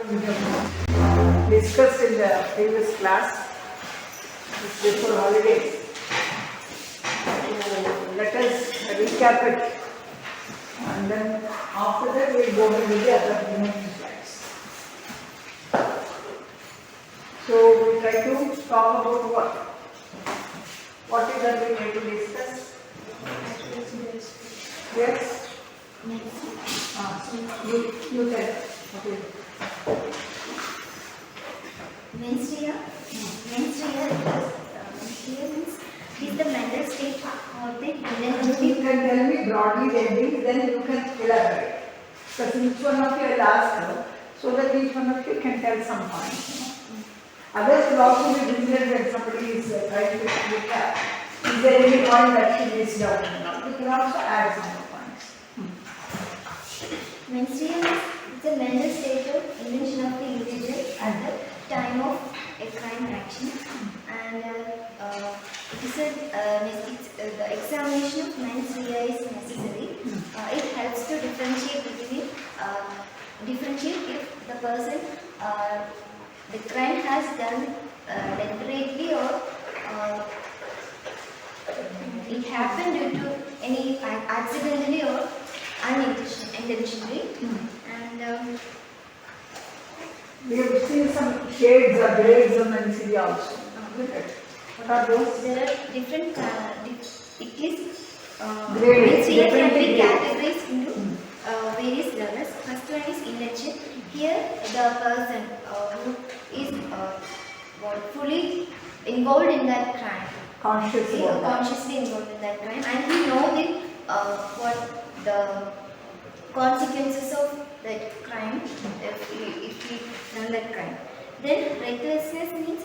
we have discussed in the previous class before holidays. So let us recap it, and then after that we will go into the other remaining slides. So we try to talk about what? What is that we need to discuss? Yes? You tell. Okay. Menstruation is the mental state or the You can tell me broadly the things, then you can elaborate. Because each one of you will ask her, so that each one of you can tell some points. Others will also be visited when somebody is trying to look at. Is there any point that she missed out? You can also add some more points. menstruation is the mental state of invention of the individual at the time of a crime action, and the examination of mens rea is necessary. It helps to differentiate if the person the crime has done deliberately or it happened due to any accidentally or unintentionally. And We have seen some shades or grades of men's also. Look at what are those? there are different, it is Grades, men's rea can be different categorized into various levels. First one is intention. Here the person who is fully involved in that crime. Conscious about that. Consciously involved in that crime, and he knows what the consequences of that crime if he done that crime. Then recklessness means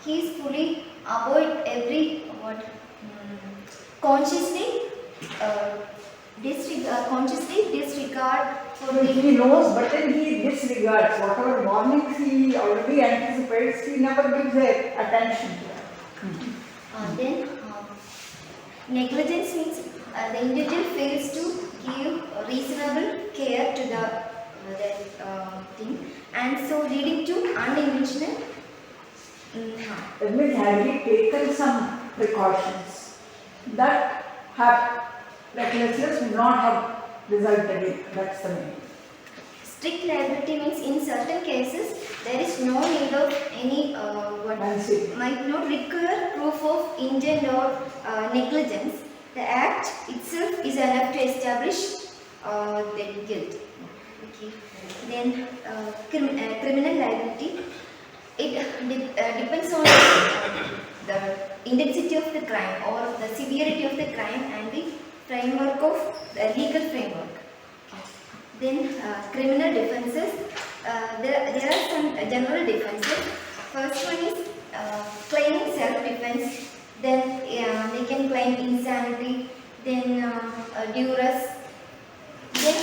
he is fully avoid every consciously disregard for the He knows, but then he disregards whatever warnings he already anticipates. He never gives attention to that. Then negligence means the individual fails to give reasonable care to the thing, and so leading to unintentional harm. That means have he taken some precautions that have recklessness will not have resulted in. That's the meaning. Strict liability means in certain cases there is no need of any Fancy. might not require proof of intent or negligence. The act itself is enough to establish the guilt. Okay. Then criminal liability. It depends on the intensity of the crime or the severity of the crime and the framework of the legal framework. Then criminal defenses. There are some general defenses. First one is claiming self-defense. Then they can claim insanity. Then duress. Then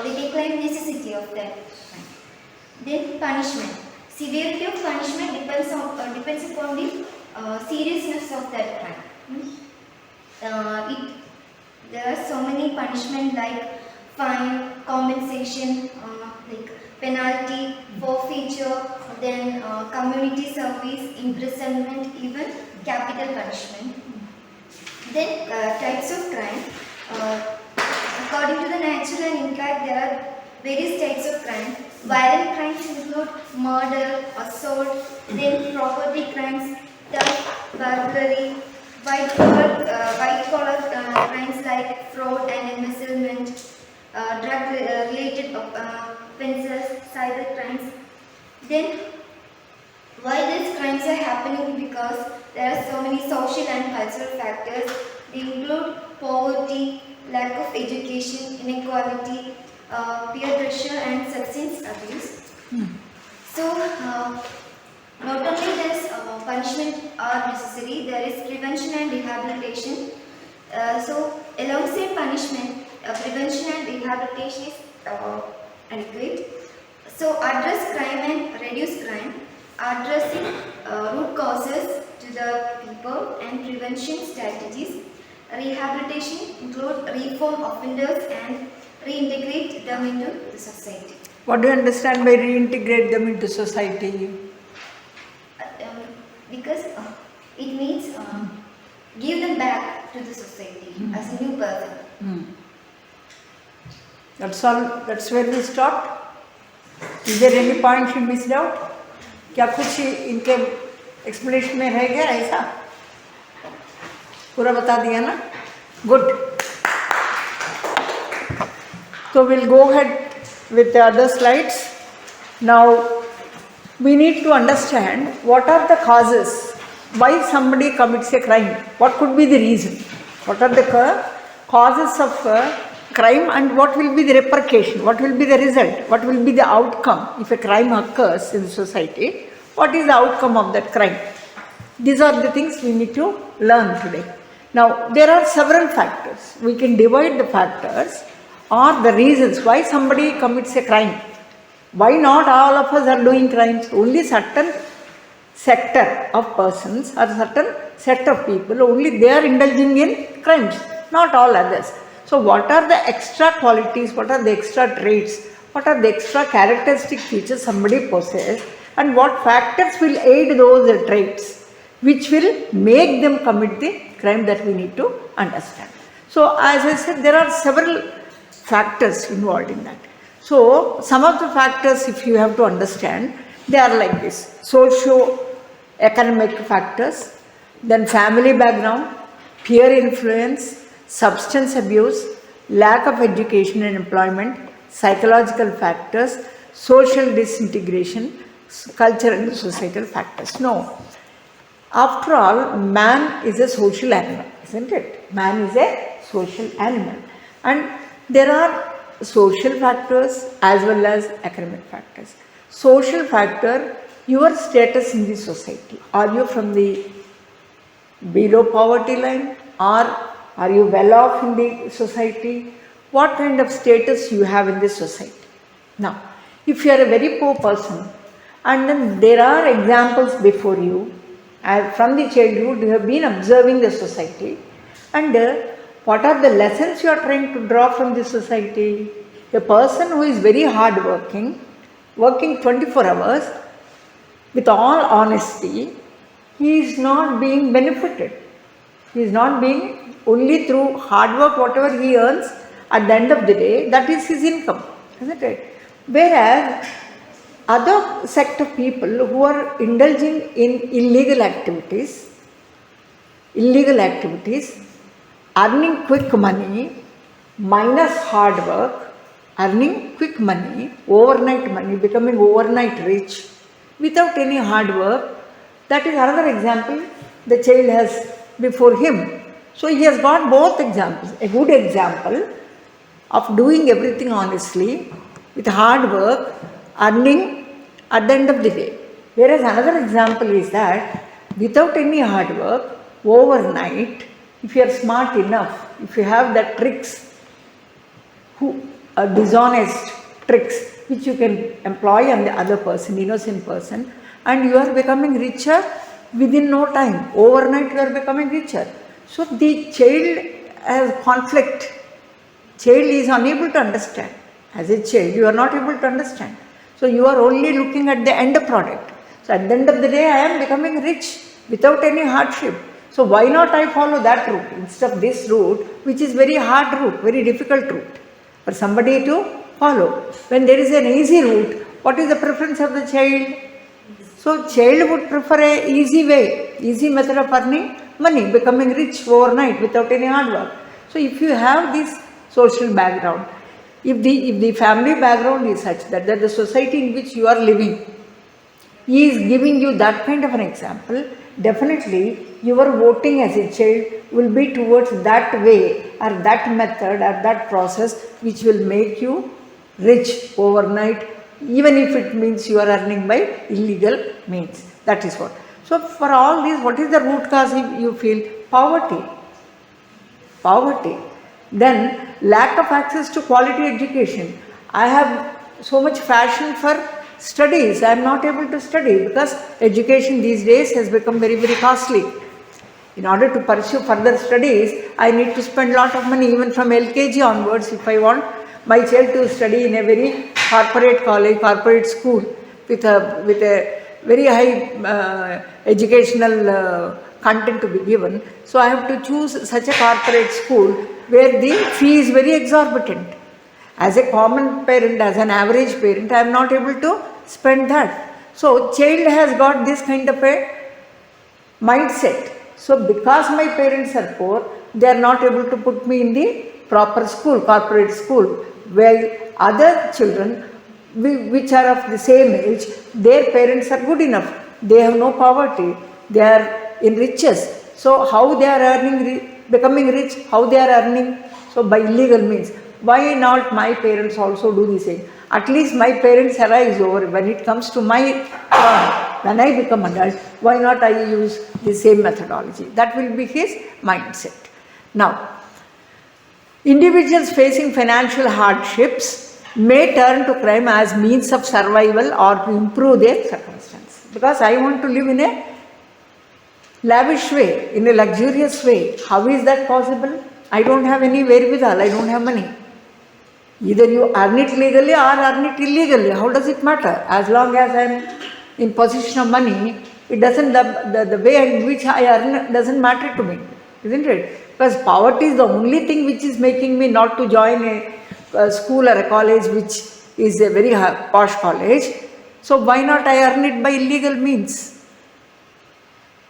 they can claim necessity of that crime. Then punishment. Severity of punishment depends upon the seriousness of that crime. There are so many punishment like fine, compensation, like penalty, forfeiture, then community service, imprisonment, even capital punishment. Then types of crime. According to the nature and impact, there are various types of crime. Violent crimes include murder, assault, then property crimes, theft, burglary, white-collar crimes like fraud and embezzlement, drug-related offences, cyber crimes. Then, why these crimes are happening? Because there are so many social and cultural factors. They include poverty, lack of education, inequality, peer pressure, and substance abuse. So, not only this punishment are necessary, there is prevention and rehabilitation. So, alongside punishment, prevention and rehabilitation is adequate. So, address crime and reduce crime, addressing root causes to the people and prevention strategies. Rehabilitation include reform offenders and reintegrate them into the society. What do you understand by reintegrate them into society? Because it means give them back to the society as a new person. That's all. That's where we stopped. Is there any point you missed out? क्या कुछ इनके explanation में रह गया ऐसा? पूरा बता दिया ना? Good. So we'll go ahead with the other slides. Now we need to understand what are the causes why somebody commits a crime. What could be the reason? What are the causes of crime and what will be the repercussion? What will be the result? What will be the outcome if a crime occurs in society? What is the outcome of that crime? These are the things we need to learn today. Now there are several factors. We can divide the factors or the reasons why somebody commits a crime. Why not all of us are doing crimes? Only certain sector of persons or certain set of people, only they are indulging in crimes, not all others. So what are the extra qualities, what are the extra traits, what are the extra characteristic features somebody possesses, and what factors will aid those traits which will make them commit the crime, that we need to understand. So as I said, there are several factors involved in that. So some of the factors, if you have to understand, they are like this: socio-economic factors, then family background, peer influence, substance abuse, lack of education and employment, psychological factors, social disintegration, cultural and societal factors. No. After all, man is a social animal, isn't it? Man is a social animal. And there are social factors as well as academic factors. Social factor, your status in the society. Are you from the below poverty line, or are you well off in the society? What kind of status you have in the society? Now, if you are a very poor person and then there are examples before you, from the childhood you have been observing the society, and what are the lessons you are trying to draw from the society? A person who is very hard working 24 hours with all honesty, he is not being benefited. He is not being, only through hard work, whatever he earns at the end of the day, that is his income, isn't it? Whereas other sect of people who are indulging in illegal activities, earning quick money minus hard work, earning quick money, overnight money, becoming overnight rich without any hard work, that is another example the child has before him. So he has got both examples: a good example of doing everything honestly with hard work, earning at the end of the day. Whereas another example is that without any hard work, overnight, if you are smart enough, if you have the tricks, dishonest tricks which you can employ on the other person, innocent person, and you are becoming richer within no time. Overnight you are becoming richer. So the child has conflict. Child is unable to understand. As a child, you are not able to understand. So you are only looking at the end product. So at the end of the day, I am becoming rich without any hardship. So why not I follow that route instead of this route, which is very hard route, very difficult route for somebody to follow. When there is an easy route, what is the preference of the child? So child would prefer a easy way, easy method of earning money, becoming rich overnight without any hard work. So if you have this social background, if the family background is such that the society in which you are living is giving you that kind of an example, definitely your voting as a child will be towards that way or that method or that process which will make you rich overnight, even if it means you are earning by illegal means. That is what. So for all this, what is the root cause you feel? Poverty. Poverty. Then lack of access to quality education. I have so much passion for studies, I am not able to study because education these days has become very, very costly. In order to pursue further studies, I need to spend a lot of money, even from LKG onwards. If I want my child to study in a very corporate college, corporate school with a very high educational content to be given. So I have to choose such a corporate school where the fee is very exorbitant. As a common parent, as an average parent, I am not able to spend that. So child has got this kind of a mindset. So because my parents are poor, they are not able to put me in the proper school, corporate school, while other children which are of the same age, their parents are good enough. They have no poverty. They are in riches. So how they are earning, becoming rich, how they are earning? So by illegal means. Why not my parents also do the same? At least my parents arise over. When it comes to my turn, when I become adult, why not I use the same methodology? That will be his mindset. Now, individuals facing financial hardships may turn to crime as means of survival or to improve their circumstances. Because I want to live in a lavish way, in a luxurious way. How is that possible? I don't have any wherewithal, I don't have money. Either you earn it legally or earn it illegally. How does it matter? As long as I am in possession of money, it doesn't, the way in which I earn doesn't matter to me, isn't it? Because poverty is the only thing which is making me not to join a school or a college which is a very posh college. So why not I earn it by illegal means?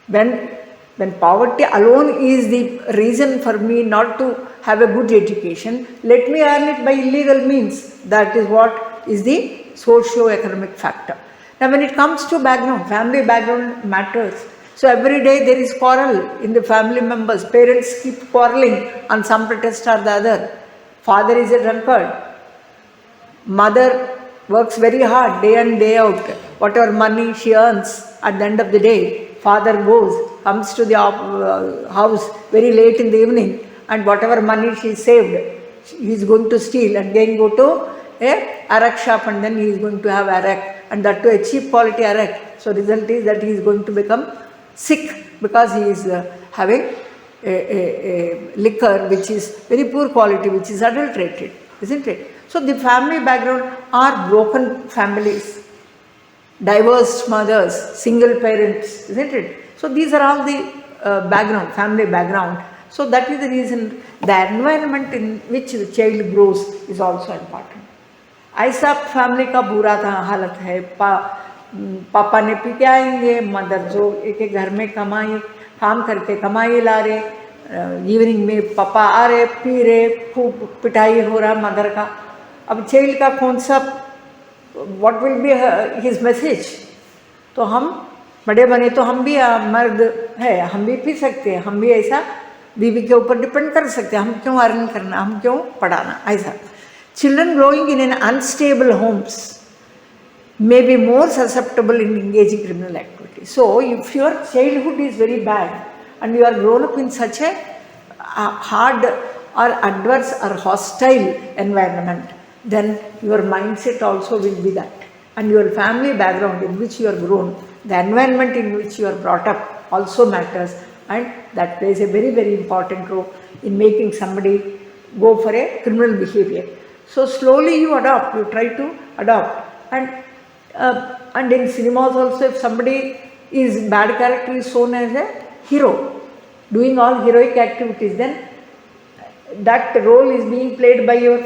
When poverty alone is the reason for me not to have a good education, let me earn it by illegal means. That is what is the socio-economic factor. Now when it comes to background, family background matters. So every day there is quarrel in the family members. Parents keep quarreling on some pretext or the other. Father is a drunkard. Mother works very hard day in day out. Whatever money she earns at the end of the day, father comes to the house very late in the evening, and whatever money she saved, he is going to steal and then go to a arak shop, and then he is going to have arak, and that to a cheap quality arak. So result is that he is going to become sick because he is having a liquor which is very poor quality, which is adulterated, isn't it? So the family background are broken families, divorced mothers, single parents, isn't it? So these are all the background, family background. So that is the reason the environment in which the child grows is also important. ऐसा family का बुरा था हालत है, पापा ने P के आएंगे, मदर जो एक एक घर में कमाई काम करके कमाई ला रहे, इवनिंग में पापा आ रहे पी रहे, खूब पिटाई हो रहा मदर का. अब चाइल्ड का कौन सा what will be his message? तो हम बड़े बने तो हम भी मर्द है, हम भी पी सकते हैं, हम भी ऐसा बीवी के ऊपर डिपेंड कर सकते हैं, हम क्यों अर्न करना, हम क्यों पढ़ाना, ऐसा. Children growing in an unstable homes may be more susceptible in engaging criminal activity. So, if your childhood is very bad and you are grown up in such a hard or adverse or hostile environment, then your mindset also will be that. And your family background in which you are grown, the environment in which you are brought up also matters, and that plays a very, very important role in making somebody go for a criminal behavior. So slowly you adopt, you try to adopt, and in cinemas also, if somebody is bad character is shown as a hero, doing all heroic activities, then that role is being played by your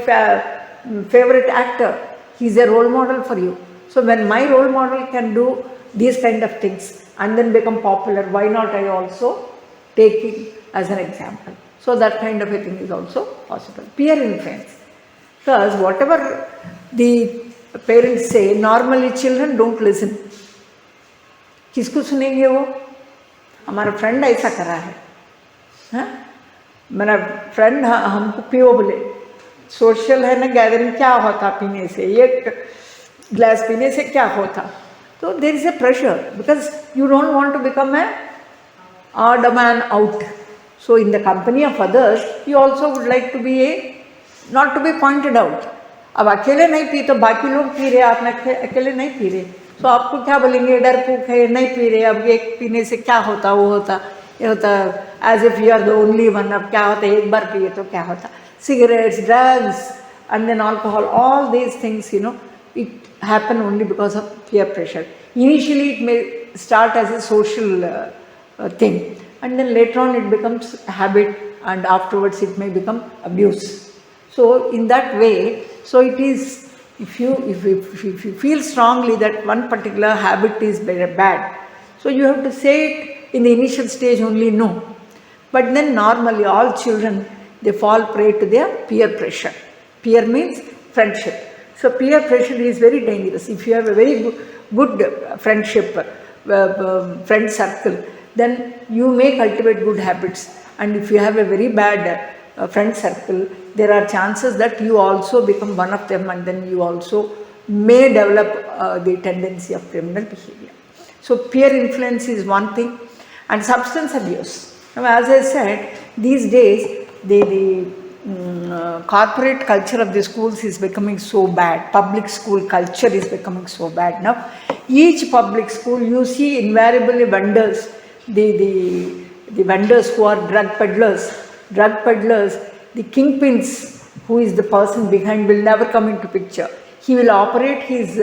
favorite actor. He is a role model for you. So when my role model can do these kind of things and then become popular, why not I also take it as an example? So that kind of a thing is also possible. Peer influence. Because whatever the parents say, normally children don't listen. किसको सुनेंगे वो? हमारा friend ऐसा करा है, हाँ? मेरा friend हमको पियो बोले, सोशल है ना गैदरिंग, क्या होता पीने से, एक ग्लास पीने से क्या होता? तो there is a pressure because you don't want to become a odd man out. So in the company of others, you also would like to be a not to be pointed out. अब अकेले नहीं P तो बाकी लोग P रहे, आप अकेले नहीं पी रहे, तो आपको क्या बोलेंगे, डरपोक है, नहीं पी रहे, अब एक पीने से क्या होता, वो होता, ये होता, as if you are the only one. अब क्या होता है, एक बार पिए तो क्या होता? Cigarettes, drugs, and then alcohol, all these things, it happen only because of peer pressure. Initially it may start as a social thing, and then later on it becomes a habit, and afterwards it may become abuse. So in that way, so it is, if you feel strongly that one particular habit is bad, so you have to say it in the initial stage only, no. But then normally all children, they fall prey to their peer pressure. Peer means friendship. So peer pressure is very dangerous. If you have a very good friendship, friend circle, then you may cultivate good habits. And if you have a very bad friend circle, there are chances that you also become one of them, and then you also may develop the tendency of criminal behavior. So peer influence is one thing, and substance abuse. Now, as I said, these days the corporate culture of the schools is becoming so bad. Public school culture is becoming so bad. Now, each public school, you see invariably vendors, the vendors who are drug peddlers, the kingpins, who is the person behind, will never come into picture. He will operate his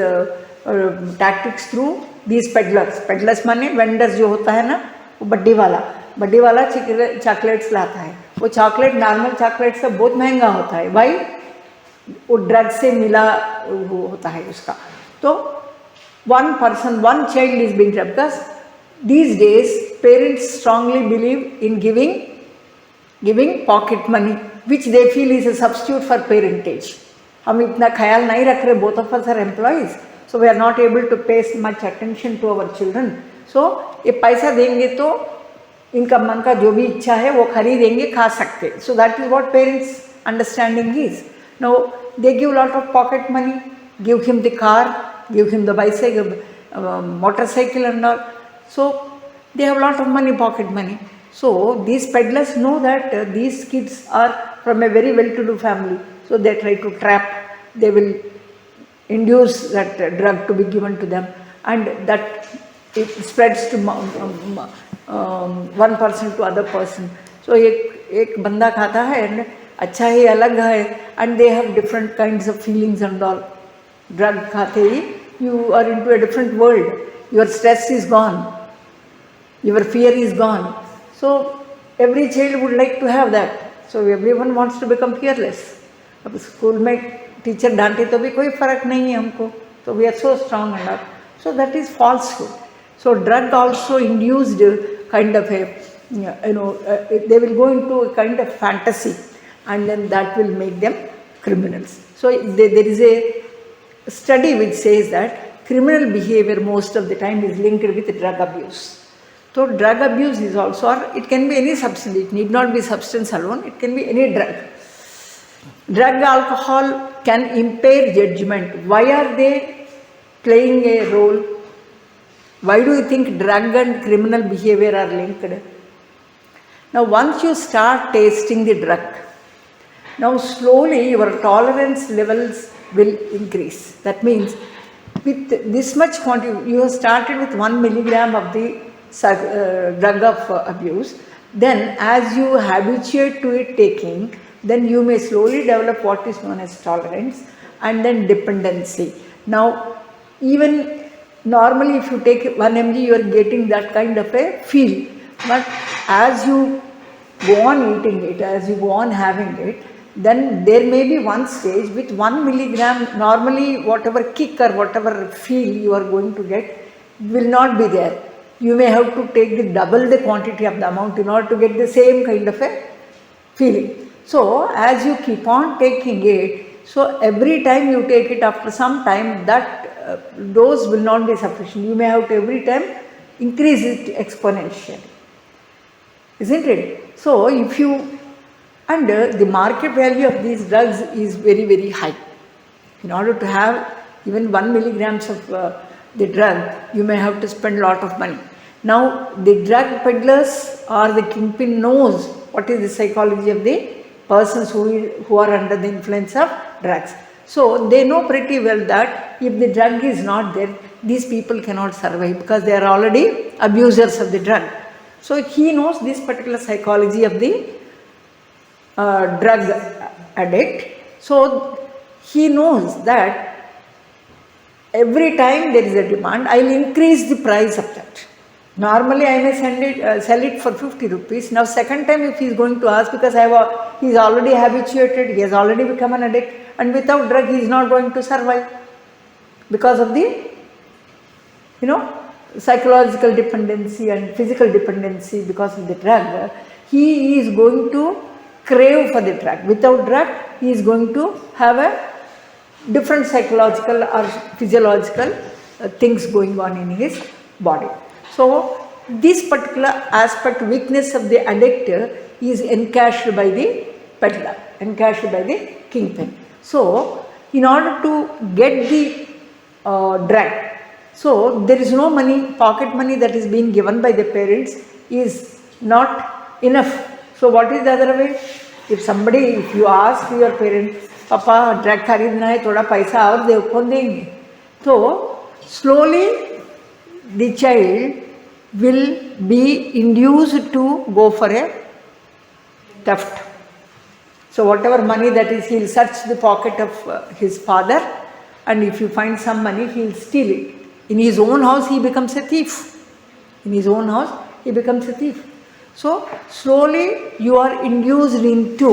tactics through these peddlers. Peddlers माने vendors जो होता है ना, वो बड्डी वाला chocolates लाता है. वो चॉकलेट नॉर्मल चॉकलेट से बहुत महंगा होता है. भाई वो ड्रग से मिला होता है उसका. तो one child is being trapped, because these days parents strongly believe in giving pocket money, which they feel is a substitute for parentage. हम इतना ख्याल नहीं रख रहे, both of us are employees, so we are not able to pay much attention to our children. So ये पैसा देंगे तो इनका मन का जो भी इच्छा है वो खरीदेंगे, खा सकते. So that is what parents' understanding is. Now they give lot of pocket money, give him the car, give him the bicycle, motorcycle and all. So they have lot of money, pocket money. So these peddlers know that these kids are from a very well-to-do family. So they try to trap, they will induce that drug to be given to them, and that it spreads to one person to other person. So एक बंदा खाता है and अच्छा ही अलग है, and they have different kinds of feelings and all. Drug खाते ही you are into a different world. Your stress is gone, your fear is gone. So every child would like to have that. So everyone wants to become fearless. अब school में teacher डांटे तो भी कोई फर्क नहीं है हमको, तो we are so strong and all. So that is falsehood. So drug also induced kind of a, they will go into a kind of fantasy, and then that will make them criminals. So there is a study which says that criminal behavior most of the time is linked with drug abuse. So drug abuse is also, or it can be any substance, it need not be substance alone, it can be any drug. Drug, alcohol can impair judgment. Why are they playing a role? Why do you think drug and criminal behavior are linked? Now once you start tasting the drug, now slowly your tolerance levels will increase. That means with this much quantity, you have started with 1 milligram of the drug of abuse, then as you habituate to it taking, then you may slowly develop what is known as tolerance, and then dependency. Now even normally if you take 1 mg, you are getting that kind of a feel, but as you go on eating it, as you go on having it, then there may be one stage with 1 milligram, normally whatever kick or whatever feel you are going to get will not be there. You may have to take double the quantity of the amount in order to get the same kind of a feeling. So as you keep on taking it, so every time you take it, after some time that dose will not be sufficient. You may have to every time increase it exponentially, isn't it? So if you, and the market value of these drugs is very, very high. In order to have even 1 milligrams of the drug, you may have to spend a lot of money. Now the drug peddlers or the kingpin knows what is the psychology of the persons who are under the influence of drugs. So they know pretty well that if the drug is not there, these people cannot survive because they are already abusers of the drug. So he knows this particular psychology of the drug addict. So he knows that every time there is a demand, I will increase the price of that. Normally I may sell it for 50 rupees. Now second time if he is going to ask, because he is already habituated, he has already become an addict, and without drug he is not going to survive because of the psychological dependency and physical dependency because of the drug. He is going to crave for the drug. Without drug, he is going to have a different psychological or physiological things going on in his body. So, this particular aspect, weakness of the addict, is encashed by the peddler, encashed by the kingpin. So, in order to get the drug, so there is no money, pocket money that is being given by the parents is not enough. So what is the other way? If you ask your parents, Papa, drug kharidna hai, thoda paisa aur de, kaun denge? So slowly the child will be induced to go for a theft. So whatever money that is, he will search the pocket of his father, and if you find some money, he will steal it. In his own house, he becomes a thief. In his own house, he becomes a thief. So, slowly you are induced into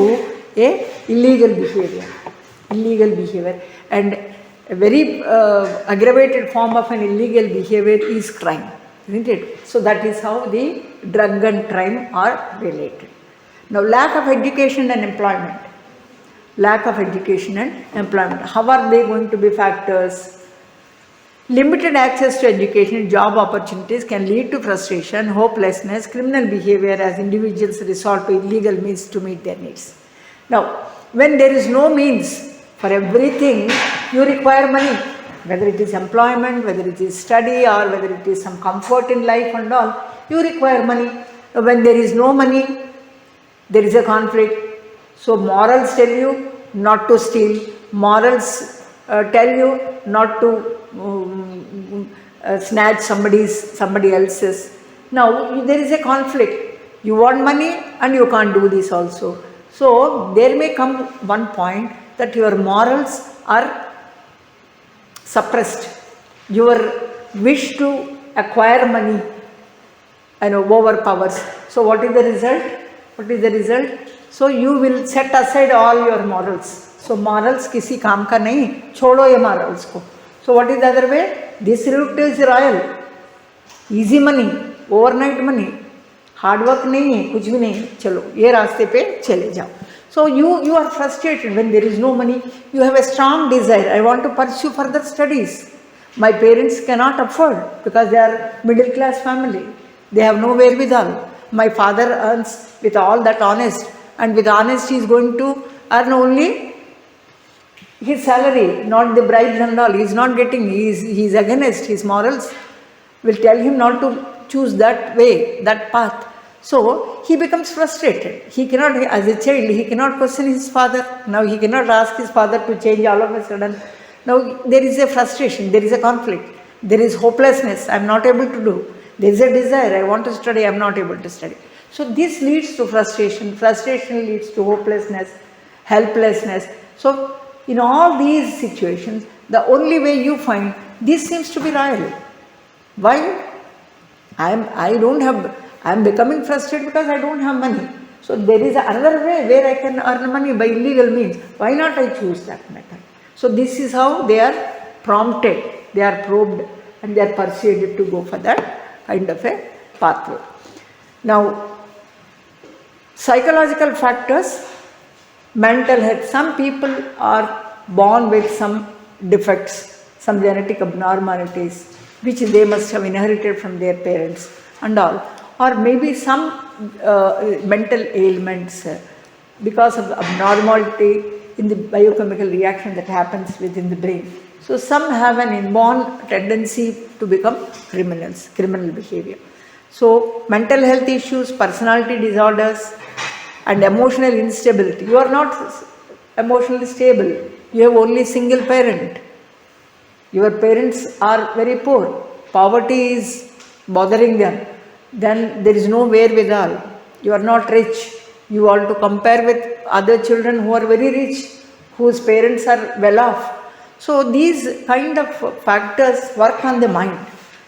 a illegal behavior. Illegal behavior. And a very aggravated form of an illegal behavior is crime. Isn't it? So, that is how the drug and crime are related. Now, lack of education and employment. Lack of education and employment. How are they going to be factors? Limited access to education, job opportunities can lead to frustration, hopelessness, criminal behavior as individuals resort to illegal means to meet their needs. Now, when there is no means for everything, you require money, whether it is employment, whether it is study, or whether it is some comfort in life and all, you require money. When there is no money, there is a conflict. So, morals tell you not to steal, morals tell you not to snatch somebody else's. Now there is a conflict. You want money and you can't do this also. So there may come one point that your morals are suppressed. Your wish to acquire money overpowers. So what is the result? What is the result? So you will set aside all your morals. So morals किसी काम का नहीं, छोड़ो ये morals को. So what is the other way? This route is royal, easy money, overnight money, hard work नहीं है, कुछ भी नहीं, चलो ये रास्ते पे चले जाओ. So you are frustrated when there is no money. You have a strong desire. I want to pursue further studies. My parents cannot afford because they are middle class family. They have no wherewithal. My father earns with all that honest, and with honest he is going to earn only his salary, not the bribes and all. He is not getting, he is against his morals, will tell him not to choose that way, that path. So he becomes frustrated. He cannot, as a child, he cannot question his father. Now he cannot ask his father to change all of a sudden. Now there is a frustration, there is a conflict, there is hopelessness, I am not able to do. There is a desire, I want to study, I am not able to study. So this leads to frustration, frustration leads to hopelessness, helplessness. So in all these situations, the only way you find, this seems to be royal. Why? I am becoming frustrated because I don't have money. So there is another way where I can earn money by illegal means. Why not I choose that method? So this is how they are prompted, they are probed, and they are persuaded to go for that kind of a pathway. Now, psychological factors, mental health. Some people are born with some defects, some genetic abnormalities, which they must have inherited from their parents and all. Or maybe some mental ailments because of the abnormality in the biochemical reaction that happens within the brain. So some have an inborn tendency to become criminals, criminal behavior. So mental health issues, personality disorders, and emotional instability. You are not emotionally stable. You have only single parent. Your parents are very poor. Poverty is bothering them. Then there is no wherewithal. You are not rich. You want to compare with other children who are very rich, whose parents are well off. So these kind of factors work on the mind.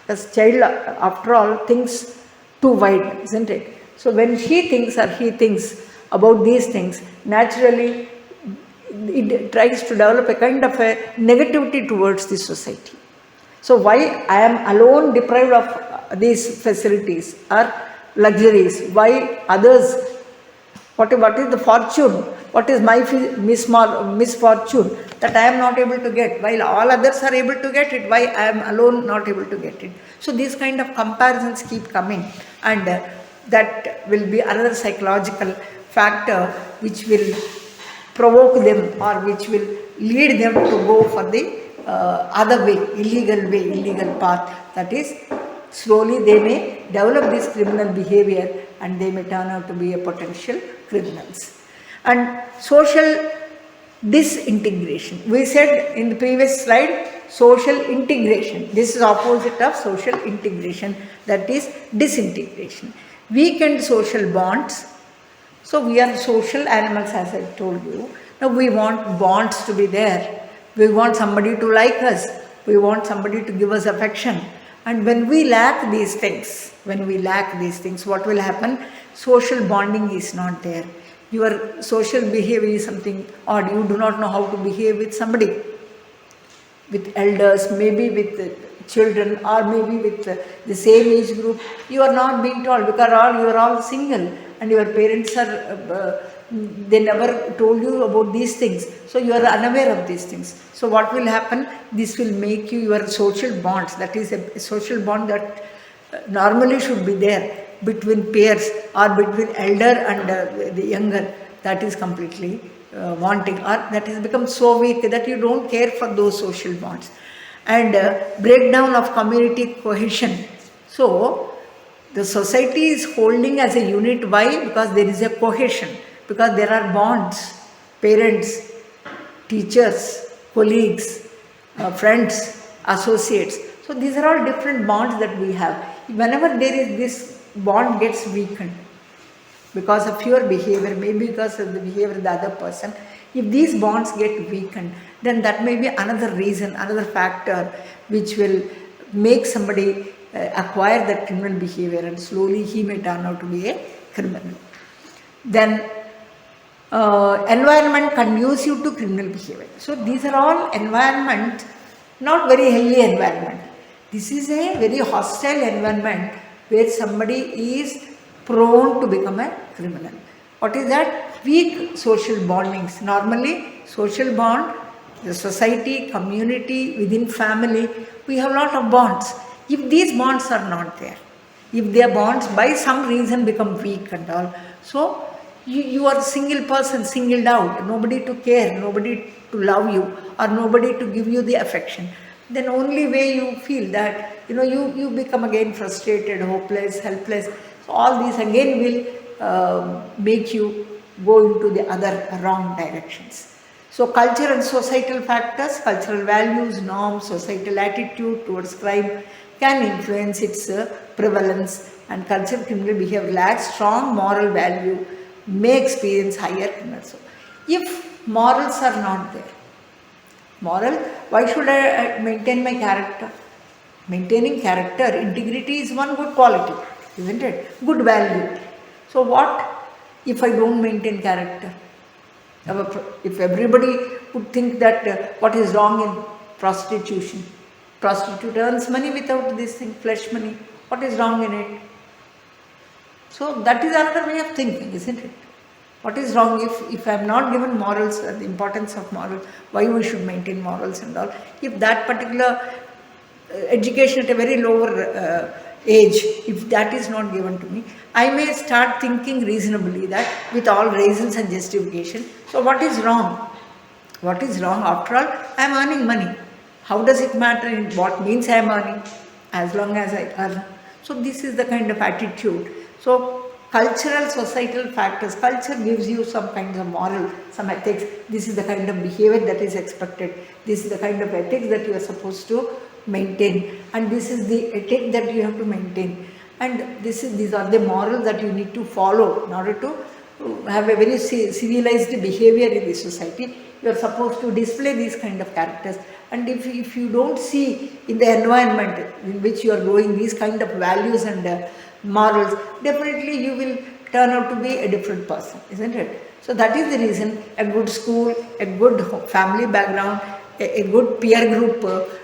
As child, after all, thinks too wide, isn't it? So when she thinks or he thinks about these things, naturally it tries to develop a kind of a negativity towards the society. So why I am alone deprived of these facilities or luxuries? Why others? What is the fortune? What is my misfortune that I am not able to get? While all others are able to get it, why I am alone not able to get it? So these kind of comparisons keep coming, and that will be another psychological factor which will provoke them or which will lead them to go for the other way, illegal path. That is, slowly they may develop this criminal behavior and they may turn out to be a potential criminals. And social disintegration. We said in the previous slide, social integration. This is opposite of social integration, that is disintegration. Weakened social bonds. So we are social animals, as I told you. Now we want bonds to be there. We want somebody to like us. We want somebody to give us affection. And when we lack these things, what will happen? Social bonding is not there. Your social behavior is something odd. You do not know how to behave with somebody, with elders, maybe with children, or maybe with the same age group. You are not being told because you are all single and your parents are, they never told you about these things. So you are unaware of these things. So what will happen? This will make you your social bonds. That is a social bond that normally should be there between peers or between elder and the younger. That is completely wanting, or that has become so weak that you don't care for those social bonds. And breakdown of community cohesion. So the society is holding as a unit. Why? Because there is a cohesion, because there are bonds, parents, teachers, colleagues, friends, associates. So these are all different bonds that we have. Whenever there is this bond gets weakened because of your behavior, maybe because of the behavior of the other person, if these bonds get weakened, then that may be another reason, another factor which will make somebody acquire that criminal behavior, and slowly he may turn out to be a criminal. Then environment conducive to criminal behavior. So these are all environment, not very healthy environment. This is a very hostile environment where somebody is prone to become a criminal. What is that? Weak social bondings. Normally, social bond, the society, community, within family, we have a lot of bonds. If these bonds are not there, if their bonds by some reason become weak and all, so you are a single person, singled out, nobody to care, nobody to love you, or nobody to give you the affection, then only way you feel that, you become again frustrated, hopeless, helpless. So all these again will make you go into the other wrong directions. So culture and societal factors, cultural values, norms, societal attitude towards crime can influence its prevalence, and cultural criminal behavior lacks strong moral value, may experience higher criminals. So if morals are not there, why should I maintain my character? Maintaining character, integrity is one good quality, isn't it? Good value. So what if I don't maintain character? If everybody would think that what is wrong in prostitution? Prostitute earns money without this thing, flesh money. What is wrong in it? So that is another way of thinking, isn't it? What is wrong if I am not given morals, the importance of morals, why we should maintain morals and all? If that particular education at a very lower age, if that is not given to me, I may start thinking reasonably that with all reasons and justification. So what is wrong? What is wrong? After all, I am earning money. How does it matter in what means I am earning? As long as I earn. So this is the kind of attitude. So cultural, societal factors. Culture gives you some kinds of moral, some ethics. This is the kind of behavior that is expected. This is the kind of ethics that you are supposed to maintain. And this is the ethic that you have to maintain. And these are the morals that you need to follow in order to have a very civilized behavior in the society. you are supposed to display these kind of characters. And if you don't see in the environment in which you are growing these kind of values and morals, definitely you will turn out to be a different person, isn't it? So that is the reason a good school, a good family background, a good peer group,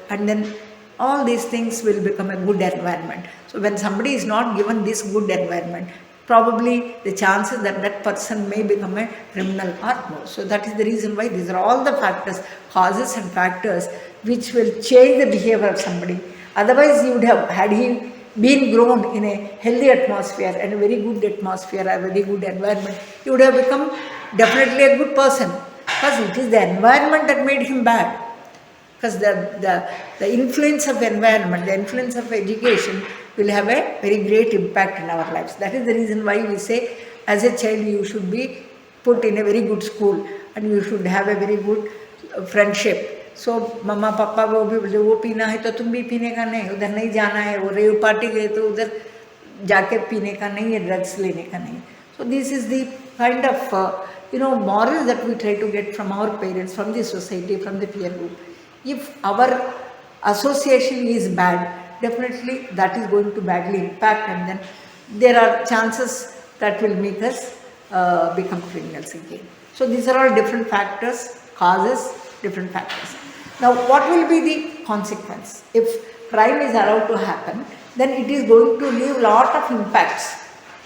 and then all these things will become a good environment. So when somebody is not given this good environment, probably the chances that that person may become a criminal are more. So that is the reason why these are all the factors, causes and factors which will change the behavior of somebody. Otherwise, you would have, had he been grown in a healthy atmosphere and a very good atmosphere, a very good environment, he would have become definitely a good person. Because it is the environment that made him bad. Because the influence of environment, the influence of education will have a very great impact in our lives. That is the reason why we say as a child you should be put in a very good school and you should have a very good friendship. So mama papa वो पीना है तो तुम भी पीने का नहीं, उधर नहीं जाना है, वो रेव पार्टी गए तो उधर जाके पीने का नहीं है, ड्रग्स लेने का नहीं. So this is the kind of morals that we try to get from our parents, from the society, from the peer group. If our association is bad, definitely that is going to badly impact, and then there are chances that will make us become criminals again. So these are all different factors, causes, different factors. Now what will be the consequence? If crime is allowed to happen, then it is going to leave lot of impacts.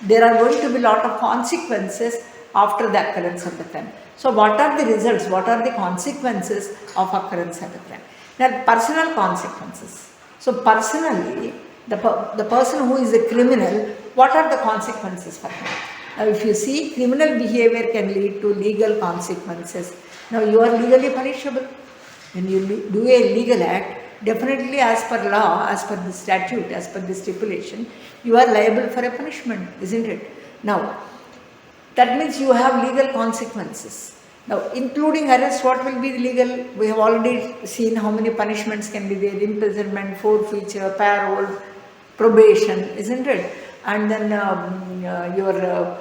There are going to be lot of consequences after the occurrence of the crime. So what are the results? What are the consequences of occurrence of the crime? Now personal consequences. So personally, the person who is a criminal, what are the consequences for him? Now if you see, criminal behavior can lead to legal consequences. Now you are legally punishable. When you do a legal act, definitely as per law, as per the statute, as per the stipulation, you are liable for a punishment, isn't it? Now, that means you have legal consequences. Now, including arrest, what will be the legal? We have already seen how many punishments can be there: imprisonment, forfeiture, parole, probation, isn't it? And then your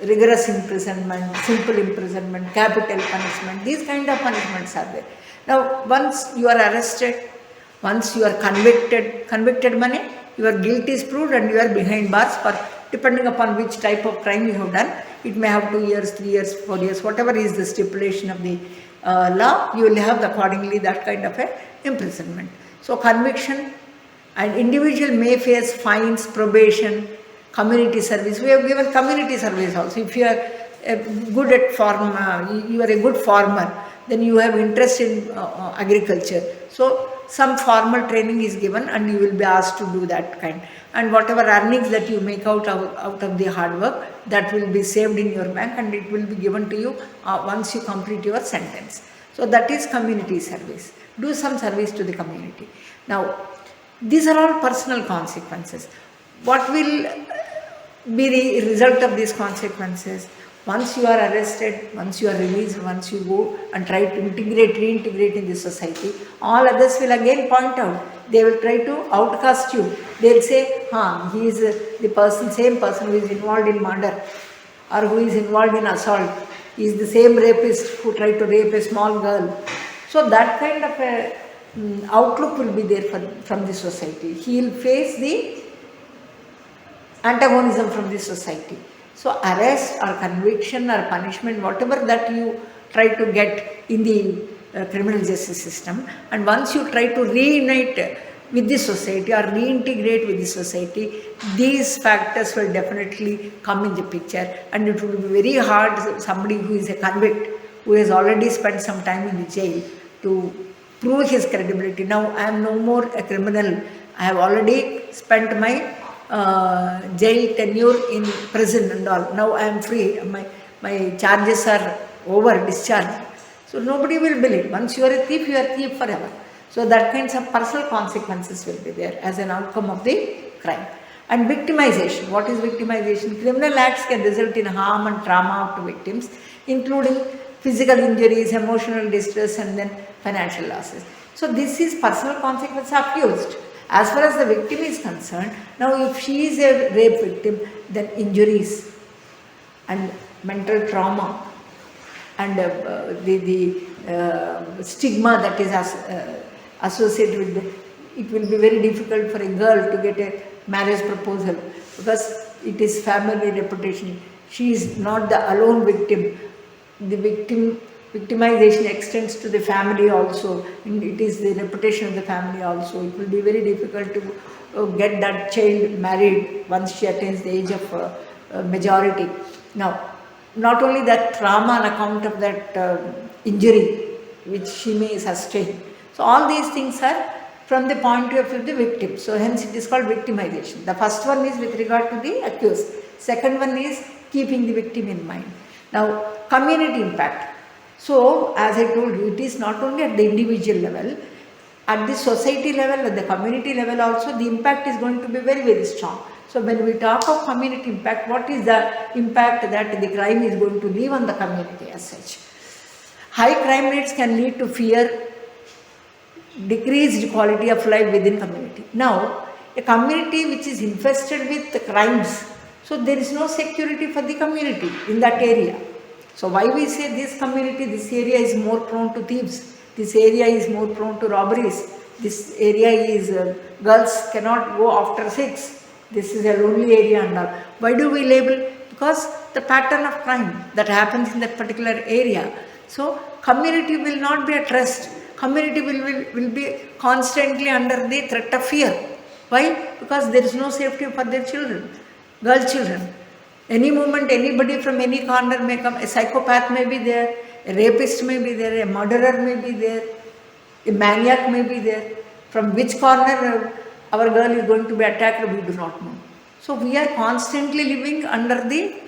rigorous imprisonment, simple imprisonment, capital punishment. These kind of punishments are there. Now, once you are arrested, once you are convicted money, your guilt is proved and you are behind bars for, depending upon which type of crime you have done. It may have 2 years, 3 years, 4 years, whatever is the stipulation of the law, you will have accordingly that kind of a imprisonment. So conviction, and individual may face fines, probation, community service. We have given community service also. If you are good at you are a good farmer, then you have interest in agriculture. So some formal training is given and you will be asked to do that kind. And whatever earnings that you make out of the hard work, that will be saved in your bank and it will be given to you once you complete your sentence. So that is community service. Do some service to the community. Now, these are all personal consequences. What will be the result of these consequences? Once you are arrested, once you are released, once you go and try to reintegrate in the society, all others will again point out. They will try to outcast you. They will say, he is the same person who is involved in murder or who is involved in assault. He is the same rapist who tried to rape a small girl. So that kind of a outlook will be there from the society. He will face the antagonism from the society. So arrest or conviction or punishment, whatever that you try to get in the criminal justice system, and once you try to reunite with the society or reintegrate with the society, these factors will definitely come in the picture, and it will be very hard somebody who is a convict, who has already spent some time in the jail, to prove his credibility. Now I am no more a criminal. I have already spent my jail tenure in prison and all. Now I am free. My charges are over, discharged. So nobody will believe. Once you are a thief forever. So that kinds of personal consequences will be there as an outcome of the crime. And victimization. What is victimization? Criminal acts can result in harm and trauma to victims, including physical injuries, emotional distress, and then financial losses. So this is personal consequence of accused. As far as the victim is concerned, now if she is a rape victim, then injuries and mental trauma and stigma that is associated with it will be very difficult for a girl to get a marriage proposal because it is family reputation. She is not the alone victim. The victimization extends to the family also, and it is the reputation of the family also. It will be very difficult to get that child married once she attains the age of majority. Now, not only that trauma on account of that injury which she may sustain. So all these things are from the point of view of the victim. So hence it is called victimization. The first one is with regard to the accused. Second one is keeping the victim in mind. Now, community impact. So, as I told you, it is not only at the individual level, at the society level, at the community level also, the impact is going to be very, very strong. So, when we talk of community impact, what is the impact that the crime is going to leave on the community as such? High crime rates can lead to fear, decreased quality of life within community. Now, a community which is infested with crimes, so there is no security for the community in that area. So why we say this community, this area is more prone to thieves, this area is more prone to robberies, this area is girls cannot go after 6, this is a lonely area and all. Why do we label? Because the pattern of crime that happens in that particular area. So community will not be at rest. Community will be constantly under the threat of fear. Why? Because there is no safety for their children, girl children. Any moment, anybody from any corner may come. A psychopath may be there, a rapist may be there, a murderer may be there, a maniac may be there. From which corner our girl is going to be attacked, we do not know. So we are constantly living under the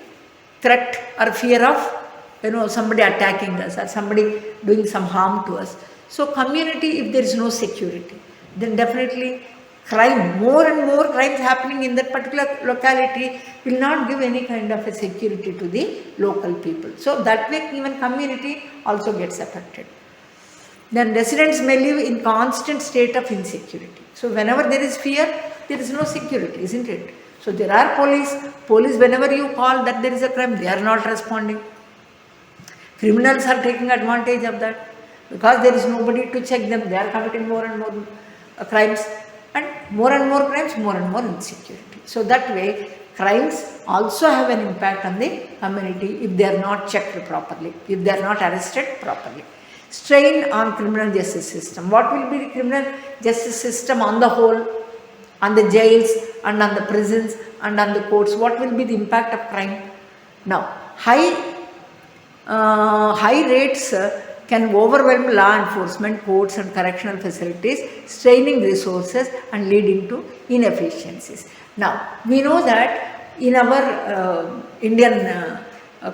threat or fear of somebody attacking us or somebody doing some harm to us. So community, if there is no security, then definitely crime, more and more crimes happening in that particular locality will not give any kind of a security to the local people. So that way even community also gets affected. Then residents may live in constant state of insecurity. So whenever there is fear, there is no security, isn't it? So there are police whenever you call that there is a crime, they are not responding. Criminals are taking advantage of that because there is nobody to check them, they are committing more and more crimes. And more crimes, more and more insecurity. So that way, crimes also have an impact on the community if they are not checked properly, if they are not arrested properly. Strain on criminal justice system. What will be the criminal justice system on the whole, on the jails and on the prisons and on the courts? What will be the impact of crime? Now, high rates can overwhelm law enforcement, courts and correctional facilities, straining resources and leading to inefficiencies. Now, we know that in our Indian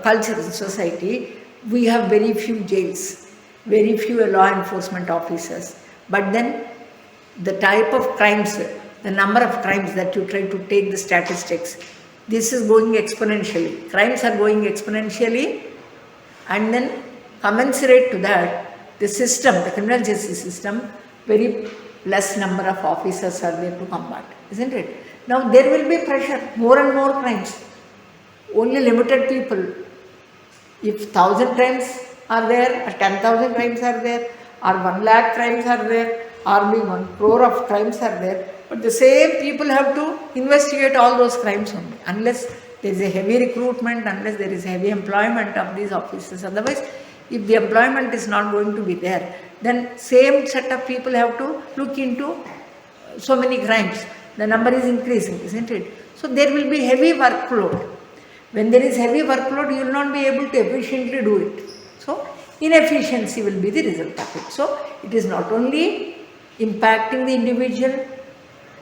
culture and society, we have very few jails, very few law enforcement officers. But then the type of crimes, the number of crimes that you try to take the statistics, this is going exponentially. Crimes are going exponentially, and then commensurate to that, the system, the criminal justice system, very less number of officers are there to combat, isn't it? Now there will be pressure, more and more crimes, only limited people. If 1,000 crimes are there, or 10,000 crimes are there, or 1 lakh crimes are there, or maybe 1 crore of crimes are there, but the same people have to investigate all those crimes only, unless there is a heavy recruitment, unless there is heavy employment of these officers. Otherwise, if the employment is not going to be there, then same set of people have to look into so many crimes. The number is increasing, isn't it? So there will be heavy workload. When there is heavy workload, you will not be able to efficiently do it. So inefficiency will be the result of it. So it is not only impacting the individual,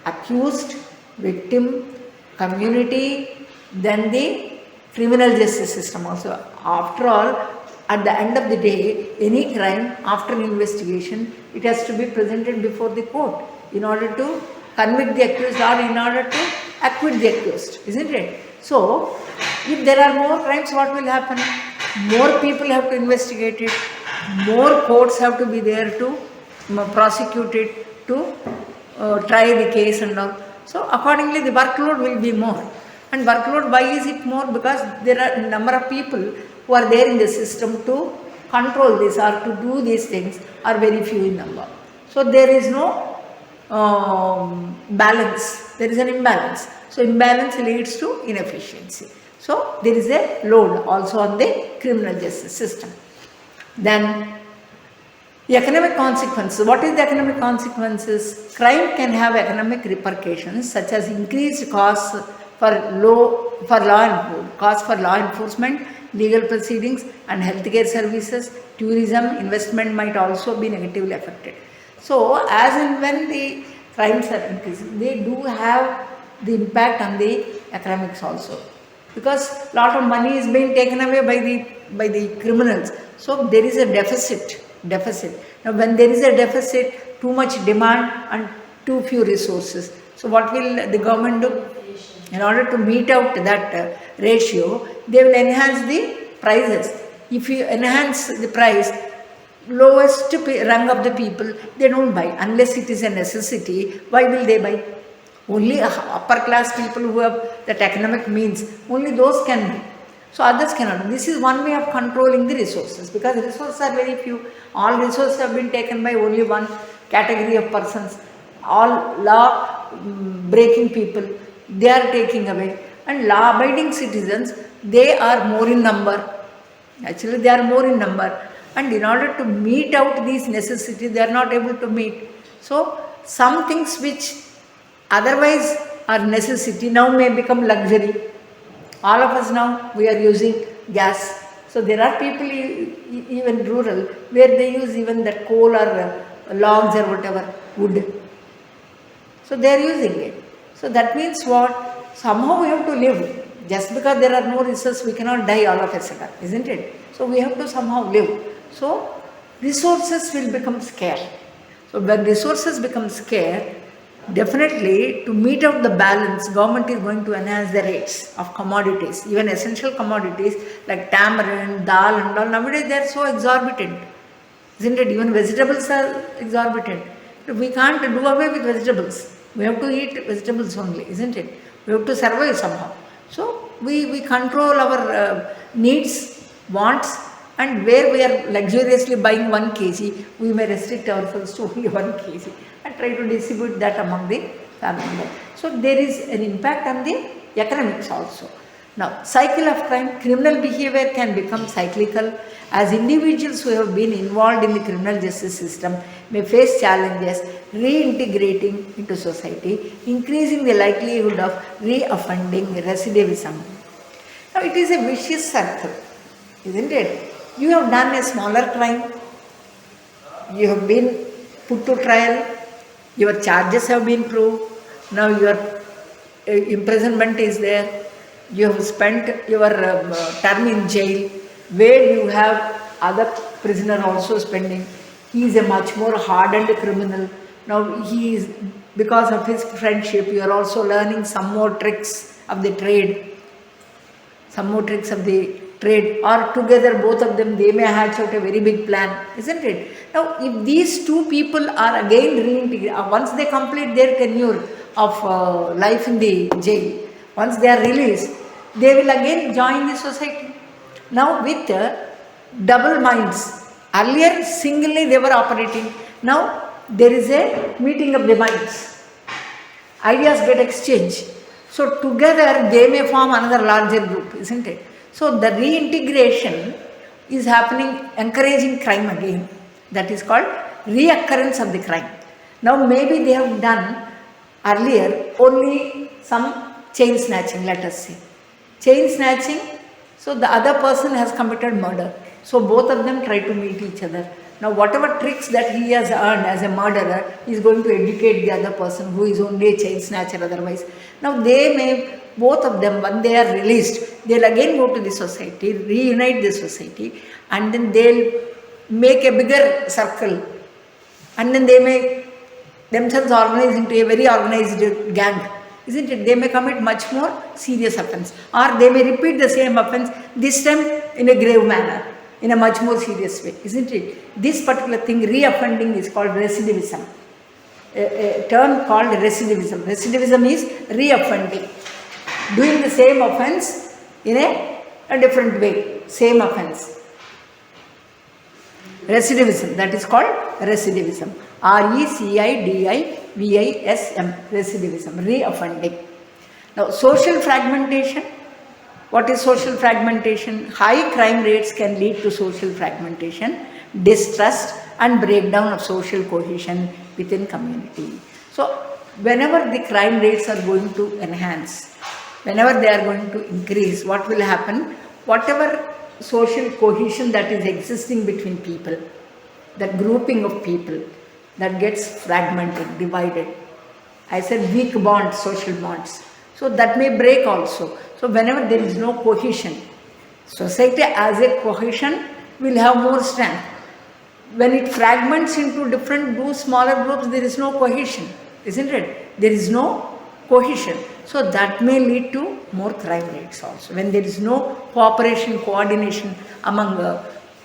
accused, victim, community, then the criminal justice system also. After all, at the end of the day, any crime, after an investigation, it has to be presented before the court in order to convict the accused or in order to acquit the accused, isn't it? So, if there are more crimes, what will happen? More people have to investigate it, more courts have to be there to prosecute it, to try the case and all. So, accordingly, the workload will be more. And workload, why is it more? Because there are a number of people who are there in the system to control this or to do these things are very few in number. So there is no balance, there is an imbalance. So imbalance leads to inefficiency. So there is a load also on the criminal justice system. Then the economic consequences. What is the economic consequences? Crime can have economic repercussions such as increased costs for law enforcement, legal proceedings and healthcare services, tourism, investment might also be negatively affected. So as and when the crimes are increasing, they do have the impact on the economics also, because lot of money is being taken away by the criminals. So there is a deficit. Now when there is a deficit, too much demand and too few resources. So what will the government do? In order to meet out that ratio, they will enhance the prices. If you enhance the price, lowest rung of the people, they don't buy unless it is a necessity. Why will they buy? Only upper class people who have that economic means, only those can buy. So others cannot. This is one way of controlling the resources, because the resources are very few. All resources have been taken by only one category of persons. All law breaking people, they are taking away. And law abiding citizens, they are more in number. Actually, they are more in number. And in order to meet out these necessities, they are not able to meet. So some things which otherwise are necessity now may become luxury. All of us now, we are using gas. So there are people even rural where they use even that coal or logs or whatever, wood. So they are using it. So that means what? Somehow we have to live. Just because there are no resources, we cannot die all of a sudden, isn't it? So we have to somehow live. So resources will become scarce. So when resources become scarce, definitely to meet out the balance, government is going to enhance the rates of commodities, even essential commodities like tamarind, dal and all. Nowadays they are so exorbitant, isn't it? Even vegetables are exorbitant. We can't do away with vegetables. We have to eat vegetables only, isn't it? We have to survive somehow. So we control our needs, wants, and where we are luxuriously buying 1 kg, we may restrict ourselves to only 1 kg and try to distribute that among the family members. So there is an impact on the economics also. Now, cycle of crime, criminal behavior can become cyclical as individuals who have been involved in the criminal justice system may face challenges reintegrating into society, increasing the likelihood of reoffending recidivism. Now, it is a vicious circle, isn't it? You have done a smaller crime, you have been put to trial, your charges have been proved, now your imprisonment is there, you have spent your term in jail, where you have other prisoner also spending. He is a much more hardened criminal. Now he is, because of his friendship, you are also learning some more tricks of the trade. Or together both of them, they may hatch out a very big plan, isn't it? Now if these two people are again reintegrated, once they complete their tenure of life in the jail, once they are released, they will again join the society. Now with double minds. Earlier singly they were operating. Now there is a meeting of the minds. Ideas get exchanged. So together they may form another larger group, isn't it? So the reintegration is happening, encouraging crime again. That is called reoccurrence of the crime. Now maybe they have done earlier only some chain snatching, let us say. Chain snatching, so the other person has committed murder. So both of them try to meet each other. Now whatever tricks that he has earned as a murderer, he is going to educate the other person who is only a chain snatcher otherwise. Now they may, both of them, when they are released, they'll again go to the society, reunite the society, and then they'll make a bigger circle, and then they may themselves organize into a very organized gang, isn't it? They may commit much more serious offense, or they may repeat the same offense, this time in a grave manner, in a much more serious way, isn't it? This particular thing, reoffending, is called recidivism. A term called recidivism. Recidivism is reoffending, doing the same offense in a different way, same offense. Recidivism, that is called recidivism. Recidivism, recidivism, re-offending. Now, social fragmentation. What is social fragmentation? High crime rates can lead to social fragmentation, distrust, and breakdown of social cohesion within community. So, whenever the crime rates are going to enhance, whenever they are going to increase, what will happen? Whatever social cohesion that is existing between people, that grouping of people, that gets fragmented, divided. I said weak bonds, social bonds. So that may break also. So whenever there is no cohesion, society as a cohesion will have more strength. When it fragments into different smaller groups, there is no cohesion, isn't it? There is no cohesion. So that may lead to more crime rates also. When there is no cooperation, coordination among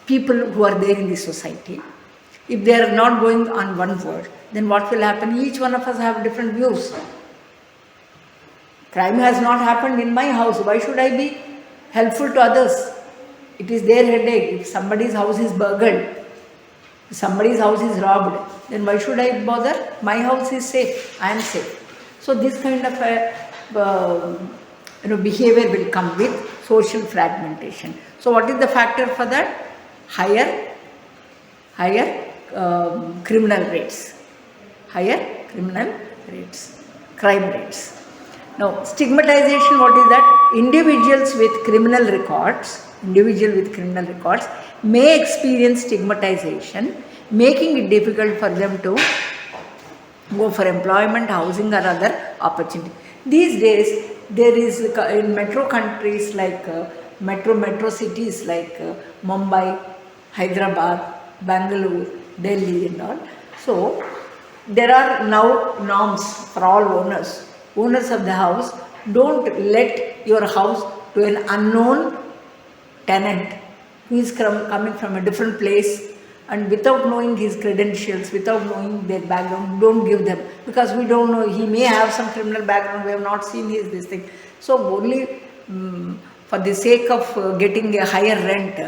people who are there in the society, if they are not going on one word, then what will happen? Each one of us have different views. Crime has not happened in my house. Why should I be helpful to others? It is their headache. If somebody's house is burgled, if somebody's house is robbed, then why should I bother? My house is safe. I am safe. So this kind of a behavior will come with social fragmentation. So what is the factor for that? Higher criminal rates. Higher criminal rates, crime rates. Now, stigmatization, what is that? Individuals with criminal records may experience stigmatization, making it difficult for them to go for employment, housing or other opportunity. These days, there is in metro countries like metro cities like Mumbai, Hyderabad, Bangalore, Delhi and all. So, there are now norms for all owners. Owners of the house, don't let your house to an unknown tenant who is coming from a different place and without knowing his credentials, without knowing their background, don't give them, because we don't know, he may have some criminal background, we have not seen this thing. So only for the sake of getting a higher rent,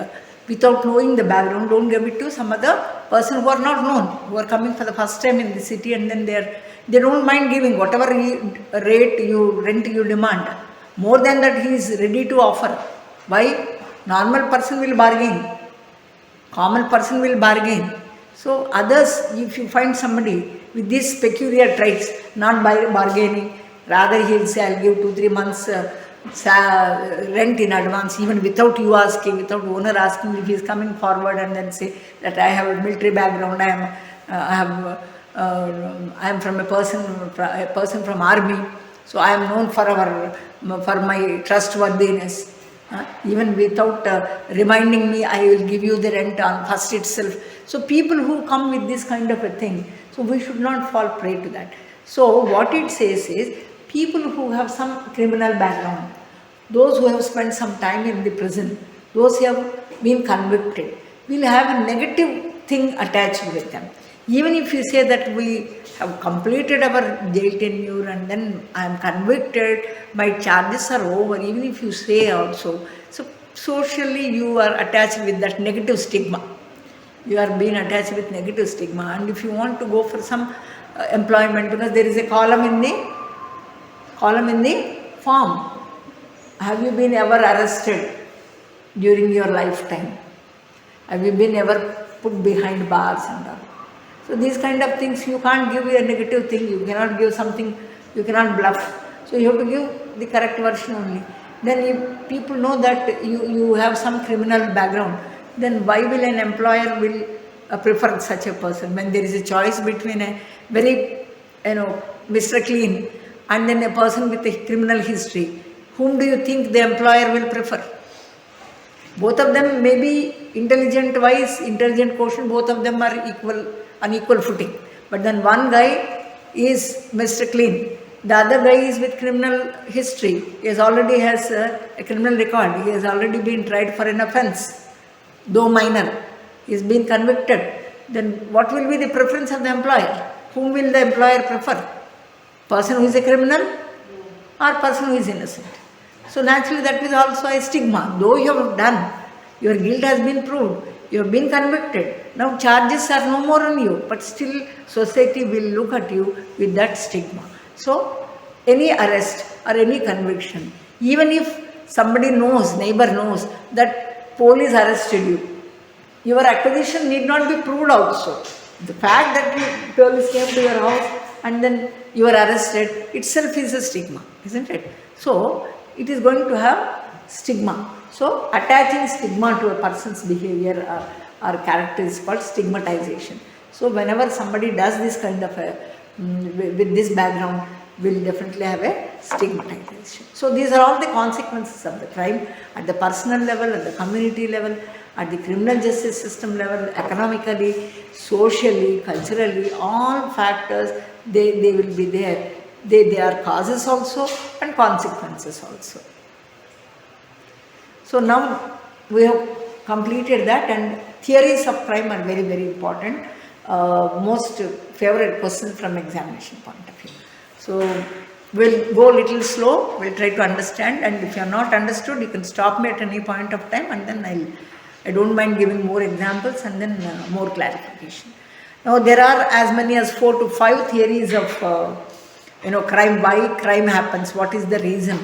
without knowing the background, don't give it to some other person who are not known, who are coming for the first time in the city, and then they don't mind giving whatever rent you demand. More than that, he is ready to offer. Why? Normal person will bargain. Common person will bargain. So others, if you find somebody with these peculiar traits, not bargaining, rather he will say, I'll give 2-3 months rent in advance, even without you asking, without owner asking. If he is coming forward and then say that I have a military background, I am from a person from army, so I am known for my trustworthiness. Even without reminding me, I will give you the rent on first itself. So people who come with this kind of a thing, so we should not fall prey to that. So what it says is, people who have some criminal background, those who have spent some time in the prison, those who have been convicted, will have a negative thing attached with them. Even if you say that we have completed our jail tenure and then I am convicted, my charges are over, even if you say also, so socially you are attached with that negative stigma. You are being attached with negative stigma, and if you want to go for some employment, because there is a column in the form, have you been ever arrested during your lifetime? Have you been ever put behind bars and all? So these kind of things, you can't give a negative thing, you cannot give something, you cannot bluff. So you have to give the correct version only. Then if people know that you have some criminal background, then why will an employer will prefer such a person? When there is a choice between a very, Mr. Clean and then a person with a criminal history, whom do you think the employer will prefer? Both of them may be intelligent quotient, both of them are on equal footing. But then one guy is Mr. Clean, the other guy is with criminal history. He already has a criminal record. He has already been tried for an offence, though minor. He has been convicted. Then what will be the preference of the employer? Whom will the employer prefer? Person who is a criminal or person who is innocent? So naturally that is also a stigma. Though you have done, your guilt has been proved, you have been convicted, Now charges are no more on you, but still society will look at you with that stigma. So any arrest or any conviction, even if somebody knows, neighbor knows that police arrested you, your acquisition need not be proved also. The fact that police came to your house and then you are arrested itself is a stigma, isn't it? So it is going to have stigma. So attaching stigma to a person's behavior or character is called stigmatization. So whenever somebody does this kind of with this background, will definitely have a stigmatization. So these are all the consequences of the crime at the personal level, at the community level, at the criminal justice system level, economically, socially, culturally, all factors, they will be there. They are causes also and consequences also. So now we have completed that, and theories of crime are very, very important. Most favorite question from examination point of view. So we'll go a little slow, we'll try to understand, and if you are not understood, you can stop me at any point of time, and then I don't mind giving more examples and then more clarification. Now there are as many as 4 to 5 theories of crime, why crime happens, what is the reason,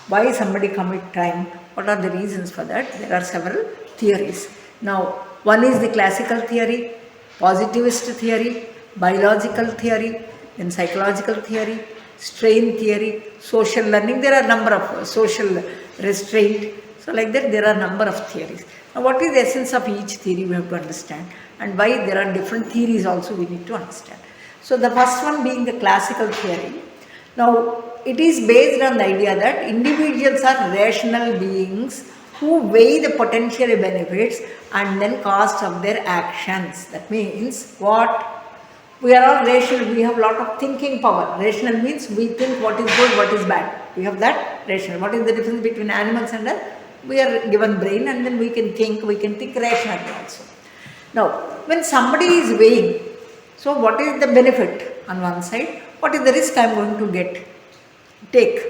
why somebody commit crime, what are the reasons for that. There are several theories. Now one is the classical theory, positivist theory, biological theory, then psychological theory, strain theory, social learning. There are a number of social restraint. So like that there are a number of theories. Now what is the essence of each theory we have to understand, and why there are different theories also we need to understand. So the first one being the classical theory. Now it is based on the idea that individuals are rational beings who weigh the potential benefits and then cost of their actions. That means what? We are all rational, we have a lot of thinking power. Rational means we think what is good, what is bad. We have that rational. What is the difference between animals and us? We are given brain and then we can think rationally also. Now, when somebody is weighing, so what is the benefit on one side? What is the risk I am going to take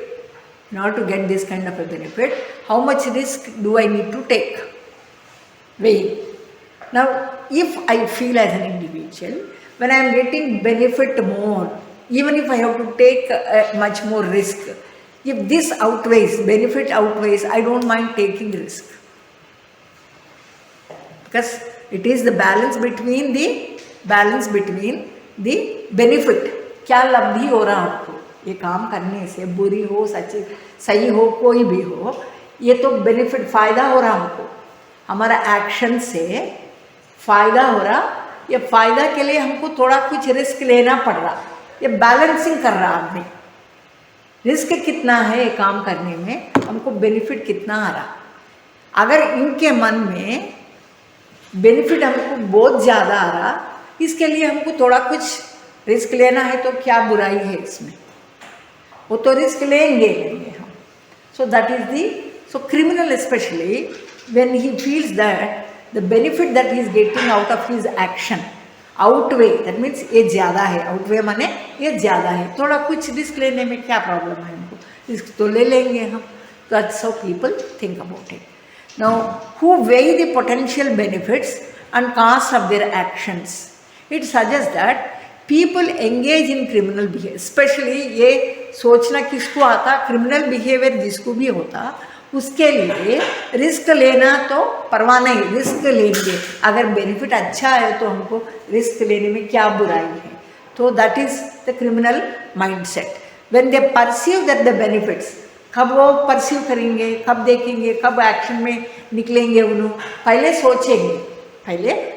in order to get this kind of a benefit? How much risk do I need to take? Weighing. Now, if I feel as an individual, when I am getting benefit more, even if I have to take much more risk, if this outweighs, benefit outweighs, I don't mind taking risk. Because it is the balance between the benefit. क्या लब्धि हो रहा आपको ये काम करने से, बुरी हो सही हो कोई भी हो, ये तो बेनिफिट फायदा हो रहा हमको, हमारा एक्शन से फायदा हो रहा, ये फायदा के लिए हमको थोड़ा कुछ रिस्क लेना पड़ रहा, ये बैलेंसिंग कर रहा आदमी, रिस्क कितना है काम करने में, हमको बेनिफिट कितना आ रहा. अगर इनके मन में बेनिफिट हमको बहुत ज़्यादा आ रहा, इसके लिए हमको थोड़ा कुछ रिस्क लेना है, तो क्या बुराई है इसमें, वो तो रिस्क लेंगे हम. सो that is the, so criminal specially when he feels that the benefit that he is getting out of his action outweigh, that means ये ज़्यादा है, आउटवे माने ये ज़्यादा है, थोड़ा कुछ रिस्क लेने में क्या प्रॉब्लम है, हमको रिस्क तो ले लेंगे हम. That's how people think about it. Now who weigh the potential benefits and cost of their actions, it suggest that people engage in criminal behaviour. Specially ये सोचना किसको आता, क्रिमिनल बिहेवियर जिसको भी होता, उसके लिए रिस्क लेना तो परवाह नहीं, रिस्क लेंगे, अगर बेनिफिट अच्छा है तो हमको रिस्क लेने में क्या बुराई है. तो that is the criminal mindset. When they perceive that the benefits, कब वो परसीव करेंगे, कब देखेंगे, कब एक्शन में निकलेंगे, उन्होंने पहले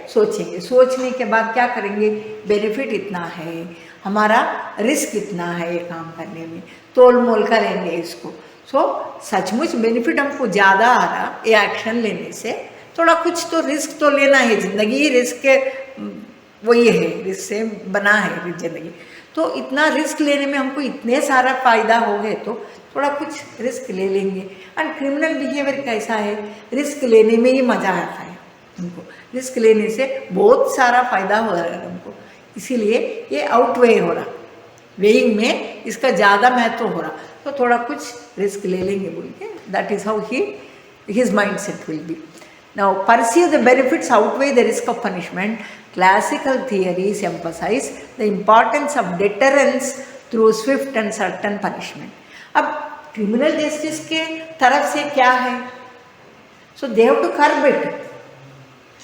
सोचेंगे, सोचने के बाद क्या करेंगे, बेनिफिट इतना है, हमारा रिस्क इतना है ये काम करने में, तोल मोल करेंगे इसको. सो सचमुच बेनिफिट हमको ज़्यादा आ रहा ये एक्शन लेने से, थोड़ा कुछ तो रिस्क तो लेना है, ज़िंदगी रिस्क के वही है, रिस्क से बना है ज़िंदगी, तो इतना रिस्क लेने में हमको इतने सारा फ़ायदा हो गए तो थोड़ा कुछ रिस्क ले लेंगे. एंड क्रिमिनल बिहेवियर कैसा है, रिस्क लेने में ही मज़ा आता है हमको, रिस्क लेने से बहुत सारा फ़ायदा हो रहा है हमको, इसीलिए ये आउटवे हो रहा, वेइंग में इसका ज़्यादा महत्व हो रहा, तो थोड़ा कुछ रिस्क ले लेंगे बोल के. That is how his mind set will be. Now, perceive the benefits outweigh the risk of punishment. Classical theories emphasize the importance of deterrence through swift and certain punishment. अब क्रिमिनल जस्टिस के तरफ से क्या है? So they have to curb it.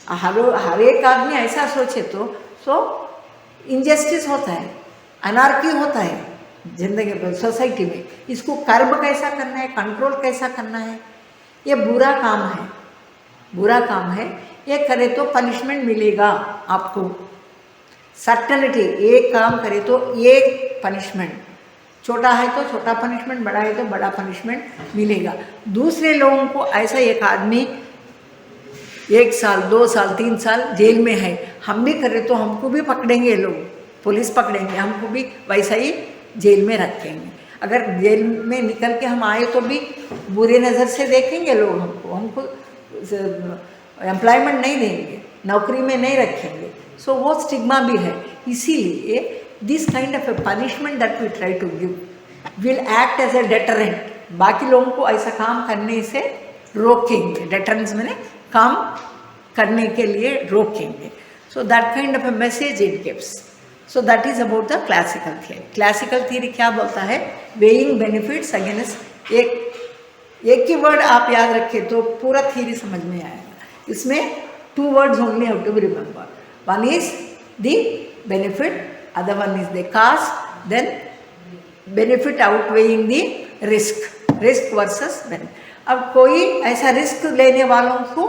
हर एक आदमी ऐसा सोचे तो सो इनजस्टिस होता है, अनार्की होता है जिंदगी में, सोसाइटी में. इसको कर्ब कैसा करना है, कंट्रोल कैसा करना है, ये बुरा काम है, बुरा काम है. ये करे तो पनिशमेंट मिलेगा आपको. सर्टनिटी, एक काम करे तो एक पनिशमेंट, छोटा है तो छोटा पनिशमेंट, बड़ा है तो बड़ा पनिशमेंट मिलेगा. दूसरे लोगों को ऐसा, एक आदमी 1 साल 2 साल 3 साल जेल में है, हम भी करें तो हमको भी पकड़ेंगे लोग, पुलिस पकड़ेंगे, हमको भी वैसा ही जेल में रखेंगे. अगर जेल में निकल के हम आए तो भी बुरे नज़र से देखेंगे लोग हमको एम्प्लॉयमेंट नहीं देंगे, नौकरी में नहीं रखेंगे. सो वो स्टिग्मा भी है. इसीलिए this kind of a punishment that we try to give will act as a deterrent. बाकी लोगों को ऐसा काम करने से रोकेंगे. डेटरेंस मैंने काम करने के लिए रोकेंगे. So that kind of A message it gives. So that is about the classical theory. Classical theory क्या बोलता है? Weighing benefits against. एक ही वर्ड आप याद रखें तो पूरा थियरी समझ में आएगा. इसमें 2 words only have to be remembered. One is the benefit, other one is the cost, then benefit outweighing the risk, risk versus benefit. अब कोई ऐसा रिस्क लेने वालों को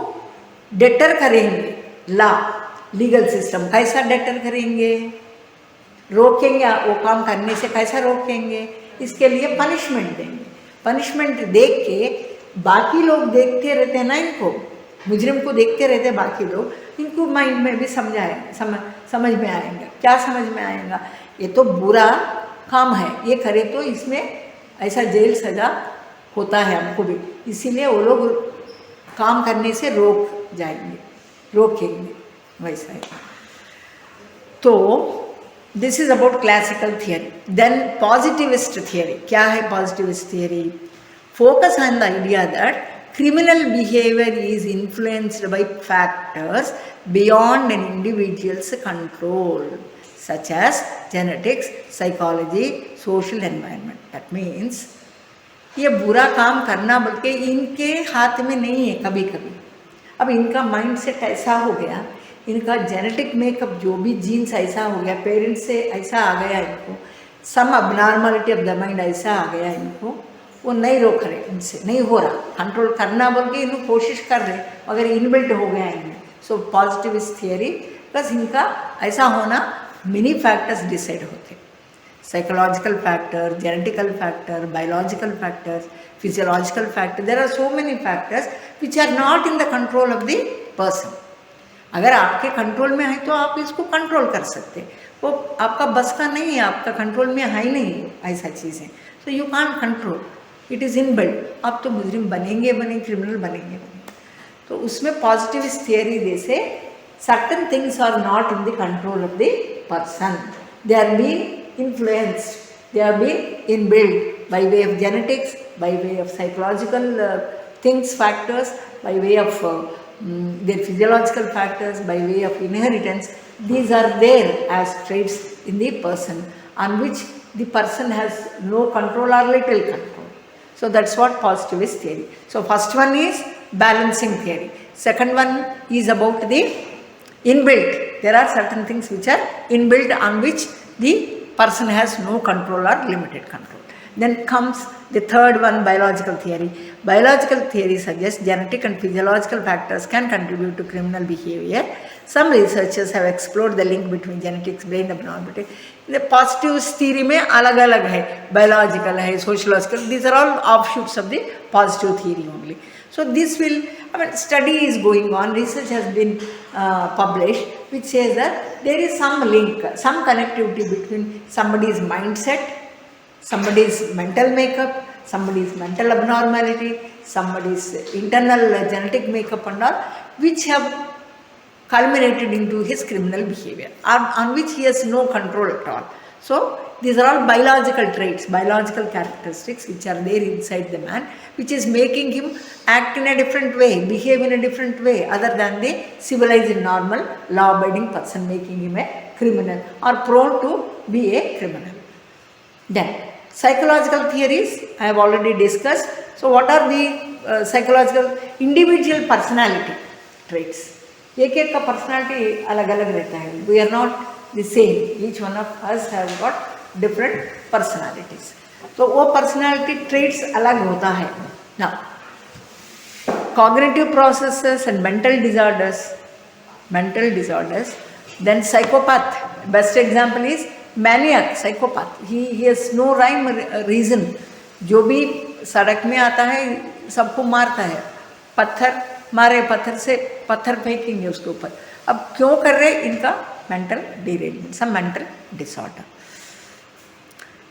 डेटर करेंगे. लॉ, लीगल सिस्टम कैसा डेटर करेंगे, रोकेंगे, वो काम करने से कैसा रोकेंगे, इसके लिए पनिशमेंट देंगे. पनिशमेंट देख के बाकी लोग देखते रहते हैं ना, इनको मुजरिम को देखते रहते हैं बाकी लोग, इनको माइंड में भी समझ में आएगा. क्या समझ में आएगा? ये तो बुरा काम है, ये करे तो इसमें ऐसा जेल सजा होता है हमको भी, इसीलिए वो लोग काम करने से रोकेंगे वैसा है. तो this is about classical theory. Then positivist theory. क्या है positivist theory? Focus on the idea that criminal behavior is influenced by factors beyond an individual's control, such as genetics, psychology, social environment. That means ये बुरा काम करना बल्कि इनके हाथ में नहीं है कभी कभी. अब इनका माइंड सेट ऐसा हो गया, इनका जेनेटिक मेकअप जो भी जीन्स ऐसा हो गया, पेरेंट्स से ऐसा आ गया इनको, सम अबनॉर्मलिटी ऑफ द माइंड ऐसा आ गया इनको, वो नहीं रोक रहे, इनसे नहीं हो रहा. कंट्रोल करना बोल के इन्हों कोशिश कर रहे मगर इनबिल्ट हो गया इनमें. सो पॉजिटिविस्ट थियरी प्लस इनका ऐसा होना मेनी फैक्टर्स डिसाइड होते. Psychological factor, genetical factor, biological factors, physiological factor. There are so many factors which are not in the control of the person. अगर आपके कंट्रोल में है तो आप इसको कंट्रोल कर सकते, वो आपका बस का नहीं है, आपका कंट्रोल में है ही नहीं ऐसा चीज़ें. So you can't control, it is inbuilt. आप तो मुजरिम बनेंगे, क्रिमिनल बनेंगे. तो उसमें पॉजिटिविस्ट थियरी जैसे certain things are not in the control of the person, they are being influenced, they are being inbuilt by way of genetics, by way of psychological things, factors, by way of their physiological factors, by way of inheritance. These are there as traits in the person on which the person has no control or little control. So that's what positivist theory. So first one is balancing theory. Second one is about the inbuilt. There are certain things which are inbuilt on which the person has no control or limited control. Then comes the third one, biological theory. Biological theory suggests genetic and physiological factors can contribute to criminal behavior. Some researchers have explored the link between genetics, brain abnormality. The positivist theory में अलग अलग है, biological है, sociological. These are all offshoots of the positive theory only. So this will, study is going on, research has been published, which says that there is some link, some connectivity between somebody's mindset, somebody's mental makeup, somebody's mental abnormality, somebody's internal genetic makeup and all, which have culminated into his criminal behavior, on which he has no control at all. So these are all biological traits, biological characteristics which are there inside the man, which is making him act in a different way, behave in a different way other than the civilized, normal, law-abiding person, making him a criminal or prone to be a criminal. Then, psychological theories I have already discussed. So, what are the psychological individual personality traits? एक एक का personality अलग अलग रहता है. We are not the same. Each one of us has got different personalities. तो वो personality traits अलग होता है. Now, cognitive processes and mental disorders. Then psychopath. Best example is maniac, psychopath. He has no rhyme or reason. जो भी सड़क में आता है सबको मारता है. पत्थर मारे, पत्थर से पत्थर फेंकेंगे उसके ऊपर. अब क्यों कर रहे हैं? इनका mental derailment, some mental disorder.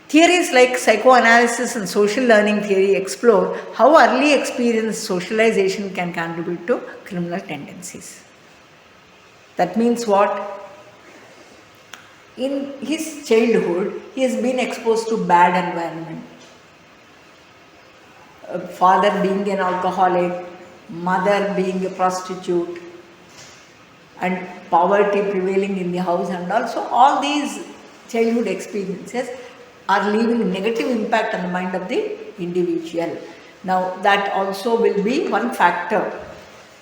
Theories like psychoanalysis and social learning theory explore how early experience socialization can contribute to criminal tendencies. That means what? In his childhood, he has been exposed to bad environment. Father being an alcoholic, mother being a prostitute, and poverty prevailing in the house, and also all these childhood experiences are leaving a negative impact on the mind of the individual. Now that also will be one factor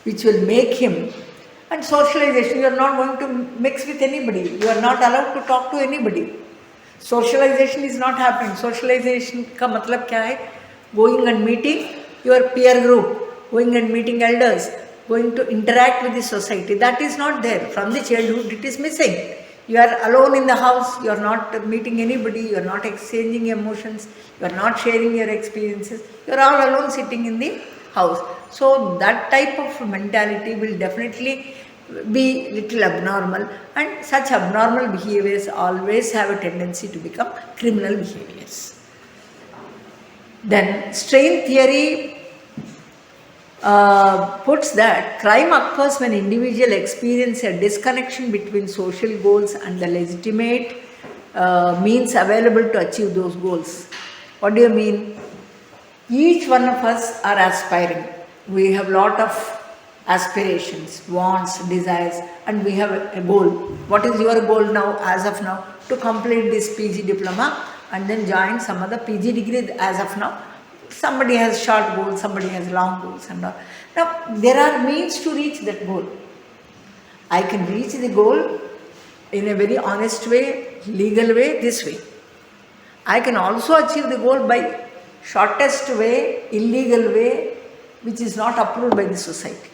which will make him. And socialization, you are not going to mix with anybody, you are not allowed to talk to anybody. Socialization is not happening. Socialization का मतलब क्या है? Going and meeting your peer group, going and meeting elders, going to interact with the society. That is not there. From the childhood it is missing. You are alone in the house, you are not meeting anybody, you are not exchanging emotions, you are not sharing your experiences, you are all alone sitting in the house. So that type of mentality will definitely be little abnormal, and such abnormal behaviors always have a tendency to become criminal behaviors. Then strain theory puts that crime occurs when individuals experience a disconnection between social goals and the legitimate means available to achieve those goals. What do you mean? Each one of us are aspiring. We have lot of aspirations, wants, desires, and we have a goal. What is your goal now, as of now? To complete this PG diploma and then join some other PG degree as of now. Somebody has short goals, somebody has long goals and all. Now, there are means to reach that goal. I can reach the goal in a very honest way, legal way, this way. I can also achieve the goal by shortest way, illegal way, which is not approved by the society.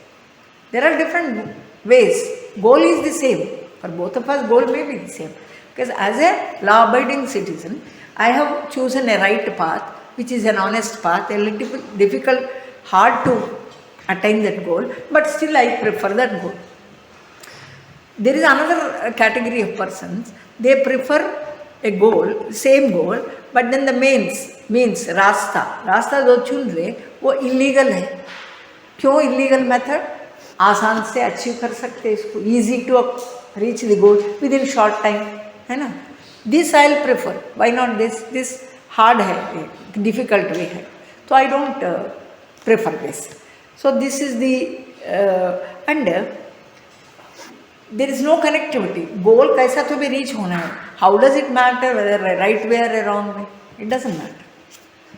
There are different ways. Goal is the same. For both of us, goal may be the same. Because as a law-abiding citizen, I have chosen a right path, which is an honest path, a little difficult, hard to attain that goal, but still I prefer that goal. There is another category of persons, they prefer a goal, same goal, but then the means रास्ता जो चुन रहे वो illegal है. क्यों illegal method? आसान से achieve कर सकते इसको, easy to reach the goal within short time, है ना? This I'll prefer. Why not this? This hard है, difficult way है. So I don't prefer this. So this is the and there is no connectivity. Goal कैसा तो भी reach होना है. How does it matter whether a right way or a wrong way? It doesn't matter.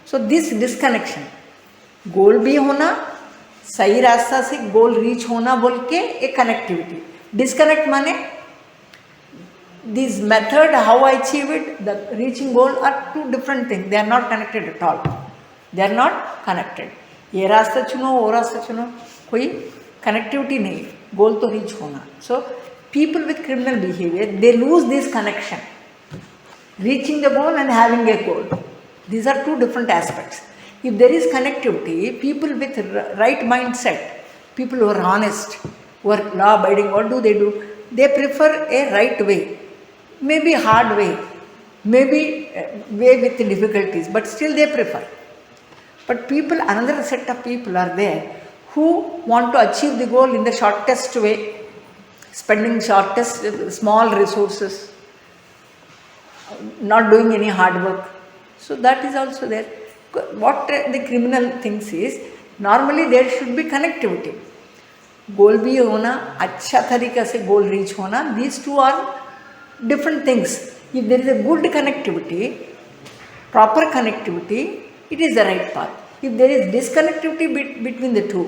So this disconnection, goal भी होना, सही रास्ता से goal reach होना बोल के एक connectivity. Disconnect माने this method, how I achieve it, the reaching goal are two different things. They are not connected at all. They are not connected. ये रास्ता चुनो, वो रास्ता चुनो, कोई connectivity नहीं. Goal तो reach होना. So people with criminal behavior, they lose this connection. Reaching the goal and having a goal. These are two different aspects. If there is connectivity, people with right mindset, people who are honest, who are law-abiding, what do? They prefer a right way, maybe hard way, maybe way with difficulties, but still they prefer. But people, another set of people are there who want to achieve the goal in the shortest way, spending shortest small resources, not doing any hard work. So that is also there. What the criminal thinks is, normally there should be connectivity. गोल भी होना, अच्छा तरीका से गोल reach होना, these two are different things. If there is a good connectivity, proper connectivity, it is the right path. If there is disconnectivity between the two,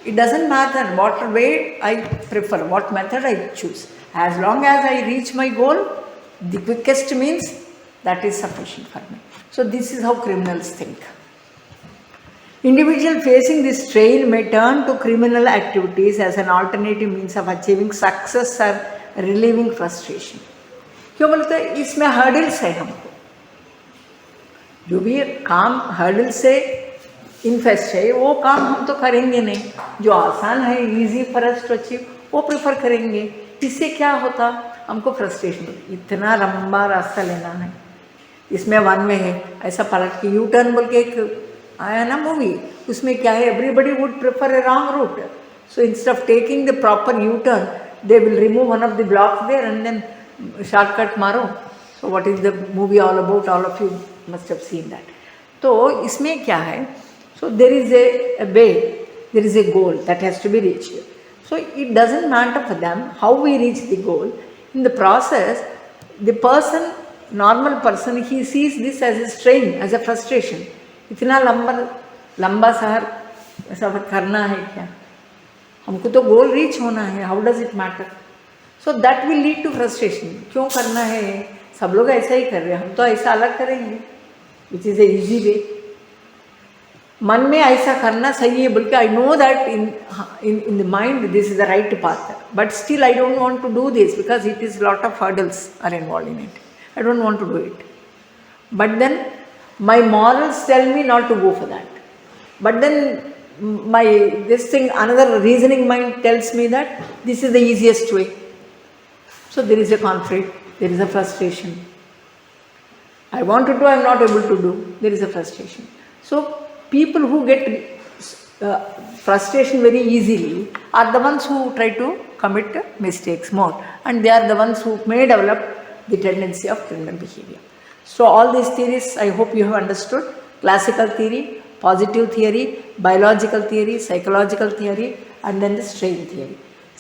it doesn't matter what way I prefer, what method I choose. As long as I reach my goal, the quickest means, that is sufficient for me. So this is how criminals think. Individual facing this strain may turn to criminal activities as an alternative means of achieving success or relieving frustration. क्यों बोलते हैं? इसमें hurdles है हमको, जो भी काम hurdle से इन्फेस्ट है वो काम हम तो करेंगे नहीं, जो आसान है easy for us to achieve वो प्रेफर करेंगे. इससे क्या होता? हमको फ्रस्ट्रेशन, इतना लंबा रास्ता लेना है, इसमें वन वे है, ऐसा पलट के यू टर्न बोल के एक आया ना मूवी, उसमें क्या है, everybody would prefer a wrong route. So instead of taking the proper U turn, they will remove one of the blocks there and then shortcut मारो. So what is the movie all about? All of you must have seen that. तो इसमें क्या है? So there is a way, there is a goal that has to be reached. So it doesn't matter for them how we reach the goal. In the process, the person, normal person, he sees this as a strain, as a frustration. इतना लंबा सफ़र करना है क्या? हमको तो गोल reach होना है. How does it matter? So that will lead to frustration. क्यों करना है? सब लोग ऐसा ही कर रहे हैं, हम तो ऐसा अलग करेंगे, which is a easy way. मन में ऐसा करना सही है, बल्कि I know that in the mind this is the right path, but still I don't want to do this because it is lot of hurdles are involve in it. I don't want to do it, but then my morals tell me not to go for that. But then another reasoning mind tells me that this is the easiest way. So there is a conflict, there is a frustration. I want to do, I am not able to do, there is a frustration. So people who get frustration very easily are the ones who try to commit mistakes more, and they are the ones who may develop the tendency of criminal behavior. So all these theories, I hope you have understood. Classical theory, positive theory, biological theory, psychological theory, and then the strain theory.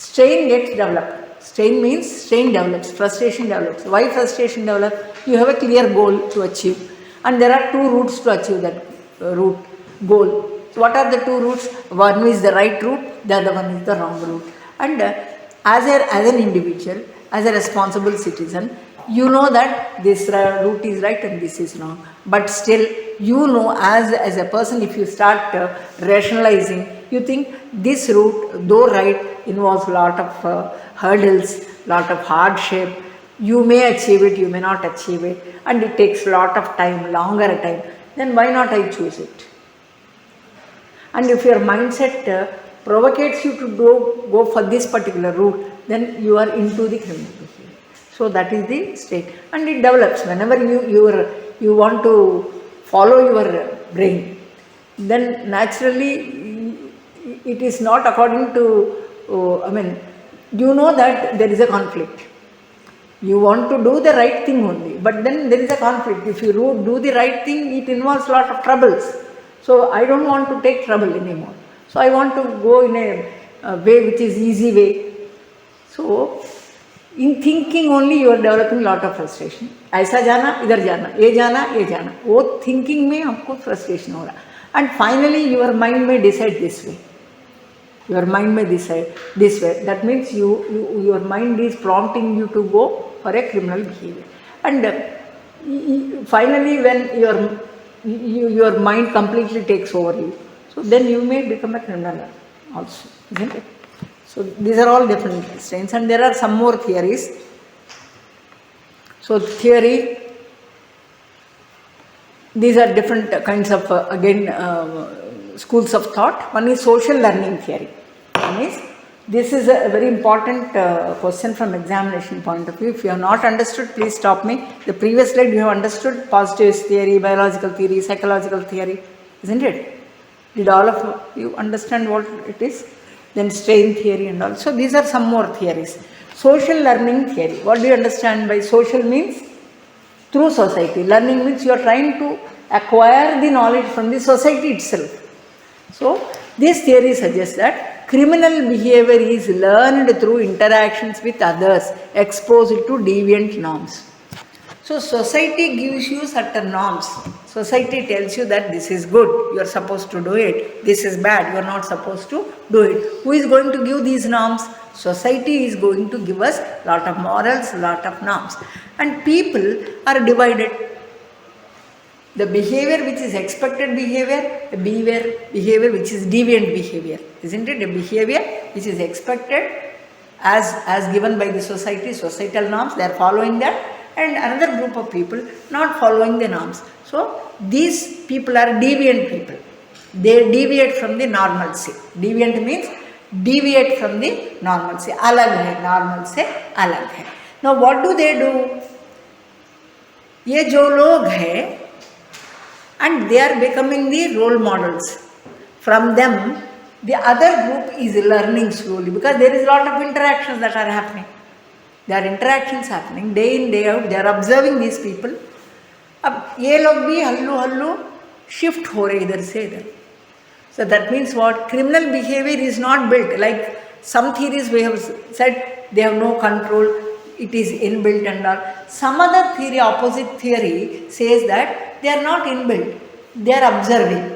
Strain gets developed. Strain means strain develops, frustration develops. Why frustration develops? You have a clear goal to achieve, and there are two routes to achieve that goal. So what are the two routes? One is the right route, the other one is the wrong route. And as an individual, as a responsible citizen, you know that this route is right and this is wrong, but still you know as a person, if you start rationalizing, you think this route, though right, involves lot of hurdles, lot of hardship, you may achieve it, you may not achieve it, and it takes lot of time, longer time, then why not I choose it? And if your mindset provocates you to go for this particular route, then you are into the criminal behavior. So that is the state, and it develops whenever you want to follow your brain. Then naturally it is not according to. You know that there is a conflict. You want to do the right thing only, but then there is a conflict. If you do the right thing, it involves lot of troubles. So I don't want to take trouble anymore. So I want to go in a way which is easy way. So in thinking only you are developing lot of frustration. ऐसा जाना, इधर जाना, ये जाना, वो thinking में हमको frustration हो रहा. And finally your mind may decide this way. Your mind may decide this way. That means your mind is prompting you to go for a criminal behavior. And finally when your mind completely takes over you, so then you may become a criminal also, isn't it? So these are all different strains, and there are some more theories. So theory, these are different kinds of schools of thought. One is social learning theory. One is, this is a very important question from examination point of view. If you have not understood, please stop me. The previous slide you have understood positivist theory, biological theory, psychological theory, isn't it? Did all of you understand what it is? Then strain theory and all. So these are some more theories. Social learning theory. What do you understand by social means? through society. Learning means you are trying to acquire the knowledge from the society itself. So this theory suggests that criminal behavior is learned through interactions with others exposed to deviant norms. So society gives you certain norms. Society tells you that this is good, you are supposed to do it. This is bad, you are not supposed to do it. Who is going to give these norms? Society is going to give us lot of morals, lot of norms. And people are divided. The behavior which is expected behavior, a behavior which is deviant behavior. Isn't it? A behavior which is expected as given by the society, societal norms, they are following that. And another group of people not following the norms. So these people are deviant people. They deviate from the normalcy. Deviant means deviate from the normalcy. Alag hai, normal se alag hai. Now what do? Ye jo log hai, and they are becoming the role models. From them, the other group is learning slowly, because there is a lot of interactions that are happening. There are interactions happening day in day out. They are observing these people. अब ये लोग भी हल्लू हल्लू shift हो रहे इधर से इधर. So that means what? Criminal behavior is not built. Like some theories we have said, they have no control, it is inbuilt and all. Some other theory, opposite theory, says that they are not inbuilt, they are observing.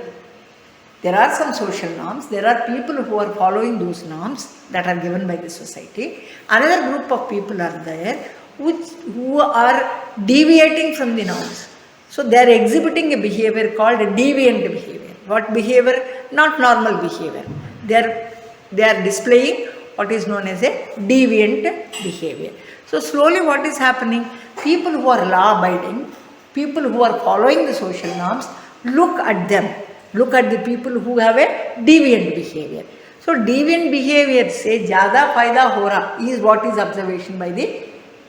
There are some social norms, there are people who are following those norms that are given by the society. Another group of people are there who are deviating from the norms. So they are exhibiting a behavior called a deviant behavior. What behavior? Not normal behavior. They are displaying what is known as a deviant behavior. So slowly what is happening? People who are law abiding, people who are following the social norms, look at them. Look at the people who have a deviant behavior. So deviant behavior se ज़्यादा फायदा हो रहा is what is observation by the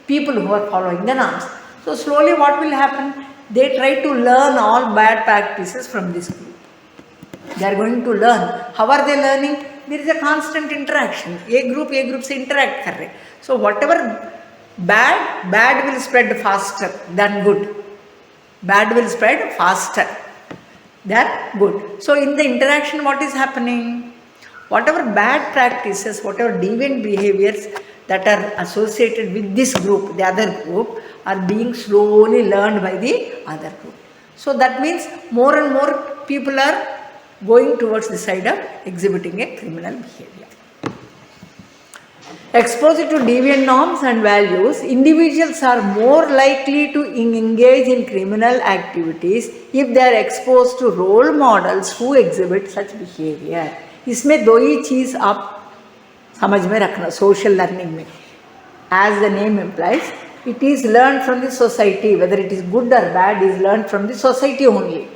people who are following the norms. So slowly what will happen? They try to learn all bad practices from this group. They are going to learn. How are they learning? There is a constant interaction. एक group से interact कर रहे. So whatever bad will spread faster than good. Bad will spread faster than good. So in the interaction, what is happening? Whatever bad practices, whatever deviant behaviors that are associated with this group, the other group, are being slowly learned by the other group. So that means more and more people are going towards the side of exhibiting a criminal behavior. Exposed to deviant norms and values, individuals are more likely to engage in criminal activities if they are exposed to role models who exhibit such behavior. इसमें दो ही चीज़ आप समझ में रखना social learning में. As the name implies, it is learned from the society. Whether it is good or bad is learned from the society only.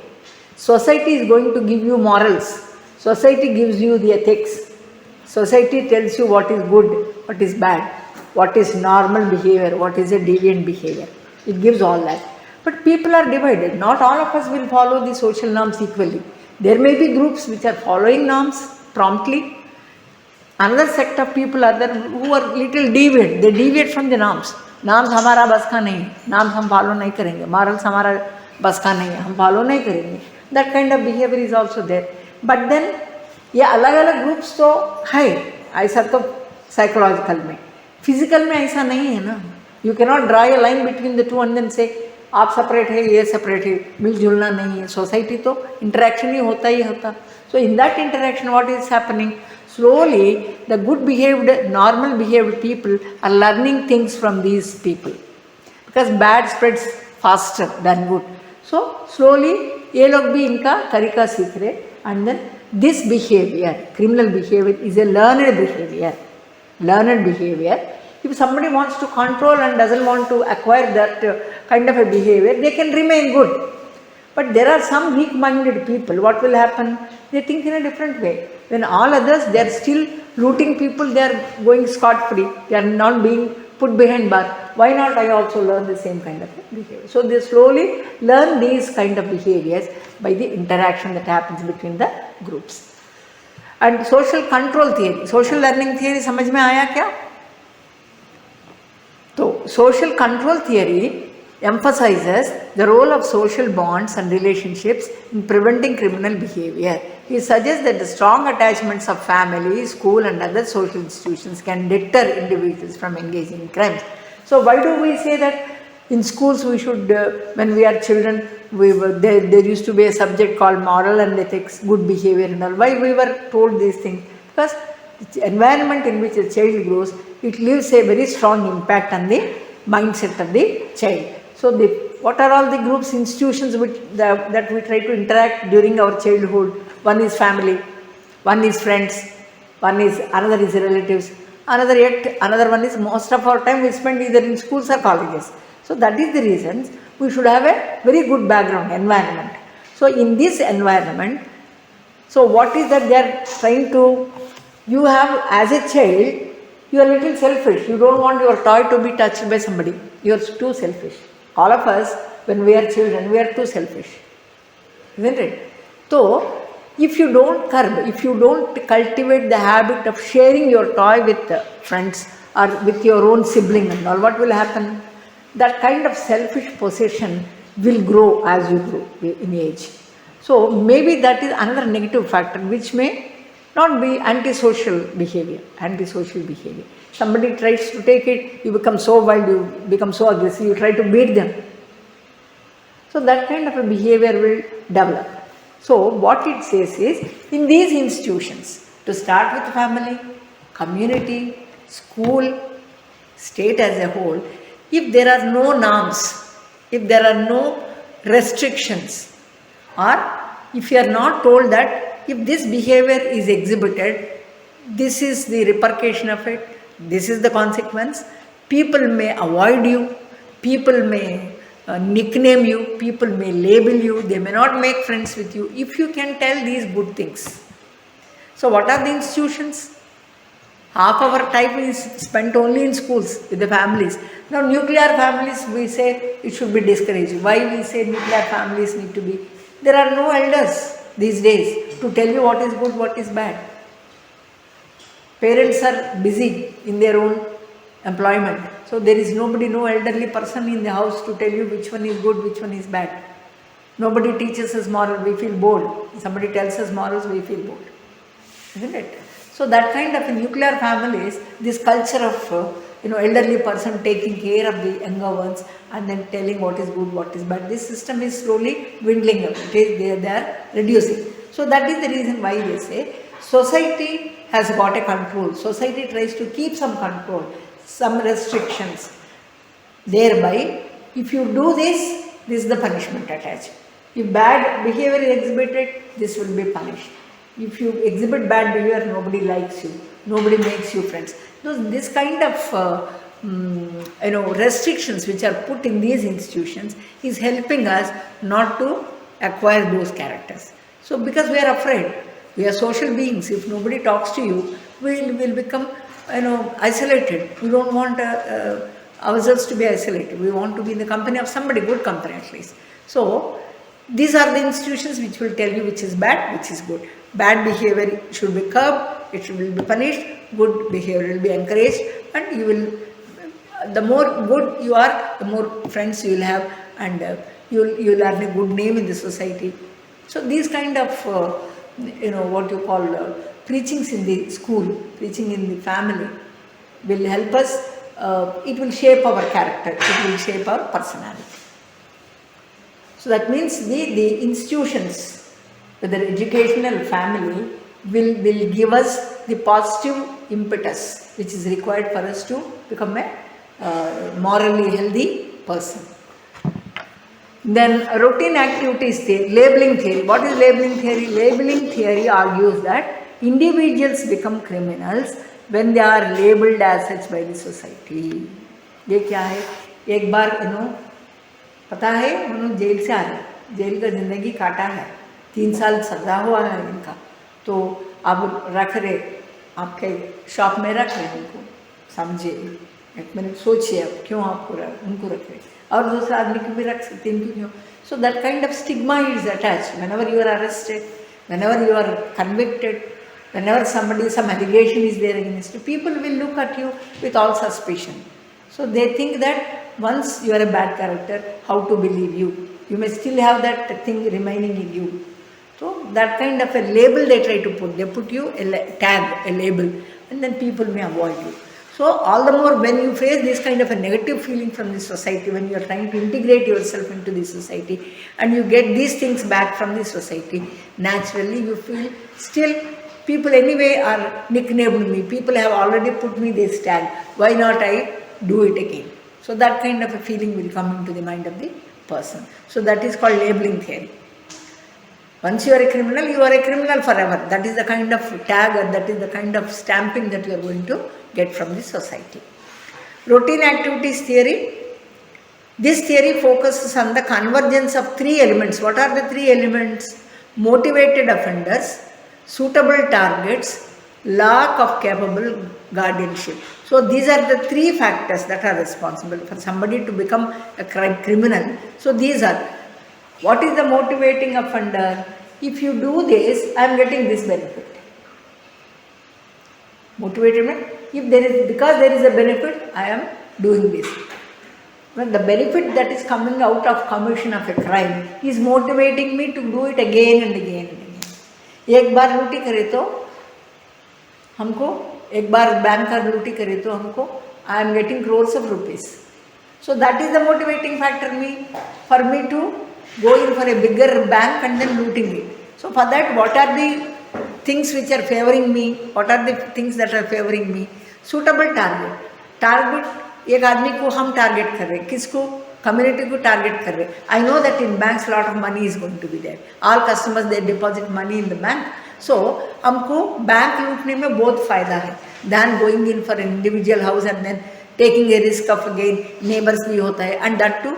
Society is going to give you morals. Society gives you the ethics. Society tells you what is good, what is bad, what is normal behavior, what is a deviant behavior. It gives all that. But people are divided. Not all of us will follow the social norms equally. There may be groups which are following norms promptly. Another sect of people are there who are little deviant. They deviate from the norms. Norms हमारा बस का नहीं है. Norms हम follow नहीं करेंगे. Morals हमारा बस का नहीं है. हम follow नहीं करेंगे. That kind of behavior is also there. But then ये अलग अलग ग्रुप्स तो है. ऐसा तो साइकोलॉजिकल में, फिजिकल में ऐसा नहीं है ना. You can not draw a line between the two and then से आप सेपरेट है, ये सेपरेट है. मिलजुलना नहीं है. सोसाइटी तो इंटरेक्शन ही होता. So in that interaction what is happening? Slowly, the good behaved, normal behaved people are learning things from these people, because bad spreads faster than good. So slowly, ये लोग भी इनका तरीका सीख रहे. And then this behavior, criminal behavior, is a learned behavior. Learned behavior. If somebody wants to control and doesn't want to acquire that kind of a behavior, they can remain good. But there are some weak-minded people. What will happen? They think in a different way. When all others, they are still looting people, they are going scot-free. They are not being put behind bar. Why not I also learn the same kind of behavior? So they slowly learn these kind of behaviors by the interaction that happens between the groups. And social control theory, social learning theory समझ में आया क्या? तो social control theory emphasizes the role of social bonds and relationships in preventing criminal behavior. He suggests that the strong attachments of family, school, and other social institutions can deter individuals from engaging in crimes. So, why do we say that in schools we should, when we are children, there used to be a subject called moral and ethics, good behavior and all. Why we were told these things? Because the environment in which a child grows, it leaves a very strong impact on the mindset of the child. So, what are all the groups, institutions that we try to interact during our childhood? One is family, one is friends, another is relatives, another one is most of our time we spend either in schools or colleges. So, that is the reason we should have a very good background environment. So, in this environment, so what is that they are trying to, you have as a child, you are a little selfish. You don't want your toy to be touched by somebody. You are too selfish. All of us, when we are children, we are too selfish. Isn't it? So, if you don't curb, if you don't cultivate the habit of sharing your toy with friends or with your own sibling and all, what will happen? That kind of selfish possession will grow as you grow in age. So, maybe that is another negative factor which may not be antisocial behavior. Somebody tries to take it, you become so wild, you become so aggressive, you try to beat them. So that kind of a behavior will develop. So what it says is, in these institutions, to start with family, community, school, state as a whole, if there are no norms, if there are no restrictions, or if you are not told that if this behavior is exhibited, this is the repercussion of it, this is the consequence, people may avoid you, people may nickname you, people may label you, they may not make friends with you, if you can tell these good things. So what are the institutions? Half our time is spent only in schools with the families. Now nuclear families, we say it should be discouraged. Why we say nuclear families need to be? There are no elders these days to tell you what is good, what is bad. Parents are busy in their own employment. So there is nobody, no elderly person in the house to tell you which one is good, which one is bad. Nobody teaches us moral, we feel bored. Somebody tells us morals, we feel bored. Isn't it? So that kind of nuclear families, this culture of elderly person taking care of the younger ones and then telling what is good, what is bad, this system is slowly dwindling up. They are reducing. So that is the reason why they say society has got a control. Society tries to keep some control, some restrictions. Thereby, if you do this, this is the punishment attached. If bad behavior is exhibited, this will be punished. If you exhibit bad behavior, nobody likes you, nobody makes you friends. So this kind of restrictions which are put in these institutions is helping us not to acquire those characters. So because we are afraid, we are social beings. If nobody talks to you, we will become isolated. We don't want ourselves to be isolated. We want to be in the company of somebody, good company at least. So these are the institutions which will tell you which is bad, which is good. Bad behavior should be curbed, it will be punished, good behavior will be encouraged, and you will, the more good you are, the more friends you will have, and you will have a good name in the society. So these kind of, what you call preachings in the school, preaching in the family will help us, it will shape our character, it will shape our personality. So that means the institutions, whether educational family, will give us the positive impetus which is required for us to become a morally healthy person. Then routine activities theory, labeling theory. What is labeling theory? Labeling theory argues that individuals become criminals when they are labeled as such by the society. ये क्या है? एक बार पता है उन्होंने jail से आ रहे, jail का ज़िंदगी काटा है, 3 साल सजा हुआ है इनका, तो अब रख रहे आपके शॉप में रख रहे उनको, समझिए, एक मिनट सोचिए अब क्यों आपको उनको रख रहे, और दूसरा आदमी को भी रख सकते हैं क्यों? So that kind of stigma is attached whenever you are arrested, whenever you are convicted, whenever some allegation is there against you, people will look at you with all suspicion. So they think that once you are a bad character, how to believe you? You may still have that thing remaining in you. So that kind of a label they try to put. They put you a tag, a label, and then people may avoid you. So all the more when you face this kind of a negative feeling from the society, when you are trying to integrate yourself into the society and you get these things back from the society, naturally you feel still people anyway are nicknamed me. People have already put me this tag. Why not I do it again? So that kind of a feeling will come into the mind of the person. So that is called labeling theory. Once you are a criminal forever. That is the kind of tag or that is the kind of stamping that you are going to get from the society. Routine activities theory. This theory focuses on the convergence of three elements. What are the three elements? Motivated offenders, suitable targets, lack of capable guardianship. So these are the three factors that are responsible for somebody to become a criminal. So these are, what is the motivating offender? If you do this, I am getting this benefit. Motivated means, if there is, because there is a benefit, I am doing this. When the benefit that is coming out of commission of a crime is motivating me to do it again and again and again. एक बार लूटी करे तो हमको, एक बार bank का लूटी करे तो हमको, I am getting crores of rupees. So that is the motivating factor for me to go in for a bigger bank and then looting it. So for that, what are the things which are favoring me? What are the things that are favoring me? Suitable target. Target, एक आदमी को हम target कर रहे हैं, किसको? Community को target कर रहे हैं. I know that in banks lot of money is going to be there. All customers they deposit money in the bank. So हमको बैंक लूटने में बहुत फायदा है than going in for an individual house and then taking a risk of again neighbors भी होता है, and that too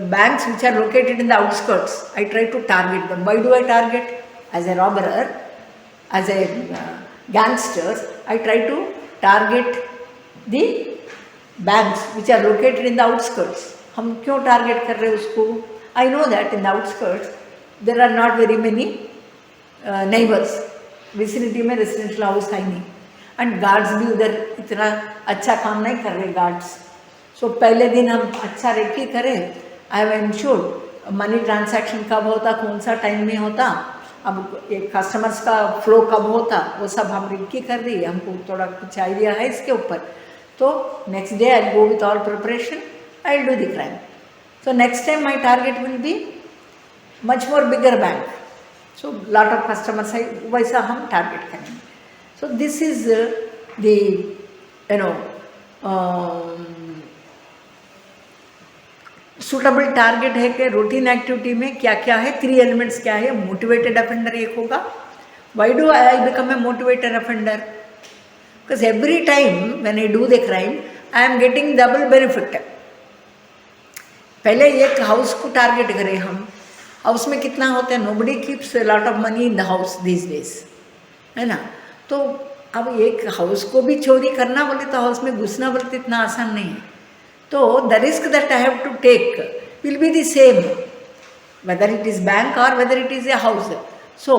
banks which are located in the outskirts. I try to target them. Why do I target? As a robber, as a gangster, I try to target the banks which are located in the outskirts. हम क्यों target कर रहे हैं उसको? I know that in the outskirts there are not very many neighbors. Vicinity में residential house है नहीं, and guards भी उधर इतना अच्छा काम नहीं कर रहे गार्ड्स. सो पहले दिन हम अच्छा रेकी करें. I have insured money transaction कब होता, कौन सा टाइम में होता, अब एक कस्टमर्स का फ्लो कब होता, वो सब हम रेकी कर दी. हमको थोड़ा कुछ आइडिया है इसके ऊपर. तो next day I go with all preparation, I will do the crime. So next time my target will be much more bigger bank. So lot of customers है, वैसा हम टारगेट करेंगे. सो this is the suitable target है कि routine activity में क्या क्या है, 3 एलिमेंट्स क्या है. मोटिवेटेड अफेंडर एक होगा. Why do I become a motivated offender? Because every time when I do the crime I am getting double benefit. पहले एक हाउस को टारगेट करें हम, हाउस में कितना होता है, nobody keeps lot of money in the house this days, है ना. तो अब एक हाउस को भी चोरी करना बोले तो हाउस में घुसना बोले तो इतना आसान नहीं है. तो the risk that I have to take will be the same whether it is bank और whether it is a house. So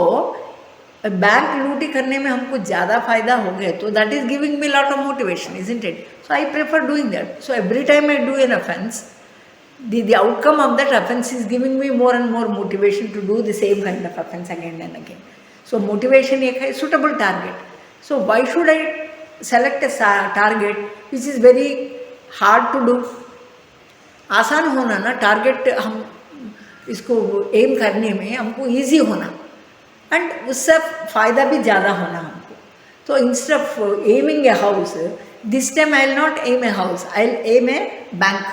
bank लूटी करने में हमको ज़्यादा फायदा हो गया तो that is giving me lot of motivation, isn't it. So I prefer doing that. So every time I do an offense, the outcome of that offense is giving me more and more motivation to do the same kind of offense again and again. So motivation एक है, suitable target. So why should I select a target which is very hard to do? आसान होना ना target, हम इसको M करने में हमको ईजी होना एंड उससे फ़ायदा भी ज़्यादा होना हमको. तो instead of aiming a house, this time I will not aim a house, I will aim a bank,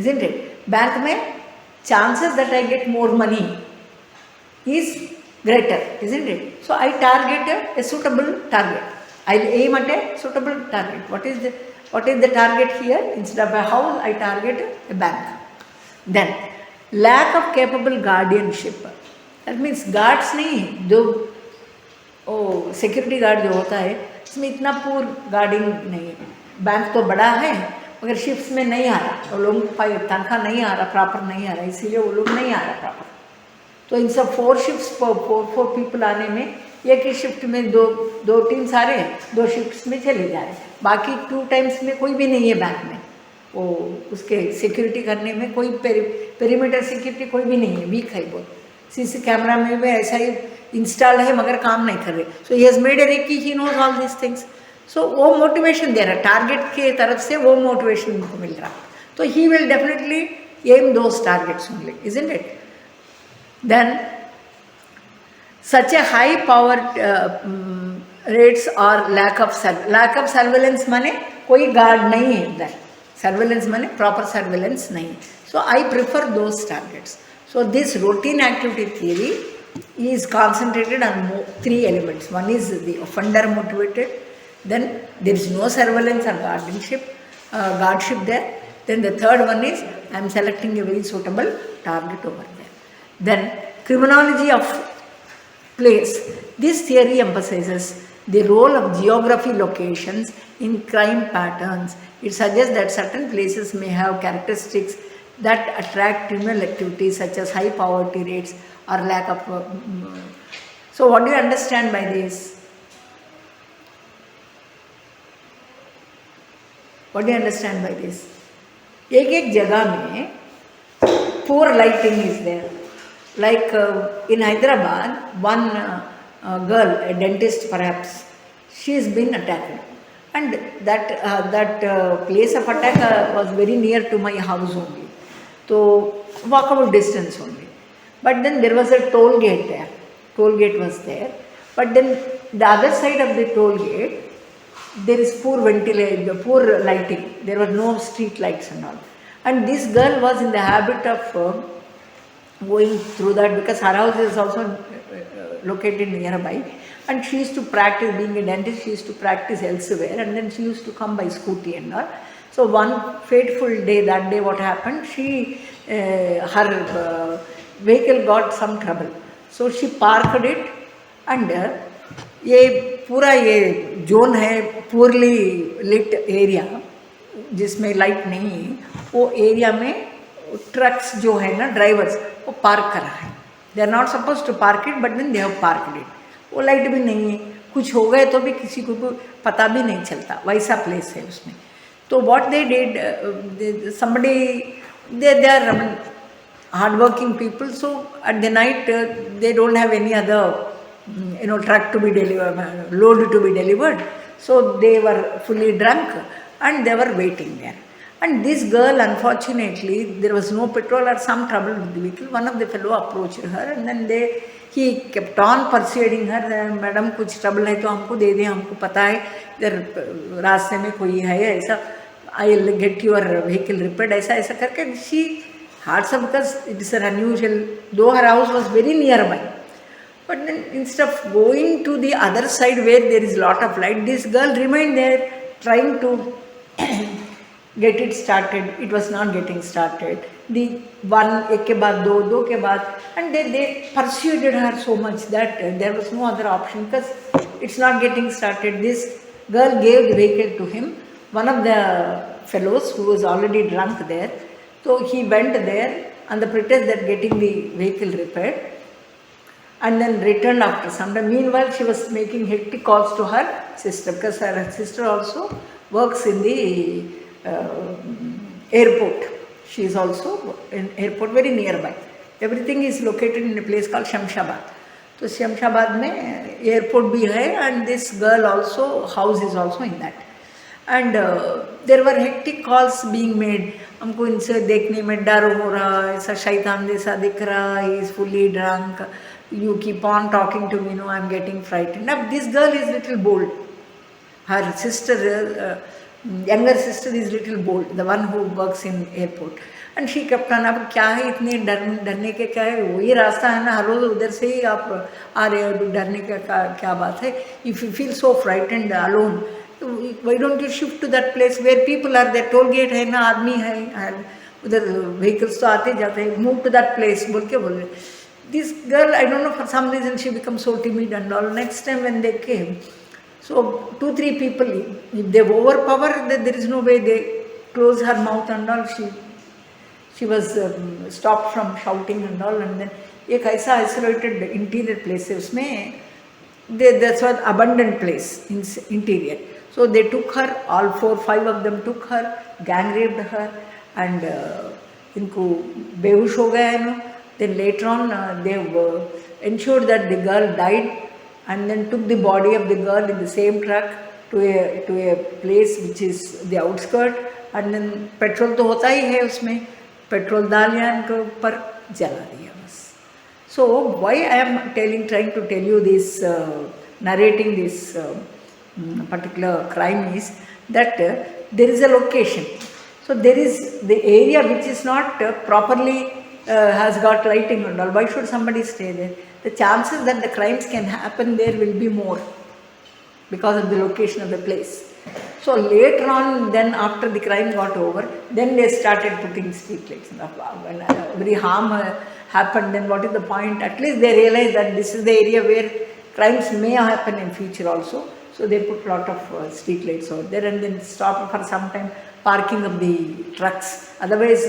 isn't it? Bank में chances that I get more money is greater, isn't it? So I target a suitable target. I aim at a suitable target. What is the target here? Instead of a house, I target a bank. Then lack of capable guardianship. That means guards नहीं, जो security guard जो होता है इसमें इतना पूर guarding नहीं है. बैंक तो बड़ा है मगर शिफ्ट्स में नहीं आ रहा, वो लोग तनख्वाह नहीं आ रहा, प्रॉपर नहीं आ रहा, इसीलिए वो लोग नहीं आ रहा प्रॉपर. तो इन सब 4 शिफ्ट्स 4 पीपल आने में एक ही शिफ्ट में दो टीम्स आ रहे हैं, 2 शिफ्ट्स में चले जा रहे हैं, बाकी 2 टाइम्स में कोई भी नहीं है बैंक में. वो उसके सिक्योरिटी करने में कोई पेरीमीटर सिक्योरिटी कोई भी नहीं है, वीक है बहुत. सीसी कैमरा में भी ऐसा ही इंस्टॉल है मगर काम नहीं कर रहे. So he has made a recce, he knows all this things. So वो मोटिवेशन दे रहा, टारगेट के तरफ से वो मोटिवेशन उनको मिल रहा. तो he will definitely aim those targets only, isn't it? Then such a high power rates or lack of surveillance माने कोई गार्ड नहीं है इधर, सर्वेलेंस माने प्रॉपर सर्वेलेंस नहीं. So I prefer those targets. So this routine activity theory is concentrated on three elements. One is the offender motivated, then there is no surveillance or guardship there. Then the third one is I am selecting a very suitable target over there. Then criminology of place. This theory emphasizes the role of geography locations in crime patterns. It suggests that certain places may have characteristics that attract criminal activities such as high poverty rates or lack of. So what do you understand by this? What do you understand by this? एक जगह में poor lighting is there. Like in Hyderabad, one girl, a dentist perhaps, she has been attacked, and that place of attack was very near to my house only, so walkable distance only. But then there was a toll gate there. Toll gate was there, but then the other side of the toll gate, there is poor ventilation, poor lighting. There were no street lights and all, and this girl was in the habit of going through that because her house is also located nearby, and she used to practice, being a dentist, she used to practice elsewhere, and then she used to come by scooty and all. So one fateful day, that day what happened, her vehicle got some trouble, so she parked it, and ये पूरा ये zone है poorly lit area जिसमें light नहीं है, वो area में trucks जो है ना, ड्राइवर्स वो पार्क करा है. They are not suppose to park it, but then they have parked it. वो लाइट भी नहीं है, कुछ हो गए तो भी किसी को पता भी नहीं चलता, वैसा प्लेस है उसमें. तो what they did, somebody they are hard working people, so at the night they don't have any other truck to be delivered, load to be delivered, so they were fully drunk and they were waiting there. And this girl, unfortunately, there was no petrol or some trouble with the vehicle. One of the fellow approached her, and then he kept on persuading her, madam कुछ trouble है तो हमको दे दें, हमको पता है इधर रास्ते में कोई है ऐसा, I will get your vehicle repaired, ऐसा ऐसा करके she had some, because it is an unusual, though her house was very nearby. But then instead of going to the other side where there is lot of light, this girl remained there trying to get it started. It was not getting started. The one एक के बाद दो, दो के बाद, and they persuaded her so much that there was no other option because it's not getting started. This girl gave the vehicle to him. One of the fellows who was already drunk there, so he went there on the pretext that getting the vehicle repaired, and then returned after some time. Meanwhile, she was making hectic calls to her sister, because her sister also works in the airport. She is also in airport very nearby. Everything is located in a place called Shamshabad. So Shamshabad में airport भी है, and this girl also, house is also in that. And there were hectic calls being made. हमको इनसे देखने में डर हो रहा, ऐसा शैतान जैसा दिख रहा, he is fully drunk, you keep on talking to me, no, I am getting frightened. Now this girl is little bold. Her sister, younger sister is little bold, the one who works in airport, and she kept on, अब क्या है इतने डरने के, क्या है, वही रास्ता है ना, हर रोज उधर से ही आप आ रहे हो, डरने का क्या बात है. If you feel so frightened alone, why don't you shift to that place where people are there, toll gate है ना, आदमी है, उधर vehicles तो आते जाते हैं, move to that place बोल के बोले. This girl, I don't know, for some reason she becomes so timid and all. Next time when they came, so 2-3 people, if they overpower, there is no way, they close her mouth and all. She was stopped from shouting and all. And then एक ऐसा isolated interior place है उसमें, that's what abandoned place in interior. So they took her, all 4-5 of them took her, gang raped her, and इनको बेहोश हो गया है. Then later on they ensured that the girl died, and then took the body of the girl in the same truck to a place which is the outskirt, and then petrol तो होता ही है उसमें, petrol डाल दिया इनके ऊपर, जला दिया बस. So why I am trying to tell you this, narrating this particular crime is that there is a location. So there is the area which is not properly has got lighting and all. Why should somebody stay there? The chances that the crimes can happen there will be more because of the location of the place. So later on, then after the crime got over, then they started putting street lights. When every harm happened, then what is the point? At least they realized that this is the area where crimes may happen in future also. So they put lot of street lights over there, and then stopped for some time parking of the trucks. Otherwise,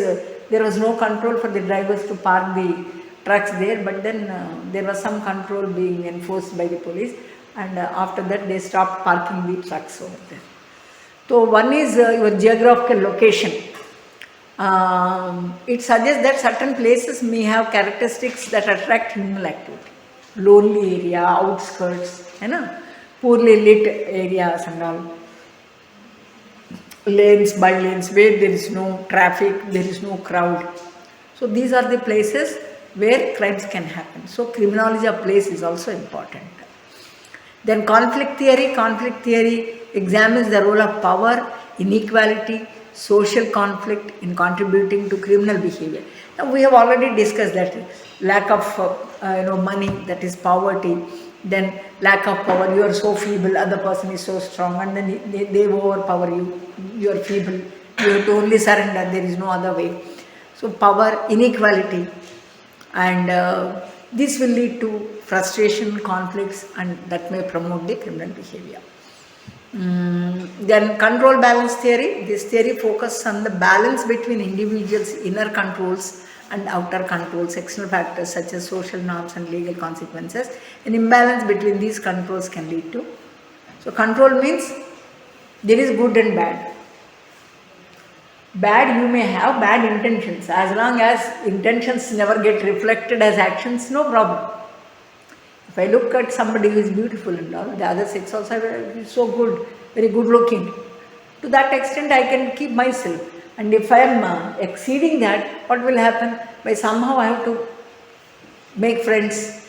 there was no control for the drivers to park the trucks there, but then there was some control being enforced by the police, and after that they stopped parking the trucks over there. So one is your geographical location. It suggests that certain places may have characteristics that attract criminal activity. Lonely area, outskirts, poorly lit areas and all. Lanes, by lanes, where there is no traffic, there is no crowd. So these are the places where crimes can happen. So criminology of place is also important. Then conflict theory examines the role of power, inequality, social conflict in contributing to criminal behavior. Now we have already discussed that lack of money, that is poverty. Then lack of power, you are so feeble, other person is so strong, and then they overpower you, you are feeble, you have to only surrender, there is no other way. So power, inequality, and this will lead to frustration, conflicts, and that may promote the criminal behavior. Then control balance theory. This theory focuses on the balance between individuals' inner controls and outer controls, external factors such as social norms and legal consequences. An imbalance between these controls can lead to. So control means there is good and bad. Bad, you may have bad intentions. As long as intentions never get reflected as actions, no problem. If I look at somebody who is beautiful and all, the other sex also is so good, very good looking. To that extent I can keep myself. And if I am exceeding that, what will happen? By somehow I have to make friends,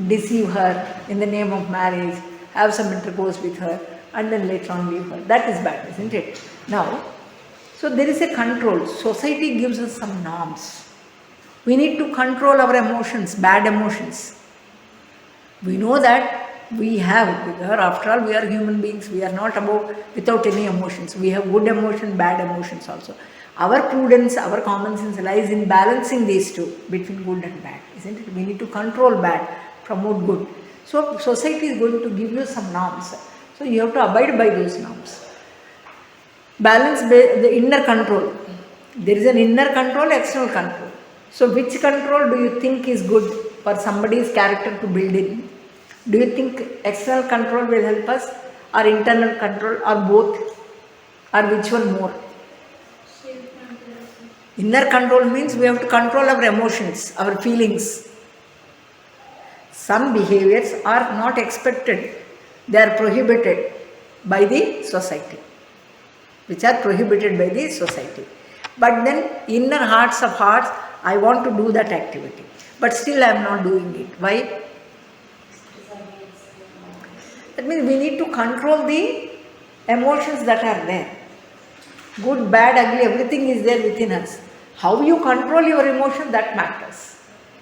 deceive her in the name of marriage, have some intercourse with her, and then later on leave her. That is bad, isn't it? Now, so there is a control. Society gives us some norms. We need to control our emotions, bad emotions. We know that we have, after all, we are human beings, we are not without any emotions. We have good emotion, bad emotions also. Our prudence, our common sense lies in balancing these two, between good and bad, isn't it? We need to control bad, promote good. So society is going to give you some norms. So you have to abide by those norms. Balance the inner control. There is an inner control, external control. So which control do you think is good for somebody's character to build in? Do you think external control will help us, or internal control, or both, or which one more? Inner control means we have to control our emotions, our feelings. Some behaviors are not expected, they are prohibited by the society, which are prohibited by the society. But then inner hearts of hearts, I want to do that activity, but still I am not doing it. Why? That means we need to control the emotions that are there. Good, bad, ugly, everything is there within us. How you control your emotion, that matters.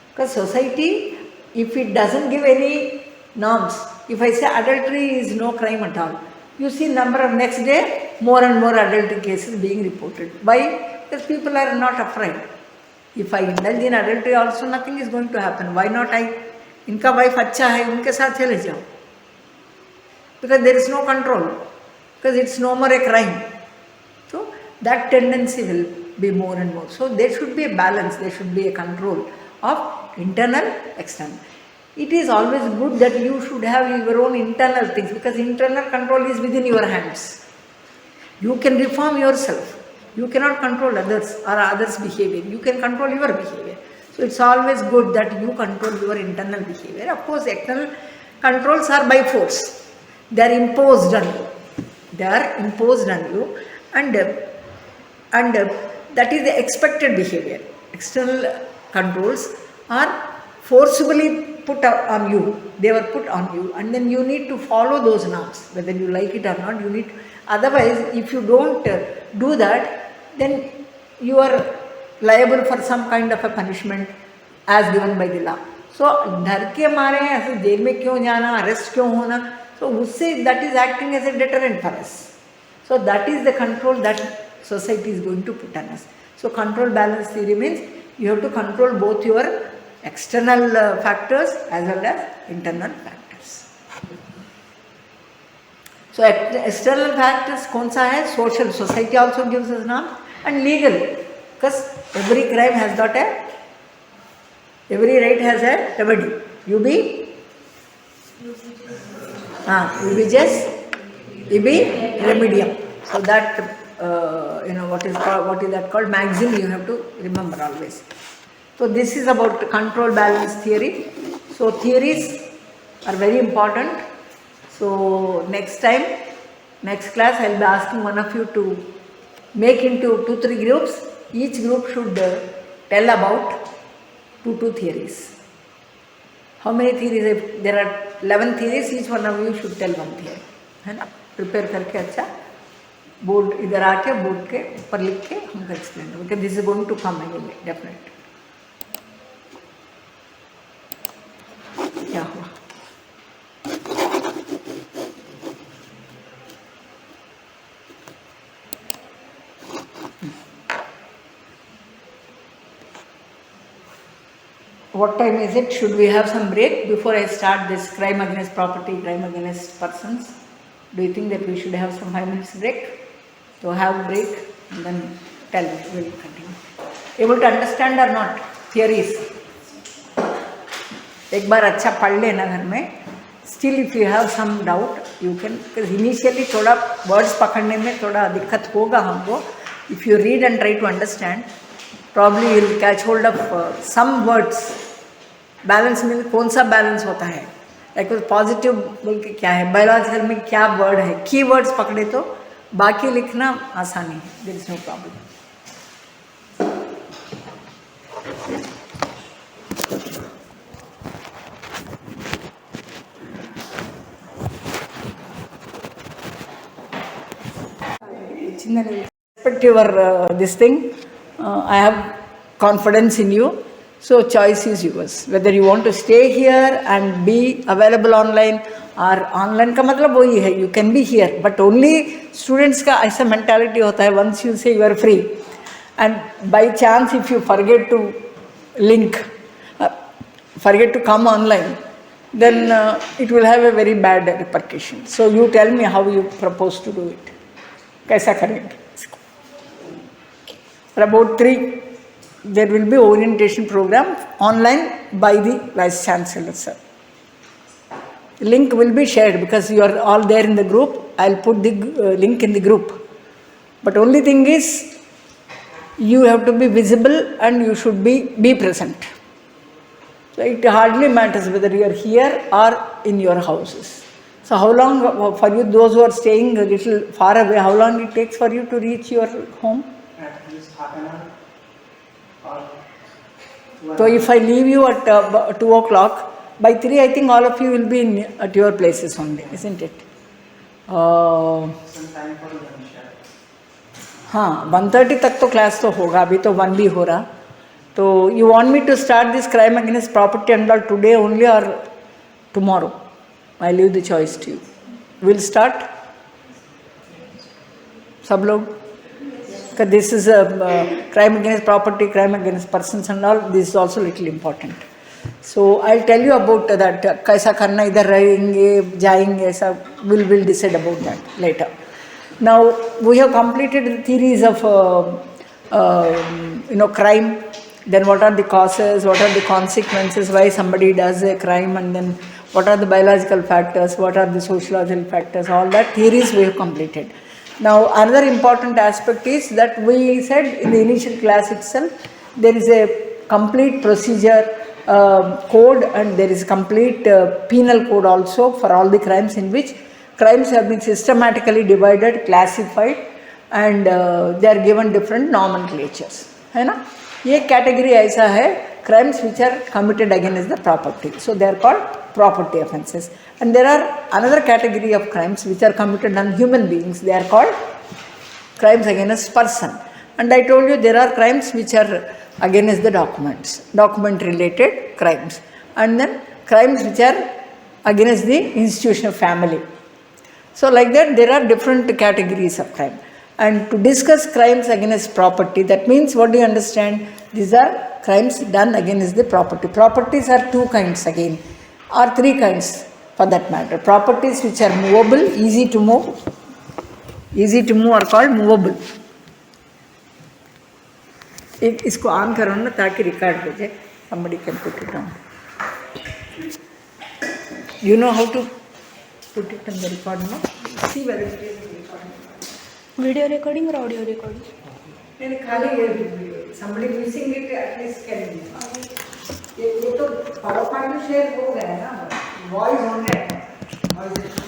Because society, if it doesn't give any norms, if I say adultery is no crime at all, you see number of next day, more and more adultery cases being reported. Why? Because people are not afraid. If I indulge in adultery also, nothing is going to happen. Why not I? Inka wife अच्छा है, उनके साथ चले जाओ. Because there is no control. Because it's no more a crime. So that tendency will be more and more. So there should be a balance. There should be a control of internal, external. it is always good that you should have your own internal things, because internal control is within your hands. You can reform yourself. You cannot control others or others' behavior. You can control your behavior. So it's always good that you control your internal behavior. Of course, external controls are by force. They are imposed on you. They are imposed on you, and that is the expected behavior. External controls are forcibly put on you. They were put on you, and then you need to follow those norms, whether you like it or not. You need. Otherwise, if you don't do that, then you are liable for some kind of a punishment as given by the law. So डर के मारे ऐसे jail में क्यों जाना, arrest क्यों होना, so उससे that is acting as a deterrent for us. So that is the control that society is going to put on us. So control balance theory means you have to control both your external factors as well as internal factors. So external factors कौन सा है? Social, society also gives us norms, and legal, because every crime has got every right has a remedy. You be just ibi remedium. So that what is that called? Maxim you have to remember always. So this is about control balance theory. So theories are very important. So next time, next class, I will be asking one of you to make into 2-3 groups. Each group should tell about 2 theories. How many theories? If there are 11 theories, each one of you should tell one theory. है ना? Prepare करके अच्छा board इधर आके board के ऊपर लिख के हमको explain करो, because this is going to come anyway, definitely. क्या हुआ? What time is it? Should we have some break before I start this crime against property, crime against persons? Do you think that we should have some 5 minutes break? So have break and then tell me. We will continue. Able to understand or not? Theories. एक बार अच्छा पढ़ लेना घर में. Still if you have some doubt, you can, because initially थोड़ा words पकड़ने में थोड़ा दिक्कत होगा हमको. If you read and try to understand, probably you will catch hold of some words. Balance में कौन सा balance होता है? Like पॉजिटिव बोल के क्या है, बायोलॉजिकल में क्या वर्ड है, की वर्ड्स पकड़े तो बाकी लिखना आसानी है. There is no problem. Respect your this thing. I have confidence in you. So choice is yours. Whether you want to stay here and be available online, or online का मतलब वही है, you can be here. But only students का ऐसा mentality होता है. Once you say you are free, and by chance if you forget to link, forget to come online, then it will have a very bad repercussion. So you tell me how you propose to do it. कैसा करेंगे? For about 3, there will be orientation program online by the Vice Chancellor, sir. Link will be shared because you are all there in the group. I'll put the link in the group. But only thing is, you have to be visible and you should be present. So it hardly matters whether you are here or in your houses. So how long for you, those who are staying a little far away, how long it takes for you to reach your home? At least half an hour. So if I leave you at 2 o'clock, by 3 I think all of you will be at your places only, isn't it? Some time for lunch. हाँ 1:30 तक तो class तो होगा, अभी तो 1 भी हो रहा. तो you want me to start this crime against property and all today only or tomorrow? I leave the choice to you. We'll start. सब लोग. Because this is a crime against property, crime against persons and all, this is also little important. So I'll tell you about that. कैसा करना, इधर रहेंगे, जाएंगे, ऐसा we'll decide about that later. Now we have completed the theories of crime, then what are the causes, what are the consequences, why somebody does a crime, and then what are the biological factors, what are the sociological factors, all that theories we have completed. Now another important aspect is that we said in the initial class itself, there is a complete procedure code, and there is complete penal code also for all the crimes, in which crimes have been systematically divided, classified, and they are given different nomenclatures, है ना. ये category ऐसा है, crimes which are committed against the property, so they are called property offences. And there are another category of crimes which are committed on human beings, they are called crimes against person. And I told you there are crimes which are against the documents, document related crimes, and then crimes which are against the institution of family. So like that there are different categories of crime. And to discuss crimes against property, that means what do you understand? These are crimes done against the property. Properties are two kinds again, or three kinds for that matter. Properties which are movable, easy to move are called movable. इसको on करो ना ताकि record हो जाए, somebody can put it on. You know how to put it on the record now? See whether it is recording. Video recording or audio recording? नहीं खाली ये video, somebody missing it at least can be. ये तो PowerPoint में share हो गया है ना, voice only है, voice.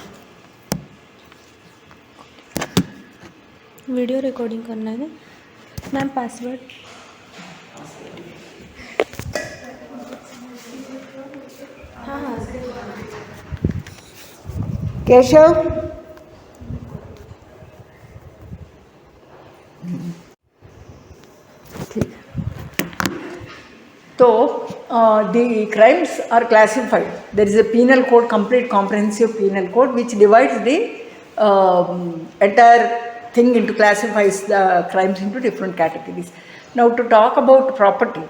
वीडियो रिकॉर्डिंग करना है ना मैम, पासवर्ड हाँ हाँ केशव ठीक. So the crimes are classified. There is a penal code, complete comprehensive penal code, which divides the entire thing into, classifies the crimes into different categories. Now to talk about property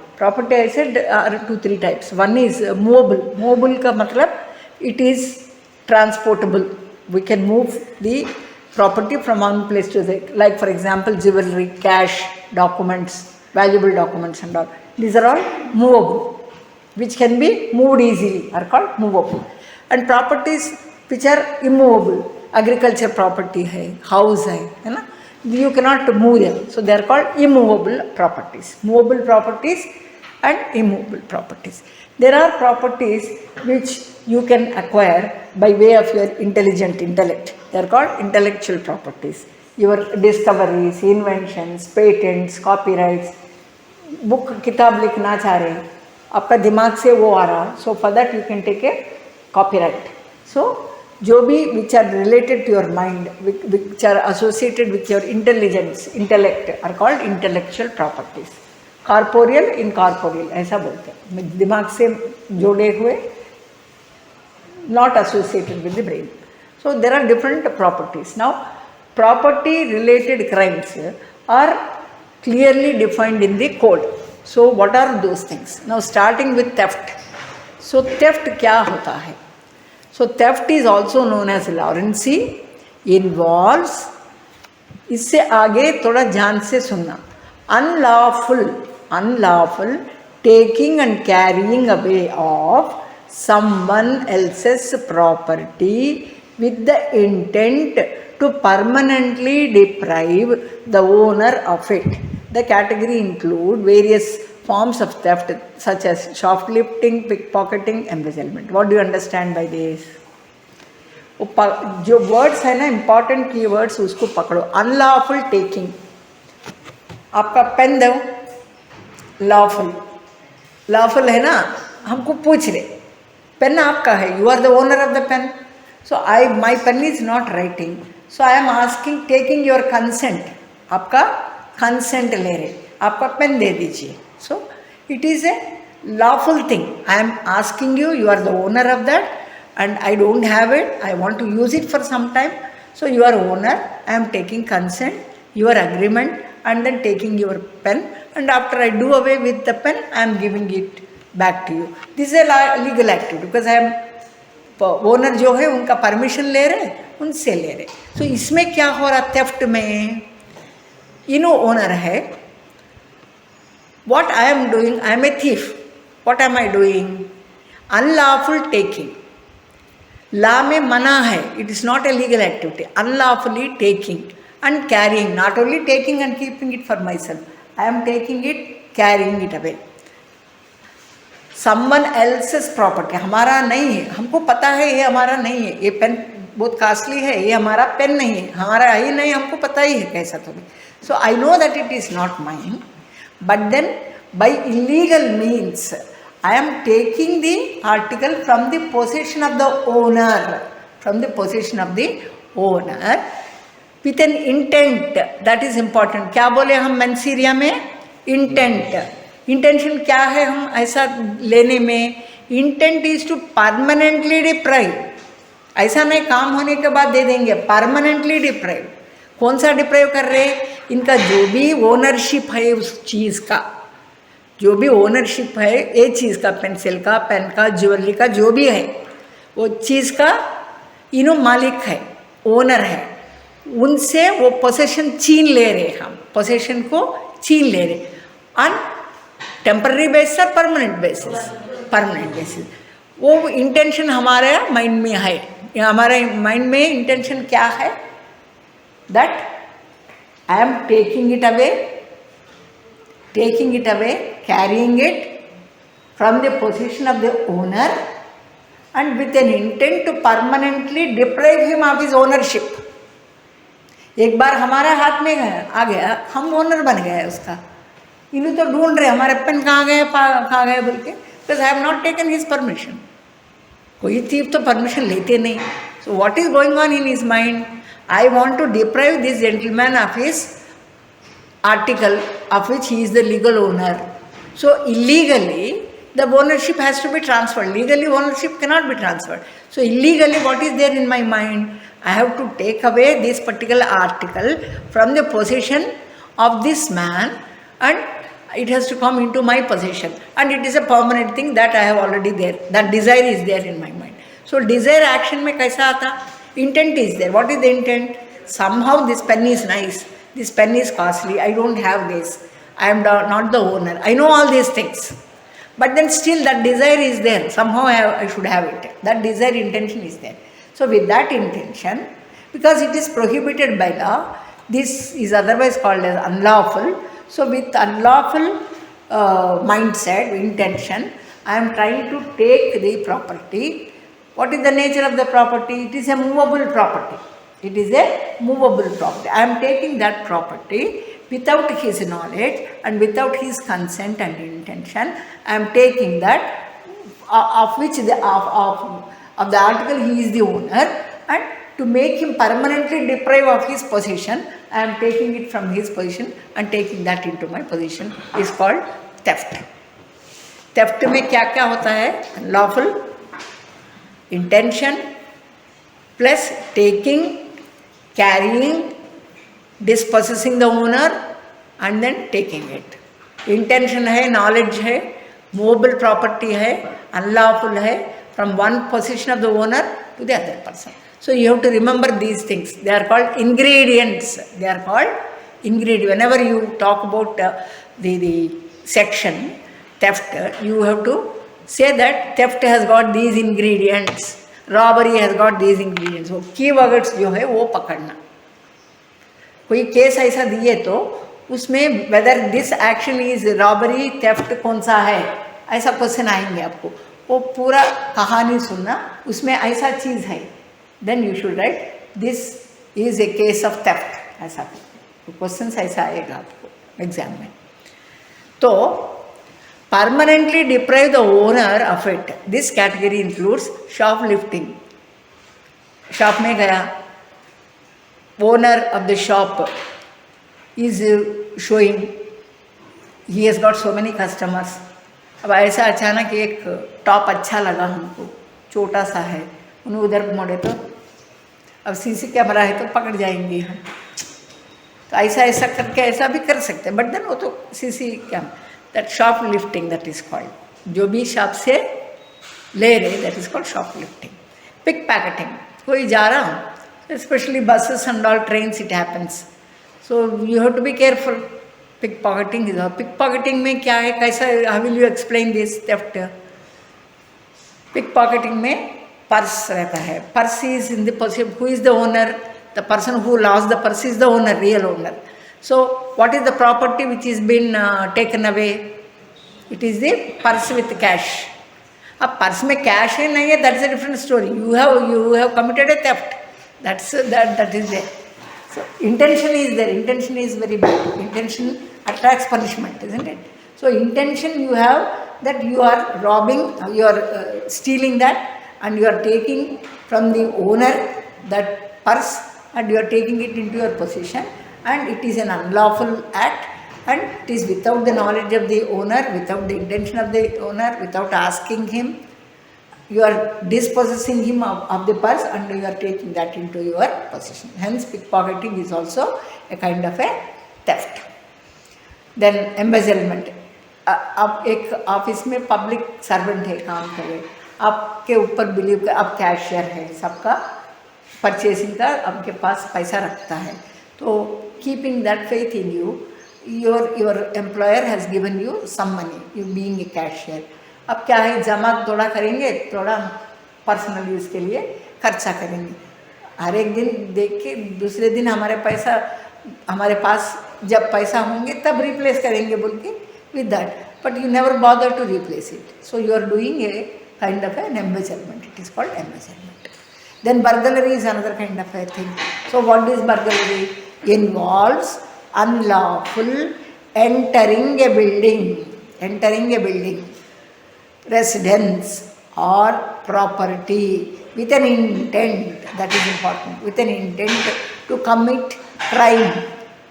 I said are 2-3 types. One is movable. Movable ka matlab it is transportable. We can move the property from one place to the, like for example jewelry, cash, documents, valuable documents and all. These are all movable, which can be moved easily, are called movable. And properties which are immovable, agriculture property hai, house hai na, you cannot move them, so they are called immovable properties. Movable properties and immovable properties. There are properties which you can acquire by way of your intelligent intellect. They are called intellectual properties. Your discoveries, inventions, patents, copyrights. Book किताब लिखना चाह रहे हैं, आपका दिमाग से वो आ रहा, so for that you can take a copyright. So जो भी which are related to your mind, which are associated with your intelligence, intellect, are called intellectual properties. Corporeal, incorporeal ऐसा बोलते हैं, दिमाग से जोड़े हुए, not associated with the brain. So there are different properties. Now property related crimes are clearly defined in the code. So what are those things? Now starting with theft. So theft क्या होता है? So theft is also known as Lawrency, involves, इससे आगे थोड़ा ध्यान से सुनना, unlawful taking and carrying away of someone else's property with the intent to permanently deprive the owner of it. The category include various forms of theft such as shoplifting, pickpocketing, embezzlement. What do you understand by this? जो words है ना important key words उसको पकड़ो. Unlawful taking, आपका pen दो, lawful है ना, हमको पूछ रहे पेन आपका है, you are the owner of the pen, so my pen is not writing, so I am asking taking your consent, आपका कंसेंट ले रहे, आपका पेन दे दीजिए. So it is a lawful thing. I am asking you, you are the owner of that and I don't have it, I want to use it for some time, so you are owner, I am taking consent, your agreement, and then taking your pen, and after I do away with the pen, I am giving it back to you. This is a legal activity because I am owner जो है उनका permission ले रहे, उनसे ले रहे. So इसमें क्या हो रहा थेफ्ट में, इनो ओनर है, what I am doing, I am a thief. What am I doing? Unlawful taking. Law में मना है, it is not a legal activity. Unlawfully taking and carrying, not only taking and keeping it for myself, I am taking it, carrying it away. Someone else's property, हमारा नहीं है, हमको पता है ये हमारा नहीं है, ये पेन बहुत कास्टली है, ये हमारा पेन नहीं है, हमारा ही नहीं, हमको पता ही है कैसा तो भी. So I know that it is not mine, but then by illegal means I am taking the article from the possession of the owner, from the possession of the owner with an intent. That is important. क्या बोले हम मैंसीरिया में? Intent. Intention क्या है हम ऐसा लेने में? Intent is to permanently deprive. ऐसा नहीं काम होने के बाद दे देंगे, permanently deprive. कौन सा डिप्राइव कर रहे? इनका जो भी ओनरशिप है उस चीज़ का, जो भी ओनरशिप है ये चीज़ का, पेंसिल का, पेन का, ज्वेलरी का, जो भी है वो चीज़ का इन्हों मालिक है, ओनर है, उनसे वो पोसेशन छीन ले रहे, हम पोसेशन को छीन ले रहे ऑन टेम्पररी बेसिस और परमानेंट बेसिस. परमानेंट बेसिस वो इंटेंशन हमारे माइंड में है. हमारे माइंड में इंटेंशन क्या है? That I am taking it away, carrying it from the possession of the owner and with an intent to permanently deprive him of his ownership. एक बार हमारा हाथ में आ गया, हम ओनर बन गए उसका. इन्हें तो ढूंढ रहे हमारे पेन कहाँ गए बोल के, because I have not taken his permission. कोई thief तो परमिशन लेते नहीं. So what is going on in his mind? I want to deprive this gentleman of his article of which he is the legal owner. So illegally the ownership has to be transferred. Legally ownership cannot be transferred. So illegally what is there in my mind? I have to take away this particular article from the possession of this man and it has to come into my possession. And it is a permanent thing that I have already there. That desire is there in my mind. So desire action में कैसा आता? Intent is there. What is the intent? Somehow this pen is nice. This pen is costly. I don't have this. I am not the owner. I know all these things. But then still that desire is there. Somehow I should have it. That desire intention is there. So with that intention, because it is prohibited by law, this is otherwise called as unlawful. So with unlawful mindset, intention, I am trying to take the property. What is the nature of the property? It is a movable property. It is a movable property. I am taking that property without his knowledge and without his consent and intention. I am taking that of which of the article he is the owner, and to make him permanently deprived of his possession, I am taking it from his possession and taking that into my possession is called theft. Theft में क्या क्या होता है? Lawful, intention, plus taking, carrying, dispossessing the owner and then taking it. Intention है, knowledge है, movable property है, unlawful है, from one possession of the owner to the other person. So you have to remember these things. They are called ingredients. They are called ingredients. Whenever you talk about the section theft, you have to say that theft has got these ingredients, robbery has got these ingredients. वो keywords जो है वो पकड़ना. कोई case ऐसा दिए तो उसमें whether this action is robbery, theft कौन सा है, ऐसा क्वेश्चन आएंगे आपको. वो पूरा कहानी सुनना, उसमें ऐसा चीज़ है, then you should write this is a case of theft. ऐसा क्वेश्चन ऐसा आएगा आपको एग्जाम में. तो permanently deprive the owner of it. This category includes shoplifting. Shop में गया, owner of the shop is showing he has got so many customers. अब ऐसा अचानक एक टॉप अच्छा लगा हमको, छोटा सा है, उन्हें उधर मोड़े तो अब सीसी कैमरा है तो पकड़ जाएंगे हम. तो ऐसा करके ऐसा भी कर सकते हैं, बट देन वो तो CC camera, that shop lifting that is called. जो भी शॉप से ले रहे that is called shop lifting. Pick pocketing, कोई जा रहा हूँ, specially buses and all trains it happens, so you have to be careful. Pick pocketing is pick pocketing में क्या है, कैसा, हाउ विल यू एक्सप्लेन दिस थेफ्ट? पिक पॉकेटिंग में पर्स रहता है, purse is in the purse, who is the owner? The person who lost the purse is the owner, real owner. So what is the property which is been taken away? It is the purse with cash. अब purse में cash है नहीं है, that's a different story. You have committed A theft, that is there. So intention is there. Intention is very bad. Intention attracts punishment, isn't it? So intention you have that you are robbing, you are stealing that, and you are taking from the owner that purse, and you are taking it into your possession, and it is an unlawful act, and it is without the knowledge of the owner, without the intention of the owner, without asking him. You are dispossessing him of the purse, and you are taking that into your possession. Hence pickpocketing is also a kind of a theft. Then embezzlement. आप एक office में public servant है, काम कर रहे, आपके ऊपर believe कर, आप कैशियर है, सबका परचेसिंग का आपके पास पैसा रखता है, तो keeping that faith in you, your employer has given you some money, you being a cashier. अब क्या है, जमा थोड़ा करेंगे, थोड़ा पर्सनल यूज़ के लिए खर्चा करेंगे, हर एक दिन देख के दूसरे दिन हमारे पास जब पैसा होंगे तब रिप्लेस करेंगे बोल के with that, but you never bother to replace it. So you are doing a kind of an embezzlement. It is called embezzlement. Then burglary is another kind of a thing. So what is burglary? Involves unlawful entering a building, residence or property with an intent, that is important, with an intent to commit crime,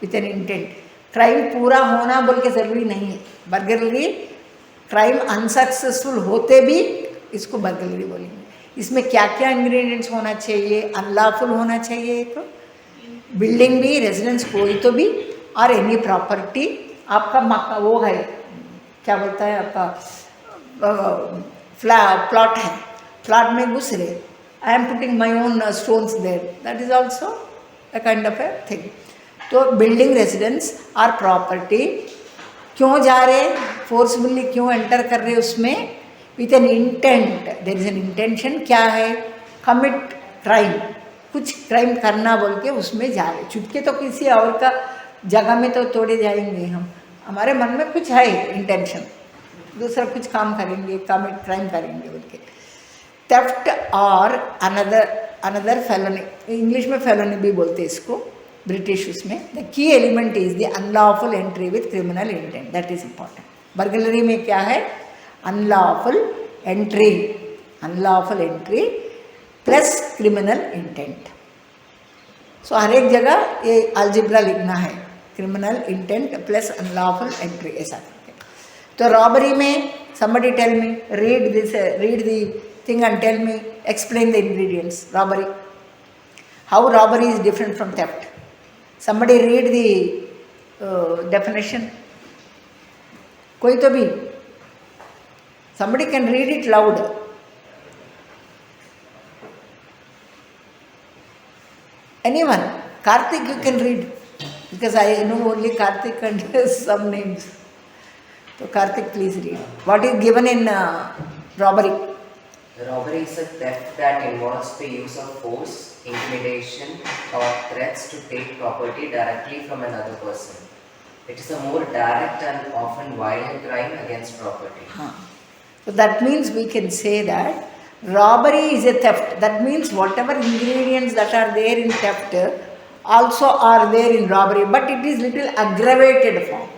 with an intent. Crime पूरा होना बोल के ज़रूरी नहीं है. Burglary crime unsuccessful होते भी इसको बर्गलरी बोलेंगे. इसमें क्या क्या इंग्रेडिएंट्स होना चाहिए? अनलॉफुल होना चाहिए, तो बिल्डिंग भी, रेजिडेंस कोई तो भी, और एनी प्रॉपर्टी, आपका मक्का वो है, क्या बोलता है आपका प्लॉट है, प्लॉट में घुस रहे, I am putting my own stones there, that is also a kind of a thing. तो बिल्डिंग, रेजिडेंस और प्रॉपर्टी क्यों जा रहे, फोर्सफुली क्यों एंटर कर रहे उसमें, with an intent, there is an intention, क्या है, कमिट क्राइम, कुछ क्राइम करना बोल के उसमें जा रहे. चुपके तो किसी और का जगह में तो तोड़े जाएंगे हम, हमारे मन में कुछ है इंटेंशन, दूसरा कुछ काम करेंगे, कमिट क्राइम करेंगे बोल के. थेफ्ट और अनदर फेलोनी, इंग्लिश में फेलोनी भी बोलते हैं इसको, ब्रिटिश उसमें. The key element is the unlawful entry with criminal intent, that is important. Burglary में क्या है, unlawful entry plus criminal intent. So हर एक जगह ये अलजेब्रा लिखना है, criminal intent plus unlawful entry, ऐसा करके. तो रॉबरी में somebody tell me, read the thing and tell me, explain the ingredients. Robbery, how robbery is different from theft? Somebody read the definition. कोई तो भी, somebody can read it loud. Anyone? Karthik, you can read, because I know only Karthik and some names. So Karthik, please read. What is given in robbery? Robbery is a theft that involves the use of force, intimidation, or threats to take property directly from another person. It is a more direct and often violent crime against property. So that means we can say that robbery is a theft. That means whatever ingredients that are there in theft also are there in robbery, but it is little aggravated form.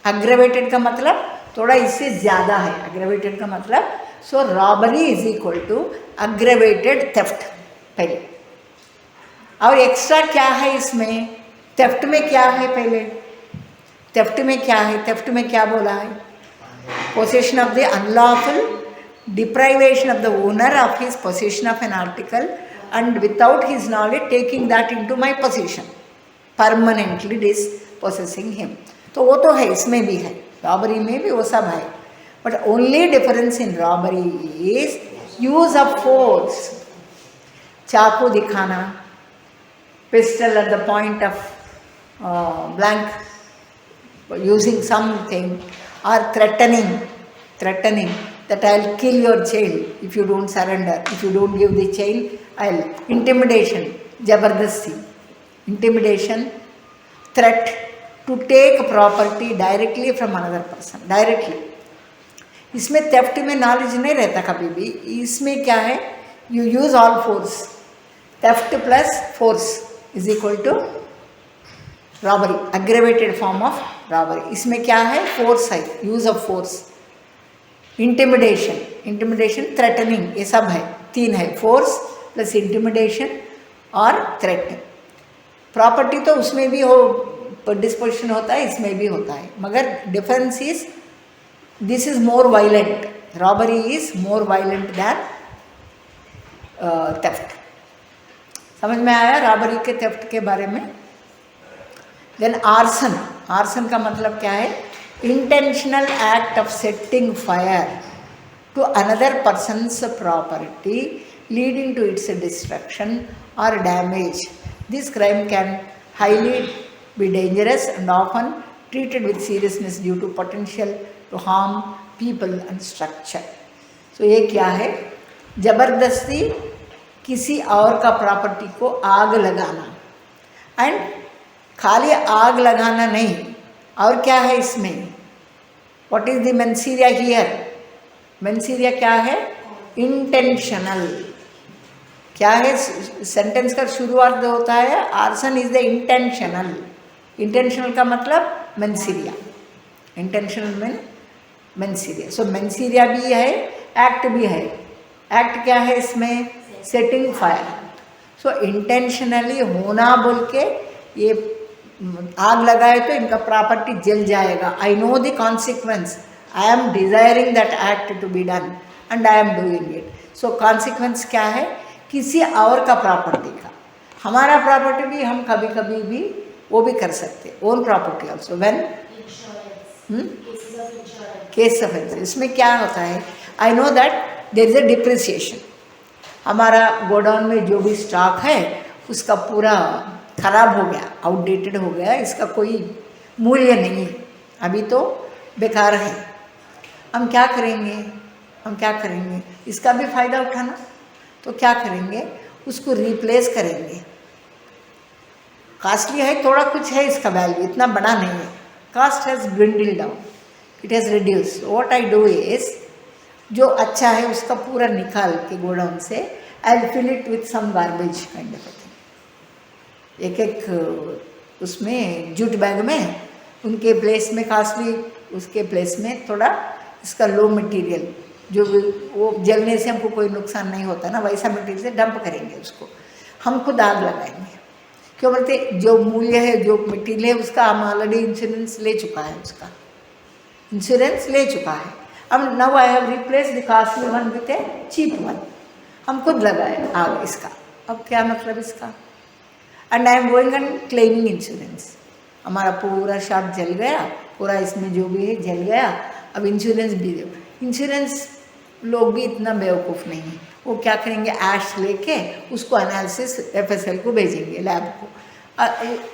Aggravated का मतलब थोड़ा इससे ज़्यादा है. Aggravated का मतलब, so robbery is equal to aggravated theft पहले. और एक्स्ट्रा क्या है इसमें, थेफ्ट में क्या है पहले, थेफ्ट में क्या है, थेफ्ट में क्या बोला है, possession of the unlawful, deprivation of the owner of his possession of an article and without his knowledge taking that into my possession, permanently dispossessing him. तो वो तो है, इसमें भी है, रॉबरी में भी वो सब है. But only difference in robbery is use of force. चाकू दिखाना, pistol at the point of blank using something, or threatening that I'll kill your child if you don't surrender, if you don't give the chain, I'll intimidation, jabardasti, intimidation, threat to take property directly from another person, directly. इसमें theft में knowledge नहीं रहता कभी भी. इसमें क्या है, you use all force. Theft plus force is equal to robbery, aggravated form of robbery. इसमें क्या है, फोर्स है, use of force. Intimidation, threatening, ये सब है, तीन है, फोर्स प्लस इंटिमिडेशन और थ्रेट. प्रॉपर्टी तो उसमें भी हो डिस्पोजिशन होता है, इसमें भी होता है, मगर difference is this is more violent. Robbery is more violent than theft. समझ में आया रॉबरी के थेफ्ट के बारे में. देन आर्सन का मतलब क्या है, intentional act of setting fire to another person's property leading to its destruction और damage. This crime can highly be dangerous and often treated with seriousness due to potential to harm people and structure. So ये क्या है, जबरदस्ती किसी और का property को आग लगाना. एंड खाली आग लगाना नहीं, और क्या है इसमें, व्हाट इज द मेंसीरिया हियर. मेंसीरिया क्या है, इंटेंशनल. क्या है, सेंटेंस का शुरुआत होता है, arson is the intentional. Intentional का मतलब मेंसीरिया, इंटेंशनल में मेंसीरिया. सो मेंसीरिया भी है, एक्ट भी है. एक्ट क्या है इसमें, सेटिंग फायर. सो इंटेंशनली होना बोल के ये आग लगाए तो इनका प्रॉपर्टी जल जाएगा. I know the consequence, I am desiring that act to be done and I am doing it. So consequence क्या है, किसी और का प्रॉपर्टी का. हमारा प्रॉपर्टी भी हम कभी कभी भी वो भी कर सकते, own property also. When case of insurance, इसमें क्या होता है, I know that there is a depreciation. हमारा गोडाउन में जो भी स्टॉक है उसका पूरा खराब हो गया, आउटडेटेड हो गया, इसका कोई मूल्य नहीं है, अभी तो बेकार है. हम क्या करेंगे, इसका भी फायदा उठाना. तो क्या करेंगे, उसको रिप्लेस करेंगे. कॉस्टली है, थोड़ा कुछ है इसका वैल्यू, इतना बड़ा नहीं है. Cost has dwindled down, it has reduce. What I do is, जो अच्छा है उसका पूरा निकाल के गोडाउन से I will fill it with some garbage kind of thing. एक उसमें जूट बैग में, उनके प्लेस में कॉस्टली, उसके प्लेस में थोड़ा इसका लो मटेरियल, जो वो जलने से हमको कोई नुकसान नहीं होता ना, वैसा मटेरियल से डंप करेंगे उसको. हम खुद आग लगाएंगे. क्यों बोलते, जो मूल्य है, जो मटेरियल है, उसका हम ऑलरेडी इंश्योरेंस ले चुका है, उसका इंश्योरेंस ले चुका है. अब now I have replace the costly one with a cheap one. हम खुद लगाए आग इसका. अब क्या मतलब इसका, and I am going and claiming insurance. हमारा पूरा शॉप जल गया, पूरा इसमें जो भी है जल गया. अब इंश्योरेंस भी दो. इंश्योरेंस लोग भी इतना बेवकूफ़ नहीं है, वो क्या करेंगे, ऐश लेके उसको एनालिसिस FSL को भेजेंगे, लैब को.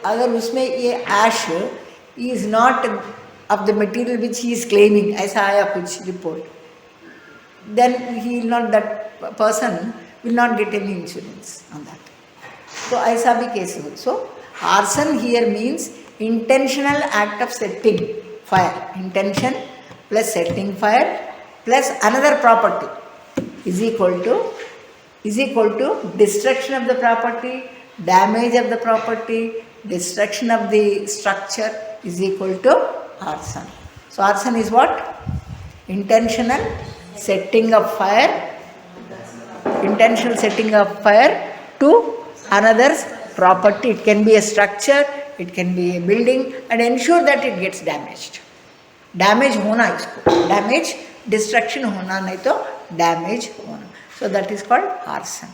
अगर उसमें ये ash is not of the material which he is claiming, ऐसा आया कुछ report, then he will not, that person will not get any insurance on that. तो ऐसा भी केस हो. So arson here means intentional act of setting fire. Intention plus setting fire plus another property is equal to destruction of the property, damage of the property, destruction of the structure is equal to arson. So arson is what? Intentional setting of fire to another's property. It can be a structure, it can be a building, and ensure that it gets damaged. Damage होना इसको, damage, destruction होना, नहीं तो damage होना. सो that is called arson.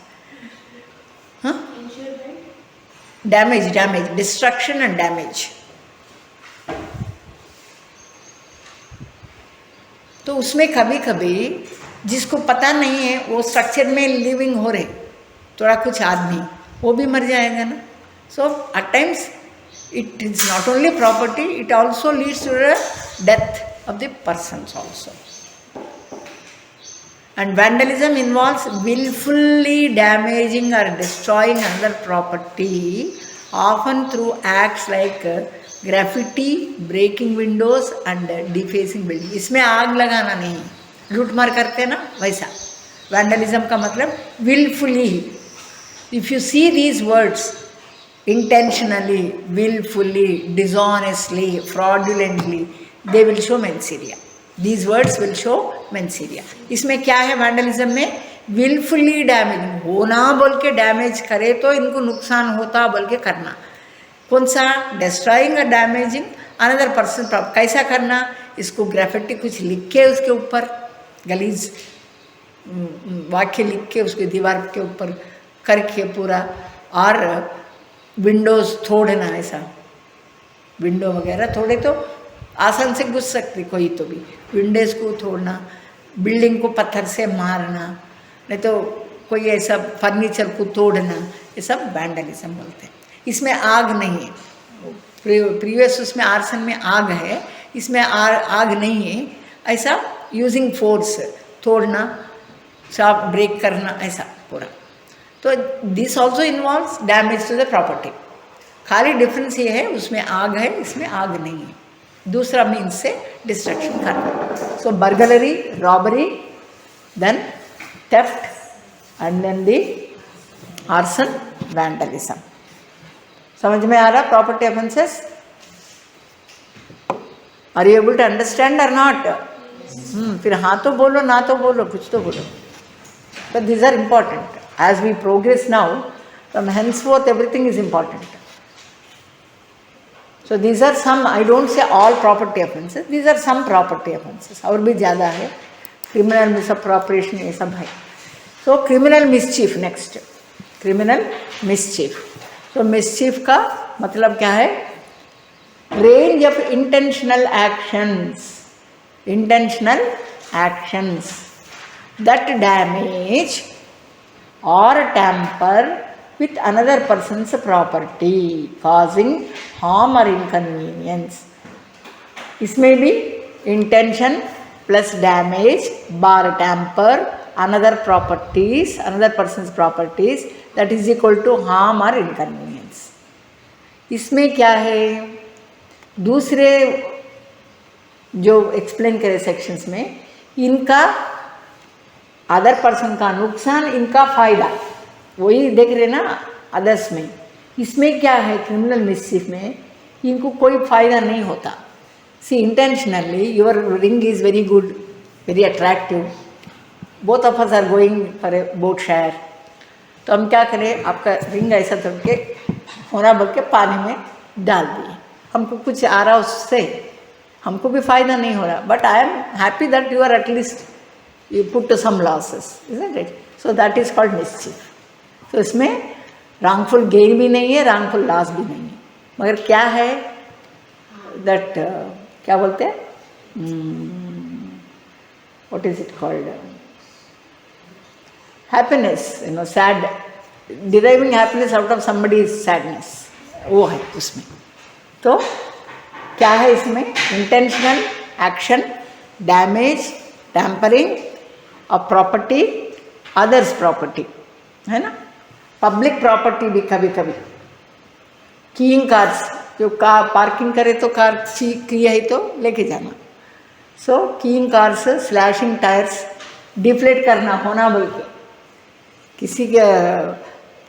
Damage, destruction and damage. तो उसमें कभी कभी जिसको पता नहीं है, वो स्ट्रक्चर में लिविंग हो रहे, थोड़ा कुछ आदमी, वो भी मर जाएगा ना. So at times it is not only property, it also leads to the death of the persons also. And vandalism involves willfully damaging or destroying another property, often through acts like graffiti, breaking windows and defacing building. इसमें आग लगाना नहीं, लूट मार करते ना वैसा. Vandalism का मतलब willfully. If you see these words, intentionally, willfully, dishonestly, fraudulently, they will show menseria. These words will show menseria. इसमें क्या है vandalism में? Willfully damaging, होना बोल के डैमेज करे तो इनको नुकसान होता बोल के करना. कौन सा? destroying or damaging another person. कैसा करना? इसको ग्राफिटी कुछ लिख के उसके ऊपर गलीज वाक्य लिख के उसके दीवार के ऊपर करके पूरा, और विंडोज तोड़ना, ऐसा विंडो वगैरह तोड़े तो आसान से घुस सकते कोई, तो भी विंडोज को तोड़ना, बिल्डिंग को पत्थर से मारना, नहीं तो कोई ऐसा फर्नीचर को तोड़ना, ये सब वैंडलिज्म बोलते हैं. इसमें आग नहीं है. प्रीवियस उसमें आर्सन में आग है, इसमें आग नहीं है. ऐसा यूजिंग फोर्स, तोड़ना, शॉप ब्रेक करना, ऐसा पूरा. तो this also involves damage to the property. खाली डिफरेंस ये है, उसमें आग है, इसमें आग नहीं है. दूसरा मीन्स से डिस्ट्रक्शन करना. So burglary, robbery, then theft and then the arson, vandalism. समझ में आ रहा property offences? Are you able to understand और नॉट? फिर हाँ तो बोलो, ना तो बोलो, कुछ तो बोलो. But these are important. As we progress now, from henceforth everything is important. So these are some, I don't say all property offences, these are some property offences. और भी ज़्यादा है. Criminal misappropriation ये सब है. So criminal mischief next. Criminal mischief. So mischief का मतलब क्या है? Range of intentional actions. Intentional actions that damage or tamper with another person's property, causing harm or inconvenience. इसमें भी intention plus damage bar tamper another properties, another person's properties, that is equal to harm or inconvenience. इसमें क्या है? दूसरे जो explain करे sections में, इनका अदर पर्सन का नुकसान, इनका फायदा, वही देख रहे ना अदर्स में. इसमें क्या है? क्रिमिनल मिसचीफ में इनको कोई फायदा नहीं होता. See intentionally your ring is very good, very attractive, both of us are going for a boat share, तो हम क्या करें? आपका रिंग ऐसा धर के होना बोल के पानी में डाल दिए. हमको कुछ आ रहा उससे, हमको भी फायदा नहीं हो रहा, but I am happy that you are at least you put to some losses, isn't it? So that is called mischief. So इसमें wrongful gain भी नहीं है, wrongful loss भी नहीं है, मगर क्या है? that क्या बोलते हैं? what is it called? happiness, you know, sad, deriving happiness out of somebody's sadness, वो है उसमें. तो क्या है इसमें? intentional action, damage, tampering of property, others property, है ना? पब्लिक प्रॉपर्टी भी कभी कभी, कीइंग कार्स, जो कार पार्किंग करे तो कार की है तो लेके जाना. So keying cars, slashing tyres, deflate करना होना बोल के, किसी के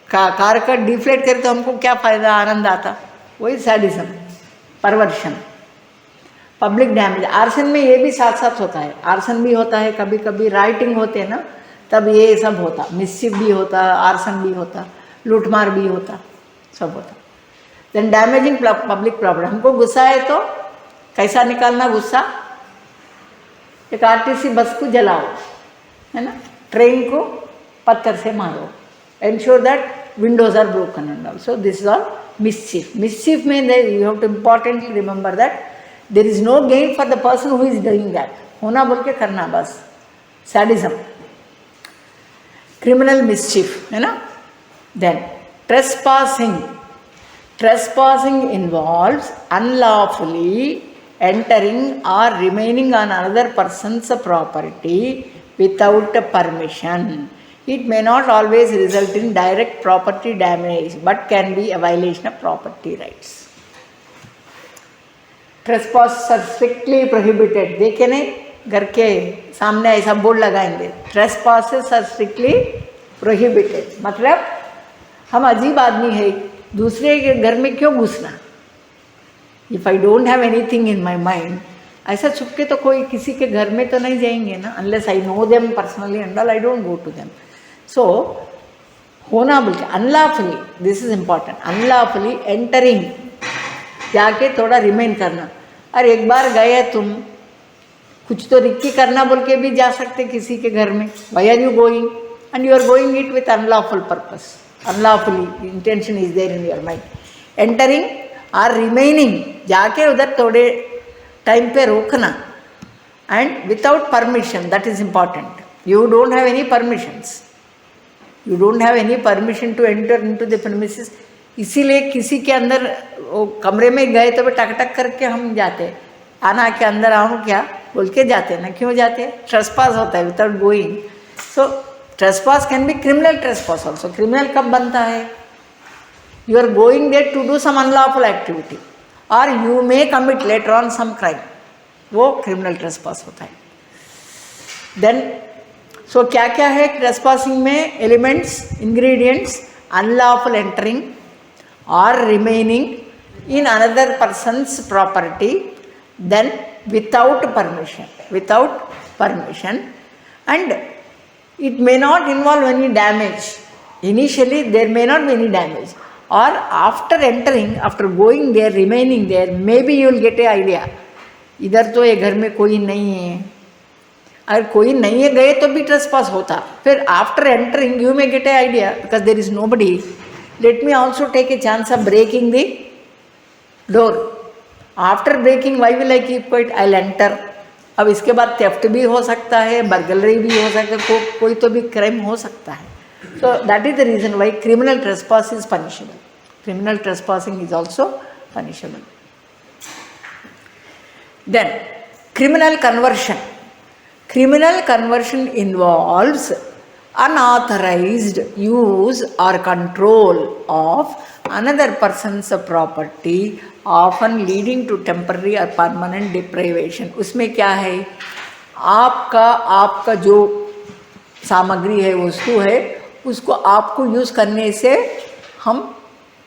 कार का डिफ्लेट करे तो हमको क्या फ़ायदा, आनंद आता, वही सैडिज्म, परवर्शन. पब्लिक डैमेज, आर्सन में ये भी साथ साथ होता है. आर्सन भी होता है, कभी कभी राइटिंग होते हैं ना, तब ये सब होता, मिसचिफ भी होता, आर्सन भी होता, लूटमार भी होता, सब होता. देन डैमेजिंग पब्लिक प्रॉपर्टी, हमको गुस्सा है तो कैसा निकालना गुस्सा? एक आरटीसी बस को जलाओ, है ना, ट्रेन को पत्थर से मारो, ensure that windows are broken and all. So this is all mischief. Mischief में you have to importantly remember that there is no gain for the person who is doing that. होना बोल के करना बस, sadism, criminal mischief, है ना. then trespassing, Trespassing involves unlawfully entering or remaining on another person's property without permission. It may not always result in direct property damage but can be a violation of property rights. Trespass are strictly prohibited. देखे नहीं, घर के सामने ऐसा board लगाएंगे, Trespasses are strictly prohibited. मतलब हम अजीब आदमी है, दूसरे के घर में क्यों घुसना? If I don't have anything in my mind, ऐसा छुप के तो कोई किसी के घर में तो नहीं जाएंगे ना, unless I know them personally and all, I don't go to them. So होना बोल के unlawfully, this is important, unlawfully entering, जाके थोड़ा रिमेन करना. और एक बार गए तुम, कुछ तो रिक्की करना बोल के भी जा सकते किसी के घर में. Why are you going? And you are going it with unlawful purpose. Unlawfully, intention is there in your mind. Entering or remaining, जाके उधर थोड़े टाइम पे रोकना. And without permission, that is important. You don't have any permissions. You don't have any permission to enter into the premises. इसीलिए किसी के अंदर वो कमरे में गए तो टक टक करके हम जाते, आना के अंदर आऊँ क्या बोल के जाते ना, क्यों जाते? ट्रेसपास होता है without going. So trespass can be criminal trespass also. Criminal कब बनता है? You are going there to do some unlawful activity और you may commit later on some crime, वो क्रिमिनल ट्रेसपास होता है. देन सो क्या क्या है ट्रेसपासिंग में? Elements, ingredients, unlawful entering or remaining in another person's property, then without permission, and it may not involve any damage. Initially there may not be any damage, or after entering, after going there, remaining there, maybe you will get a idea, इधर तो ये घर में कोई नहीं है, अगर कोई नहीं है गए तो भी ट्रेसपास होता. फिर after entering you may gate A idea because there is nobody. Let me also take a chance of breaking the door. After breaking, why will I keep quiet? I'll enter. अब इसके बाद theft भी हो सकता है, burglary भी हो सकता है, कोई तो भी crime हो सकता है. So that is the reason why criminal trespass is punishable. Criminal trespassing is also punishable. Then criminal conversion. Criminal conversion involves unauthorized use or control of another person's property, often leading to temporary or permanent deprivation. उसमें क्या है? आपका जो सामग्री है, वस्तु है, उसको आपको यूज करने से हम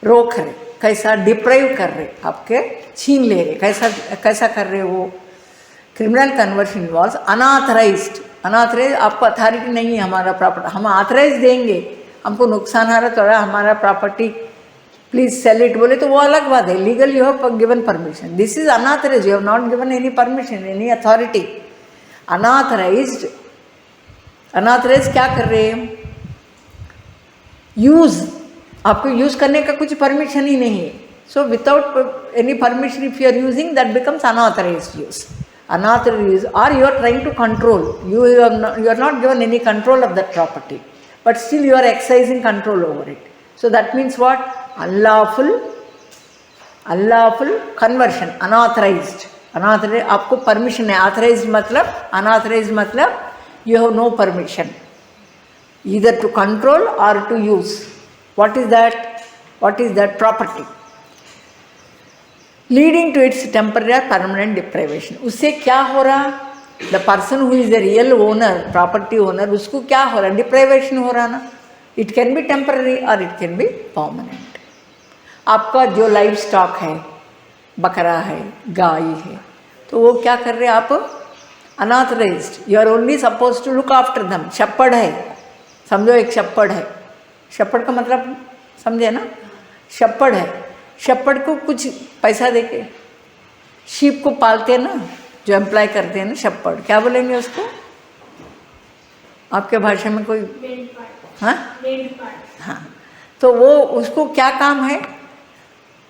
रोक रहे. कैसा? डिप्राइव कर रहे, आपके छीन ले रहे. कैसा कर रहे वो? Criminal conversion involves unauthorised. Unauthorise, आपको अथॉरिटी नहीं है हमारा प्रॉपर्टी, हम ऑथराइज देंगे, हमको नुकसान आ रहा तो हमारा प्रॉपर्टी प्लीज सेल इट बोले तो वो अलग बात है. Legal you have given permission. This is unauthorise, you have not given any permission, any authority. Unauthorised क्या कर रहे हैं? यूज, आपको यूज करने का कुछ परमिशन ही नहीं है. So without any permission if you are using, that becomes unauthorised use. Unauthorized use, or you are trying to control. You are not given any control of that property, but still you are exercising control over it. So that means what? Unlawful conversion, unauthorized. Unauthorized आपको permission है. Authorized मतलब, unauthorized मतलब you have no permission either to control or to use. What is that property? Leading to its temporary or permanent deprivation. उससे क्या हो रहा? The person who is the real owner, property owner, उसको क्या हो रहा? Deprivation हो रहा ना. It can be temporary or it can be permanent. आपका जो लाइफ स्टॉक है, बकरा है, गाय है, तो वो क्या कर रहे हैं आप? Unauthorised. You are only suppose to look after them. शप्पड़ है, समझो एक शप्पड़ है. शप्पड़ का मतलब समझे ना? शप्पड़ है, शप्पड़ को कुछ पैसा देके, शीप को पालते हैं ना, जो एम्प्लॉय करते हैं ना, शप्पड़ क्या बोलेंगे उसको आपके भाषा में? कोई हाँ, तो वो उसको क्या काम है?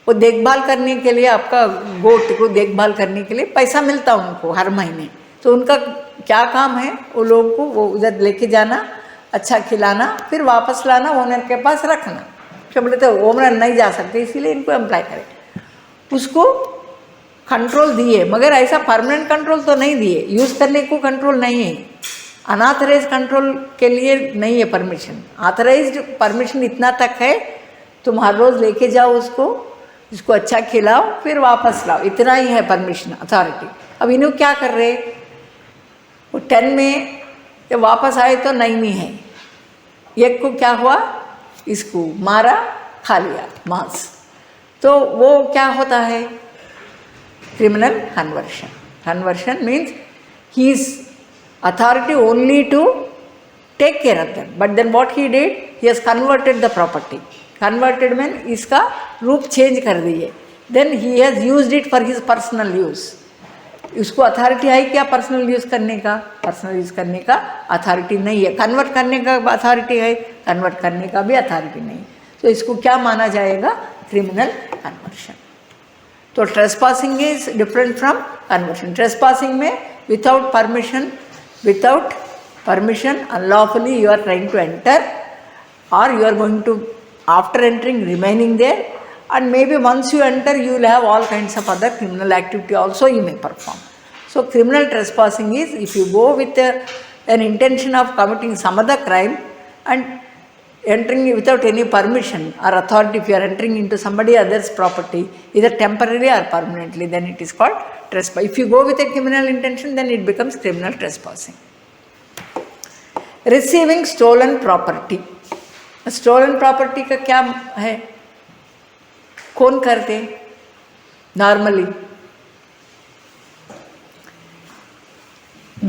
वो देखभाल करने के लिए, आपका गोट को देखभाल करने के लिए पैसा मिलता उनको हर महीने. तो उनका क्या काम है? वो लोगों को वो उधर लेके जाना, अच्छा खिलाना, फिर वापस लाना, ओनर के पास रखना. क्या बोले तो ओमर नहीं जा सकते, इसीलिए इनको अप्लाई करें। उसको कंट्रोल दिए, मगर ऐसा परमानेंट कंट्रोल तो नहीं दिए, यूज़ करने को कंट्रोल नहीं है, अनऑथराइज कंट्रोल के लिए नहीं है परमिशन। ऑथराइज्ड परमिशन इतना तक है, तुम हर रोज़ लेके जाओ उसको अच्छा खिलाओ फिर वापस लाओ, इतना ही है परमिशन अथॉरिटी। अब इन्हों क्या कर रहे, वो 10 में ये वापस आए तो 9 में है, एक को क्या हुआ, इसको मारा, खा लिया मांस, तो वो क्या होता है, criminal conversion. Conversion means he is authority only to take care of them, but then what he did, he has converted the property. Converted means इसका रूप चेंज कर दिए, then he has used it for his personal use. उसको authority है क्या personal use करने का, personal use करने का अथॉरिटी नहीं है। कन्वर्ट करने का अथॉरिटी है, कन्वर्ट करने का भी अथॉरिटी नहीं, तो इसको क्या माना जाएगा, क्रिमिनल कन्वर्शन। तो trespassing is different from conversion. Trespassing में without permission unlawfully you are trying to enter, or you are going to, after entering, remaining there, and maybe once you enter you will have all kinds of other criminal activity also you may perform. So criminal trespassing is if you go with an intention of committing some other crime and entering without any permission or authority, if you are entering into somebody else's property either temporarily or permanently, then it is called trespass. If you go with a criminal intention, then it becomes criminal trespassing. Receiving stolen property. Stolen property का क्या है, कौन करते normally?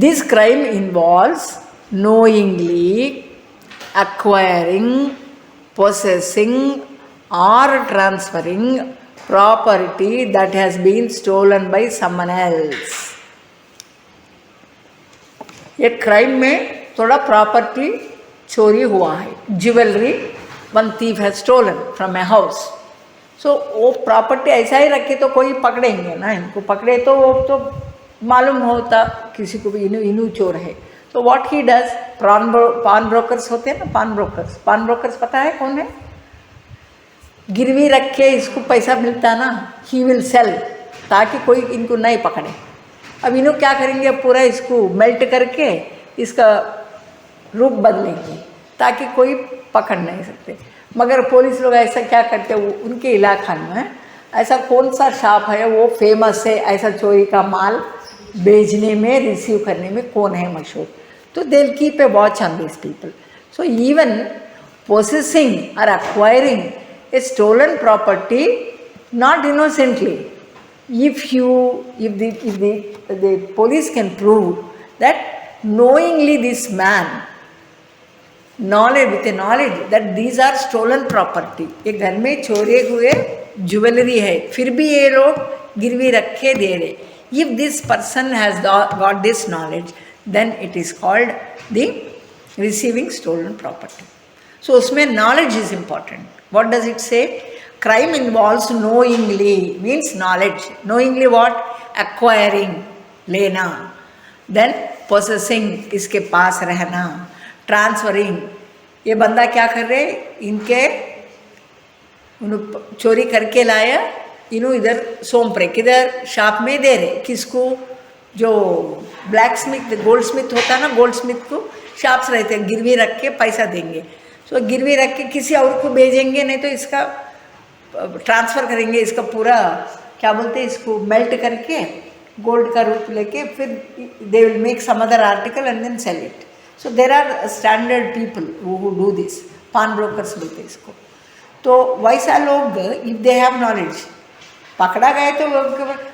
This crime involves knowingly acquiring, possessing or transferring property that has been stolen by someone else. ये crime में थोड़ा property चोरी हुआ है, jewellery one thief has stolen from a house, so वो प्रॉपर्टी ऐसा ही रखे तो कोई पकड़ेंगे ना, इनको पकड़े तो वो तो मालूम होता किसी को भी इनू चोर है। तो व्हाट ही डज, पान ब्रोकर्स होते हैं ना, पान ब्रोकर्स पता है कौन है, गिरवी रख के इसको पैसा मिलता ना, ही विल सेल ताकि कोई इनको नहीं पकड़े। अब इन्हों क्या करेंगे, पूरा इसको मेल्ट करके इसका रूप बदलेंगे ताकि कोई पकड़ नहीं सकते। मगर पुलिस लोग ऐसा क्या करते हैं, उनके इलाका में ऐसा कौन सा शॉप है वो फेमस है ऐसा चोरी का माल बेचने में, रिसीव करने में कौन है मशहूर, तो they will keep a watch on this people. So even possessing और acquiring a stolen property not innocently, if the police can prove that knowingly this man, with a knowledge that these are stolen property, ये घर में चोरे हुए jewellery है फिर भी ये लोग गिरवी रखे दे रहे, if this person has got this knowledge, then it is called the receiving stolen property. So उसमें knowledge is important. What does it say? Crime involves knowingly, means knowledge. Knowingly what? Acquiring, लेना, then possessing, इसके पास रहना, transferring, ये बंदा क्या कर रहे, इनके चोरी करके लाया, इन्हों इधर सोमप्रे किधर शॉप में दे रहे, किसको, जो ब्लैक स्मिथ गोल्ड स्मिथ होता है ना, गोल्ड स्मिथ को शॉप्स रहते हैं, गिरवी रख के पैसा देंगे, तो गिरवी रख के किसी और को भेजेंगे, नहीं तो इसका ट्रांसफ़र करेंगे, इसका पूरा क्या बोलते हैं, इसको मेल्ट करके गोल्ड का रूप लेके फिर they will make some other article and then sell it. So there are standard people who do this, pawn brokers बोलते इसको. तो वैसा लोग इफ दे हैव नॉलेज, पकड़ा गए तो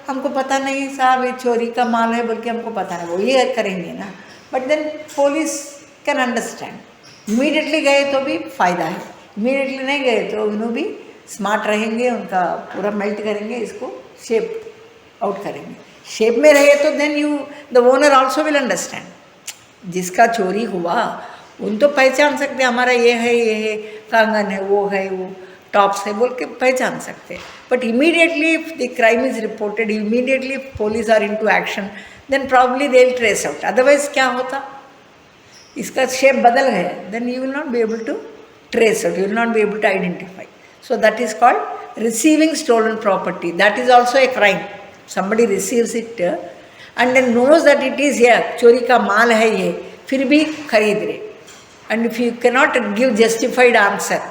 हमको पता नहीं साहब ये चोरी का माल है बोल के हमको पता नहीं, वो ये करेंगे ना, but then police can understand. Immediately गए तो भी फ़ायदा है, इमीडिएटली नहीं गए तो उन्होंने भी स्मार्ट रहेंगे, उनका पूरा मेल्ट करेंगे, इसको शेप आउट करेंगे. शेप में रहे तो then you the owner also will understand. जिसका चोरी हुआ उन तो पहचान सकते हमारा ये है कंगन है, वो है, वो टॉप्स है बोल के पहचान सकते. But immediately if the crime is reported, immediately police are into action, then probably they will trace out. Otherwise क्या होता, इसका शेप बदल गया, then you will not be able to trace out, you will not be able to identify. So that is called receiving stolen property. That is also a crime. Somebody receives it and then knows that it is here, चोरी का माल है ये, फिर भी खरीद रहे. And if you cannot give justified answer,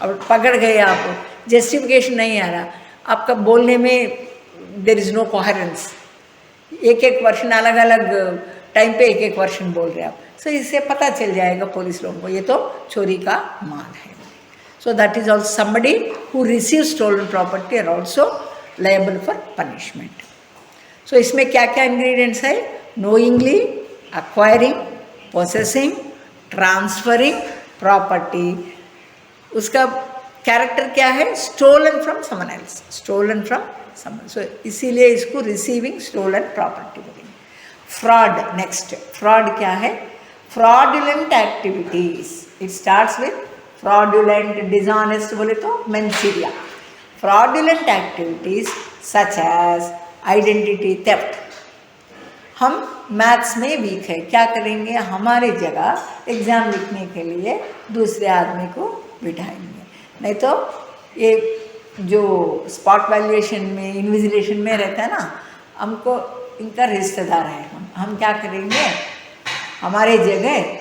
और पकड़ गए आप, justification नहीं आ रहा, आपका बोलने में there is no coherence. एक वर्षन अलग अलग टाइम पे एक वर्षन बोल रहे आप. सो इससे पता चल जाएगा पुलिस लोगों को ये तो चोरी का माल है. So that is also somebody who receive stolen property are also liable for punishment. So इसमें क्या क्या इंग्रेडिएंट्स है? Knowingly acquiring, possessing, transferring property. उसका कैरेक्टर क्या है? Stolen from someone else, stolen from someone. So इसीलिए इसको रिसीविंग स्टोलन प्रॉपर्टी बोलेंगे. फ्रॉड, नेक्स्ट फ्रॉड क्या है? Fraudulent activities. It starts with fraudulent, dishonest बोले तो mens rea. Fraudulent activities such as identity theft. हम मैथ्स में वीक है, क्या करेंगे? हमारे जगह एग्जाम लिखने के लिए दूसरे आदमी को बिठाएंगे. नहीं तो ये जो स्पॉट वैल्यूएशन में, इन्विजिलेशन में रहता है ना, हमको इनका रिश्तेदार है, हम क्या करेंगे? हमारे जगह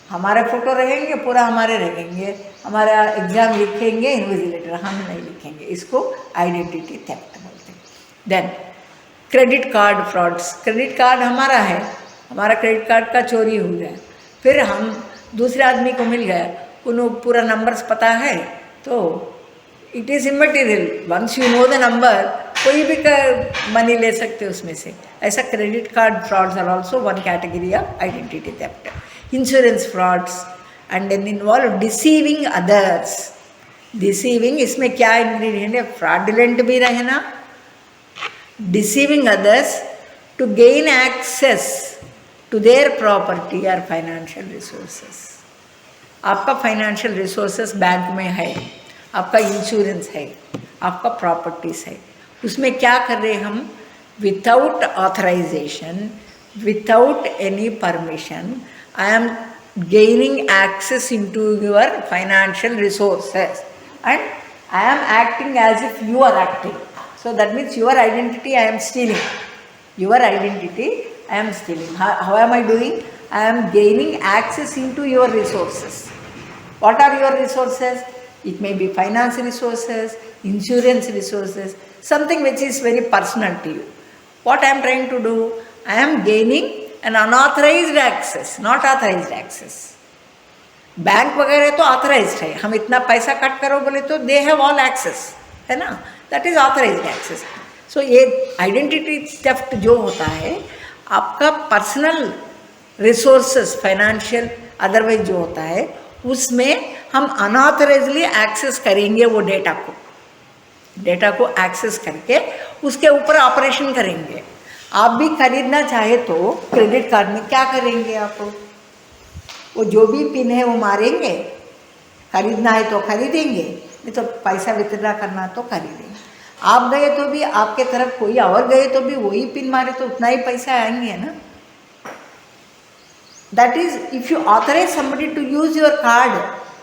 हमारे फोटो रहेंगे, पूरा हमारे रहेंगे, हमारा एग्जाम लिखेंगे इन्विजिलेटर, हम नहीं लिखेंगे. इसको आइडेंटिटी थेफ्ट बोलते हैं. Then credit card frauds. Credit card हमारा है, हमारा क्रेडिट कार्ड का चोरी हो गया, फिर हम दूसरे आदमी को मिल गया, उन्हें पूरा नंबर्स पता है, तो it is immaterial. Once you know the number, कोई भी मनी ले सकते उसमें से. ऐसा credit card frauds are also one category of identity theft. Insurance frauds and then involve deceiving others. Deceiving, इसमें क्या इंग्रेडिएंट है? फ्रॉडुलेंट भी रहना, deceiving others to gain access to their property और फाइनेंशियल रिसोर्सेस. आपका फाइनेंशियल रिसोर्सेस बैंक में है, आपका इंश्योरेंस है, आपका प्रॉपर्टीज है, उसमें क्या कर रहे हम? Without authorisation, without any permission, I am gaining access into your financial resources and I am acting as if you are acting. So that means your identity I am stealing. Your identity I am stealing. How am I doing? I am gaining access into your resources. What are your resources? It may be finance resources, insurance resources, something which is very personal to you. What I am trying to do? I am gaining an unauthorized access, not authorized access. Bank वगैरह तो authorised है, हम इतना पैसा cut करो बोले तो they have all access, है ना, दैट इज ऑथराइज्ड एक्सेस. सो ये आइडेंटिटी थेफ्ट जो होता है, आपका पर्सनल रिसोर्सेस, फाइनेंशियल अदरवाइज जो होता है, उसमें हम अनऑथराइजली एक्सेस करेंगे वो डेटा को एक्सेस करके उसके ऊपर ऑपरेशन करेंगे. आप भी खरीदना चाहे तो क्रेडिट कार्ड में क्या करेंगे? आप वो जो भी पिन है वो मारेंगे, खरीदना है तो खरीदेंगे, नहीं तो पैसा विथड्रा करना तो खरीदेंगे. आप गए तो भी, आपके तरफ कोई और गए तो भी वही पिन मारे तो उतना ही पैसा आएंगे ना. That is if you authorise somebody to use your card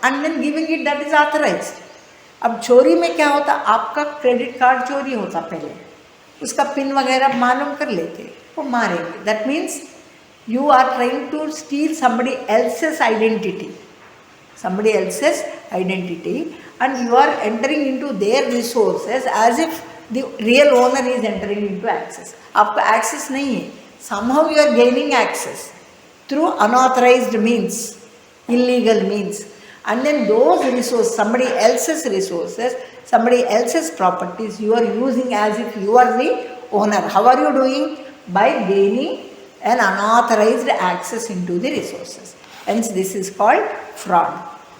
and then giving it, that is authorised. अब चोरी में क्या होता? आपका क्रेडिट कार्ड चोरी होता, पहले उसका पिन वगैरह मालूम कर लेते, वो मारेंगे. That means you are trying to steal somebody else's identity, and you are entering into their resources as if the real owner is entering into access. आपका access नहीं है, somehow you are gaining access through unauthorized means, illegal means, and then those resources, somebody else's resources, somebody else's properties, you are using as if you are the owner. How are you doing? By gaining an unauthorized access into the resources. Hence this is called fraud.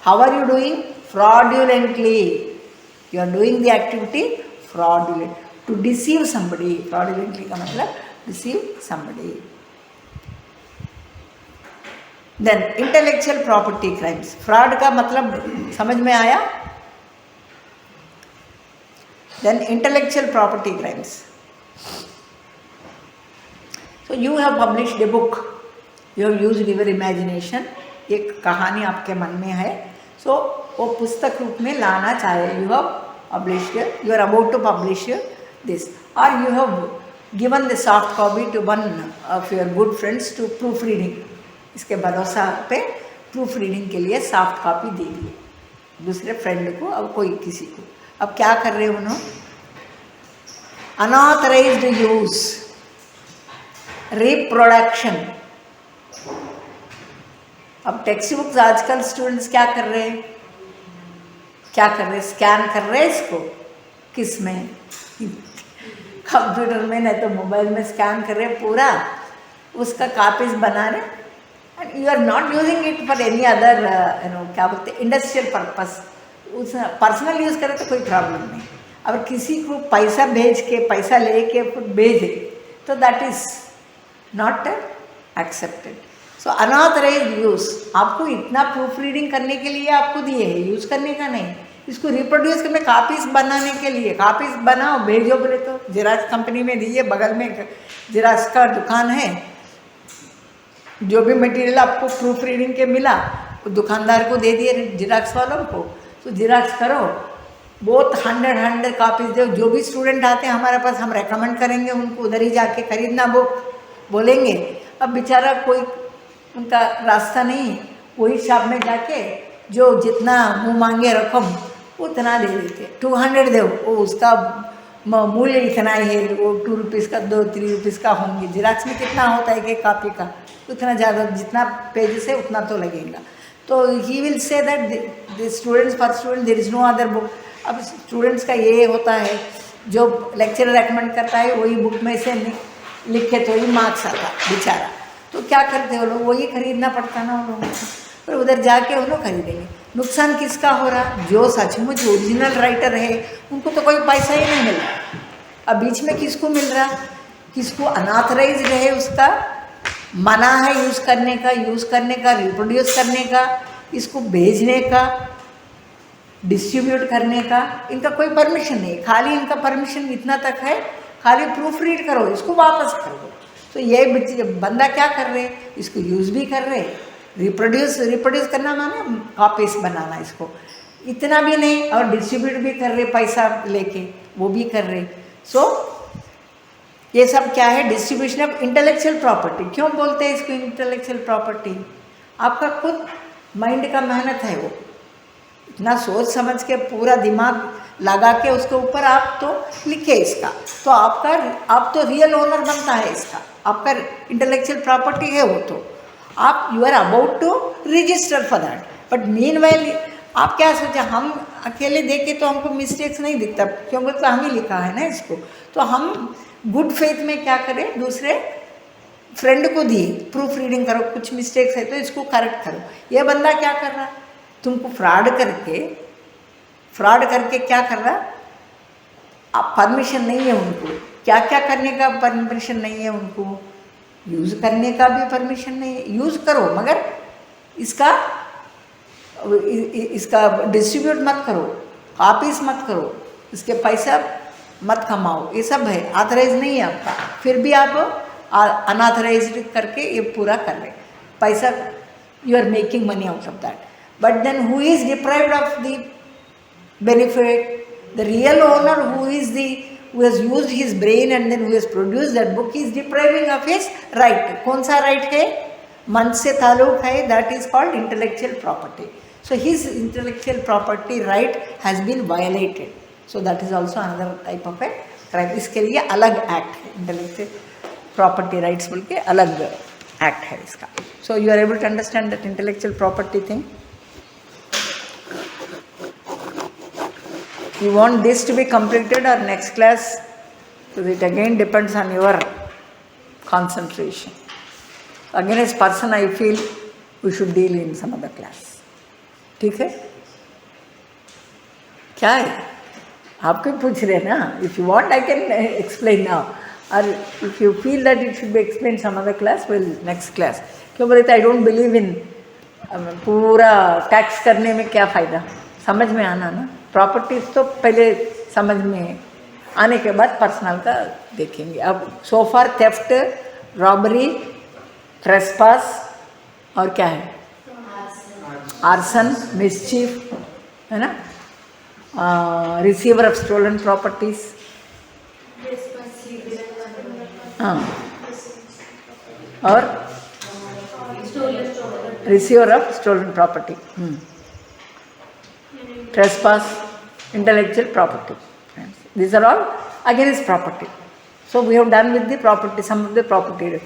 How are you doing? Fraudulently. You are doing the activity fraudulent. To deceive somebody. Fraudulently का मतलब deceive somebody. Then intellectual property crimes. Fraud का मतलब समझ में आया? Then intellectual property crimes. So you have published a book, you have used your imagination, एक कहानी आपके मन में है. So वो पुस्तक रूप में लाना चाहे, you have published, you are about to publish this, और you have given the soft copy to one of your good friends to proof reading, इसके भरोसा पे प्रूफ रीडिंग के लिए सॉफ्ट कॉपी दे दी दूसरे फ्रेंड को, अब कोई किसी को। अब क्या कर रहे हो उन्होंने, अनऑथराइज्ड यूज, रिप्रोडक्शन। अब टेक्स्ट बुक्स आजकल स्टूडेंट्स क्या कर रहे हैं, क्या कर रहे हैं, स्कैन कर रहे हैं इसको, किस में, कंप्यूटर में, नहीं तो मोबाइल में स्कैन कर रहे हैं पूरा, उसका कापीज बना रहे, and you are not using it for any other क्या बोलते हैं इंडस्ट्रियल पर्पस, उस पर्सनल यूज़ करें तो कोई प्रॉब्लम नहीं। अगर किसी को पैसा भेज के, पैसा लेके भेजे तो that is not accepted. So unauthorized use, आपको इतना प्रूफ रीडिंग करने के लिए आपको दिए है, यूज़ करने का नहीं, इसको रिप्रोड्यूस करने, कापीज बनाने के लिए, कापीज बनाओ भेजो बोले तो, जेराक्स कंपनी में दिए, बगल में जेराक्स का दुकान है, जो भी मटेरियल आपको प्रूफ रीडिंग के मिला वो दुकानदार को दे दिए जेराक्स वालों को, तो जेराक्स करो, बहुत 100 कापीज दो, जो भी स्टूडेंट आते हैं हमारे पास हम रेकमेंड करेंगे उनको उधर ही जाके खरीदना बुक बोलेंगे। अब बेचारा कोई उनका रास्ता नहीं, वही शॉप में जाके जो जितना मुँह मांगे रकम उतना दे देते, 200 दो, वो उसका मूल्य इतना ही है, वो 2 रुपीज़ का 2-3 रुपीज़ का होंगे। जेराक्स में कितना होता है कि कापी का, उतना ज़्यादा, जितना पेजेस है उतना तो लगेगा। तो he will say that the students, for student there is no other book. अब स्टूडेंट्स का ये होता है, जो लेक्चरर रेकमेंड करता है वही बुक में से लिखे तो ही मार्क्स आता बेचारा, तो क्या करते हो लोग, वही खरीदना पड़ता ना उन लोगों को, पर उधर जाके वो लोग खरीदेंगे। नुकसान किसका हो रहा, जो सचमुच ओरिजिनल राइटर है उनको तो कोई पैसा ही नहीं मिल रहा। अब बीच में किसको मिल रहा, किसको अनऑथराइज्ड है, उसका मना है यूज़ करने का, रिप्रोड्यूस करने का, इसको भेजने का, डिस्ट्रीब्यूट करने का, इनका कोई परमिशन नहीं, खाली इनका परमिशन इतना तक है, खाली प्रूफ रीड करो, इसको वापस कर दो। तो ये बंदा क्या कर रहे, इसको यूज़ भी कर रहे, रिप्रोड्यूस करना माने कॉपीज बनाना, इसको इतना भी नहीं, और डिस्ट्रीब्यूट भी कर रहे पैसा लेके, वो भी कर रहे। सो ये सब क्या है, डिस्ट्रीब्यूशन ऑफ इंटेलेक्चुअल प्रॉपर्टी। क्यों बोलते हैं इसको इंटेलेक्चुअल प्रॉपर्टी, आपका खुद माइंड का मेहनत है, वो इतना सोच समझ के पूरा दिमाग लगा के उसके ऊपर आप तो लिखे इसका, तो आप तो रियल ओनर बनता है इसका, आपका इंटेलेक्चुअल प्रॉपर्टी है वो, तो आप you are about to register for that. But meanwhile आप क्या सोचा, हम अकेले देखे तो हमको मिस्टेक्स नहीं दिखता, क्योंकि तो हम ही लिखा है ना इसको, तो हम गुड फेथ में क्या करें, दूसरे फ्रेंड को दिए, प्रूफ रीडिंग करो, कुछ मिस्टेक्स है तो इसको करेक्ट करो। ये बंदा क्या कर रहा, तुमको फ्रॉड करके क्या कर रहा, आप परमिशन नहीं है उनको, क्या क्या करने का परमिशन नहीं है उनको, यूज़ करने का भी परमिशन नहीं है, यूज़ करो मगर इसका डिस्ट्रीब्यूट मत करो, कॉपीज मत करो, इसके पैसा मत कमाओ, ये सब है, ऑथराइज नहीं है आपका, फिर भी आप अनऑथराइज्ड करके ये पूरा कर रहे, पैसा you are making money out of that. But then who is deprived of the benefit? The real owner who has used his brain and then who has produced that book is depriving of his right. कौन सा right है, मन से ताल्लुक है, that is called intellectual property. So his intellectual property right has been violated. So that is also another type of a crime. इसके लिए अलग act है, intellectual property rights बोल के अलग act है इसका. So you are able to understand that intellectual property thing. You want this to be completed or next class? So it again depends on your concentration. Again as person I feel we should deal in some other class. ठीक है, क्या है आपको पूछ रहे ना, if you want I can explain now, or if you feel that it should be explained some other class, well next class. क्यों बोले तो I don't believe in पूरा टैक्स करने में क्या फ़ायदा, समझ में आना ना, प्रॉपर्टीज तो पहले समझ में आने के बाद पर्सनल का देखेंगे। अब सो फार थेफ्ट, रॉबरी, ट्रेसपास और क्या है, आर्सन, मिसचीफ, है ना. Receiver of stolen properties. और receiver of stolen property. Trespass, intellectual property. These are all against property. So we have done with the property, some of the property.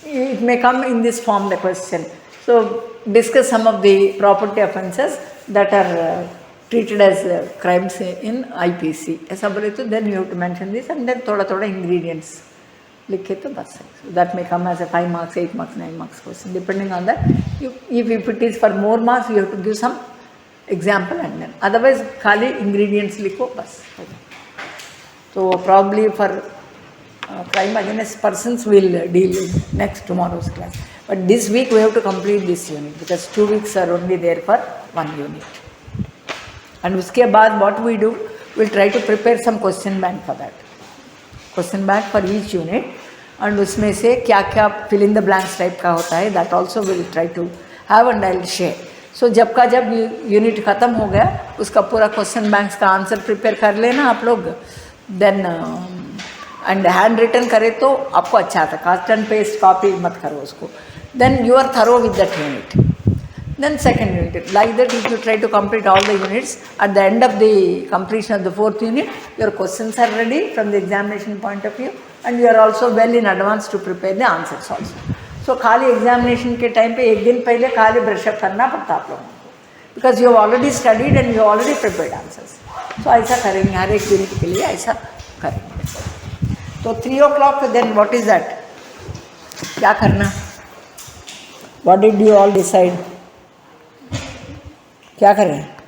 It may come in this form, the question. So discuss some of the property offences that are treated as crimes in IPC. ऐसा बोले तो then you have to mention this and then थोड़ा थोड़ा ingredients लिखे तो बस. So that may come as a 5 marks, 8 marks, 9 marks question. Depending on that, if it is for more marks, you have to give some example and then. Otherwise, खाली ingredients लिखो बस. So probably for crime against persons will deal in next tomorrow's class. But this week we have to complete this unit because 2 weeks are only there for 1 unit. And उसके बाद what we do, we'll try to prepare some question bank for that. Question bank for each unit. And उसमें से क्या क्या fill in the blanks type का होता है, that also we'll try to have and I'll share. So जब का जब unit खत्म हो गया, उसका पूरा question banks का answer prepare कर लेना आप लोग. Then and hand written करे तो आपको अच्छा आता. Cut and paste copy मत करो उसको. Then you are thorough with that unit. Then second unit, like that if you try to complete all the units, at the end of the completion of the 4th unit, your questions are ready from the examination point of view and you are also well in advance to prepare the answers also. So खाली examination के time पे एक दिन पहले खाली brush up करना पड़ता आप लोगों को, because you have already studied and you have already prepared answers. So ऐसा करेंगे हर एक unit के लिए ऐसा करेंगे. तो 3 o'clock then what is that? क्या करना? What did you all decide? क्या कर रहे हैं?